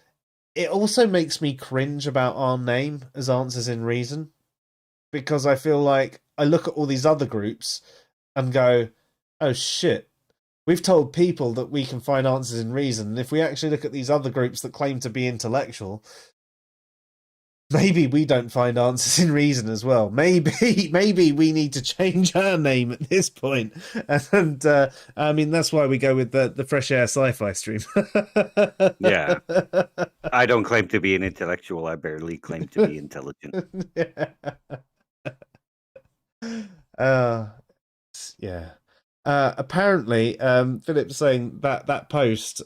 it also makes me cringe about our name as Answers in Reason, because I feel like I look at all these other groups and go, oh shit, we've told people that we can find answers in reason. And if we actually look at these other groups that claim to be intellectual, maybe we don't find answers in reason as well. Maybe we need to change our name at this point. And I mean, that's why we go with the Fresh Air Sci-Fi stream. Yeah. I don't claim to be an intellectual. I barely claim to be intelligent. Yeah. Apparently, Philip's saying that post,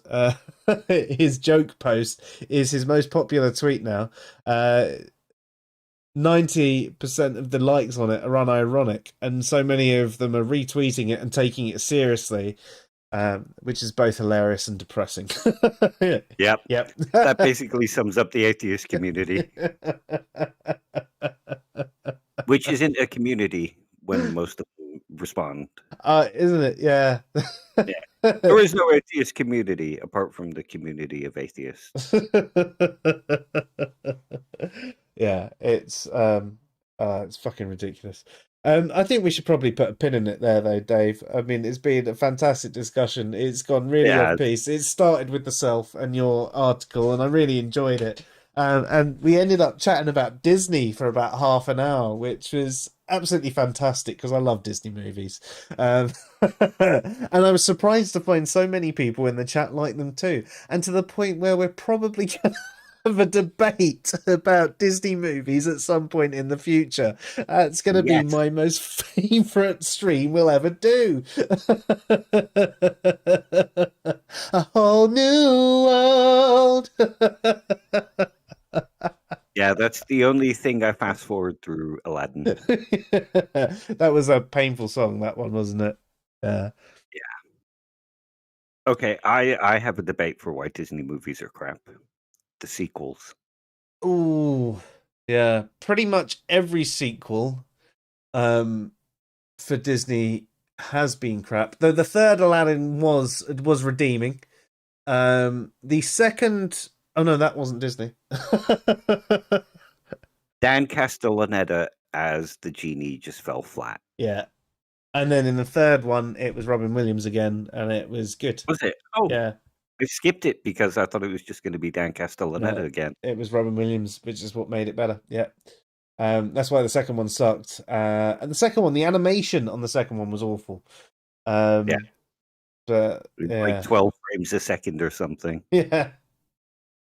his joke post, is his most popular tweet now. 90% of the likes on it are unironic, and so many of them are retweeting it and taking it seriously, which is both hilarious and depressing. Yep. Yep. That basically sums up the atheist community, which isn't a community when most of them respond. Isn't it? Yeah. Yeah. There is no atheist community apart from the community of atheists. Yeah, it's fucking ridiculous. I think we should probably put a pin in it there, though, Dave. I mean, it's been a fantastic discussion. It's gone really off piece. It started with the self and your article, and I really enjoyed it. And we ended up chatting about Disney for about half an hour, which was absolutely fantastic because I love Disney movies. And I was surprised to find so many people in the chat like them too. And to the point where we're probably going to have a debate about Disney movies at some point in the future. It's going to be my most favourite stream we'll ever do. A whole new world. Yeah, that's the only thing I fast forward through Aladdin. That was a painful song, that one, wasn't it? Yeah. Okay, I have a debate for why Disney movies are crap. The sequels. Ooh, yeah. Pretty much every sequel for Disney has been crap. Though the third Aladdin was redeeming. The second, oh no, that wasn't Disney. Dan Castellaneta as the genie just fell flat. Yeah. And then in the third one, it was Robin Williams again, and it was good. Was it? Oh, yeah. I skipped it because I thought it was just going to be Dan Castellaneta again. It was Robin Williams, which is what made it better. Yeah. That's why the second one sucked. And the second one, the animation on the second one was awful. Yeah. But It's yeah, like 12 frames a second or something. yeah.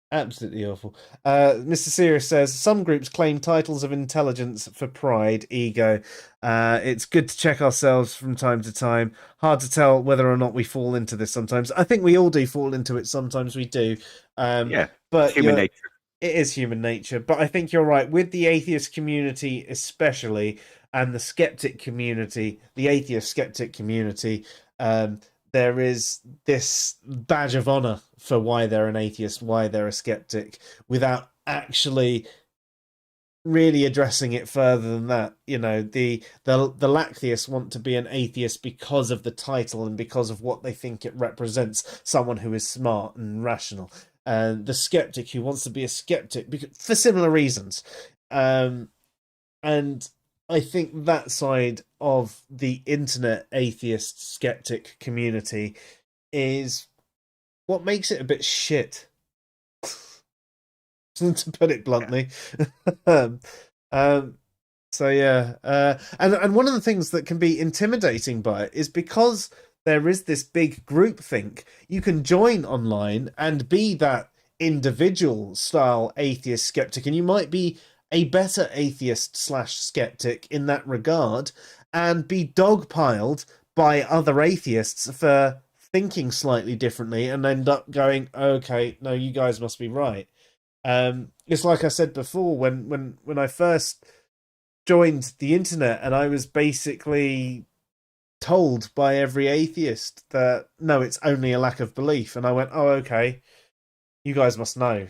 Absolutely awful. Mr. Sirius says some groups claim titles of intelligence for pride, ego. It's good to check ourselves from time to time. Hard to tell whether or not we fall into this sometimes. I think we all do fall into it. Sometimes we do. Yeah, But human nature. it is human nature. But I think you're right. With the atheist community, especially, and the skeptic community, the atheist skeptic community, there is this badge of honor for why they're an atheist, why they're a skeptic, without actually really addressing it further than that. You know, the Lactheists want to be an atheist because of the title and because of what they think it represents, someone who is smart and rational. And the skeptic who wants to be a skeptic for similar reasons. And I think that side of the internet atheist skeptic community is what makes it a bit shit, to put it bluntly. So yeah, and one of the things that can be intimidating by it is because there is this big group think. You can join online and be that individual style atheist skeptic, and you might be a better atheist slash skeptic in that regard, and be dogpiled by other atheists for thinking slightly differently, and end up going, okay, no, you guys must be right. It's like I said before, when I first joined the internet, and I was basically told by every atheist that no, it's only a lack of belief, and I went, oh, okay, you guys must know.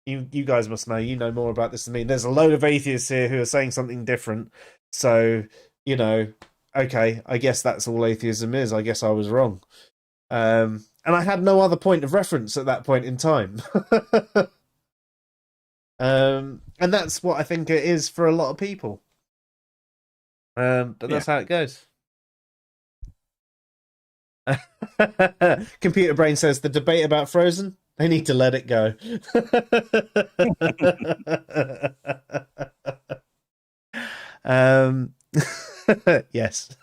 You guys must know. You know more about this than me. There's a load of atheists here who are saying something different. So, you know, okay, I guess that's all atheism is. I guess I was wrong. And I had no other point of reference at that point in time. And that's what I think it is for a lot of people. But that's how it goes. Computer Brain says the debate about Frozen, they need to let it go. Yes.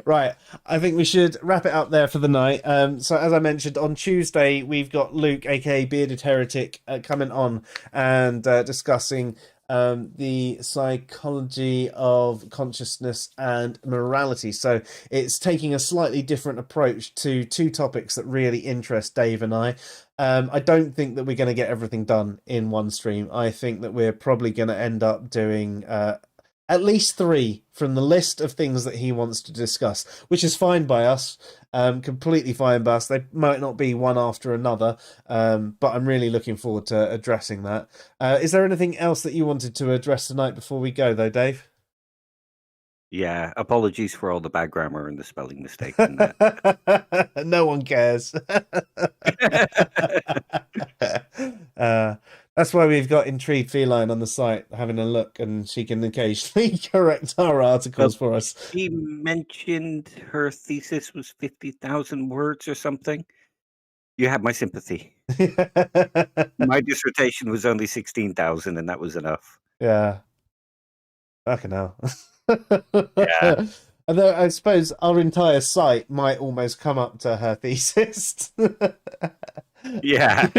Right. I think we should wrap it up there for the night. So as I mentioned, on Tuesday we've got Luke, aka Bearded Heretic, coming on and discussing the psychology of consciousness and morality. So it's taking a slightly different approach to two topics that really interest Dave and I. I don't think that we're going to get everything done in one stream. I think that we're probably going to end up doing at least 3 from the list of things that he wants to discuss, which is fine by us, completely fine by us. They might not be one after another, but I'm really looking forward to addressing that. Is there anything else that you wanted to address tonight before we go, though, Dave? Yeah, apologies for all the bad grammar and the spelling mistakes and that. No one cares. That's why we've got Intrigued Feline on the site having a look, and she can occasionally correct our articles for us. She mentioned her thesis was 50,000 words or something. You have my sympathy. My dissertation was only 16,000, and that was enough. Yeah. Fucking hell. Yeah. Although I suppose our entire site might almost come up to her thesis. Yeah.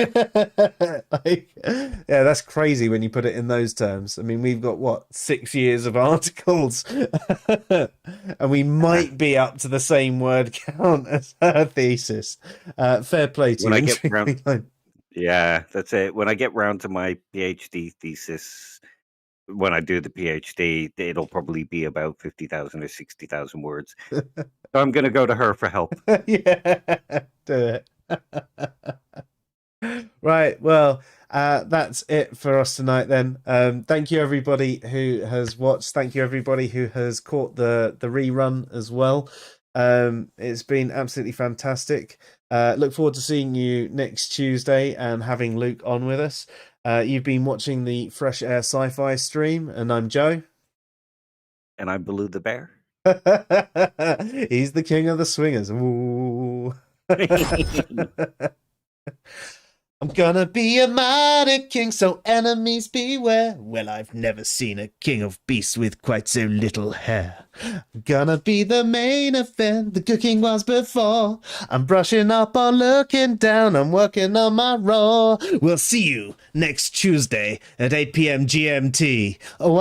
Yeah, that's crazy when you put it in those terms. I mean, we've got what, 6 years of articles, and we might be up to the same word count as her thesis. Fair play to you. Yeah, that's it. When I get round to my PhD thesis, when I do the PhD, it'll probably be about 50,000 or 60,000 words. So I'm going to go to her for help. Yeah, do it. Right, well, that's it for us tonight then. Thank you everybody who has watched. Thank you everybody who has caught the rerun as well. It's been absolutely fantastic. Look forward to seeing you next Tuesday and having Luke on with us. You've been watching the Fresh Air Sci-Fi stream, and I'm Joe. And I'm Baloo the Bear. He's the king of the swingers. Ooh. I'm gonna be a mighty king, so enemies beware. Well, I've never seen a king of beasts with quite so little hair. I'm gonna be the main event, the good king was before. I'm brushing up or looking down, I'm working on my roar. We'll see you next Tuesday at 8 p.m. GMT. Oh,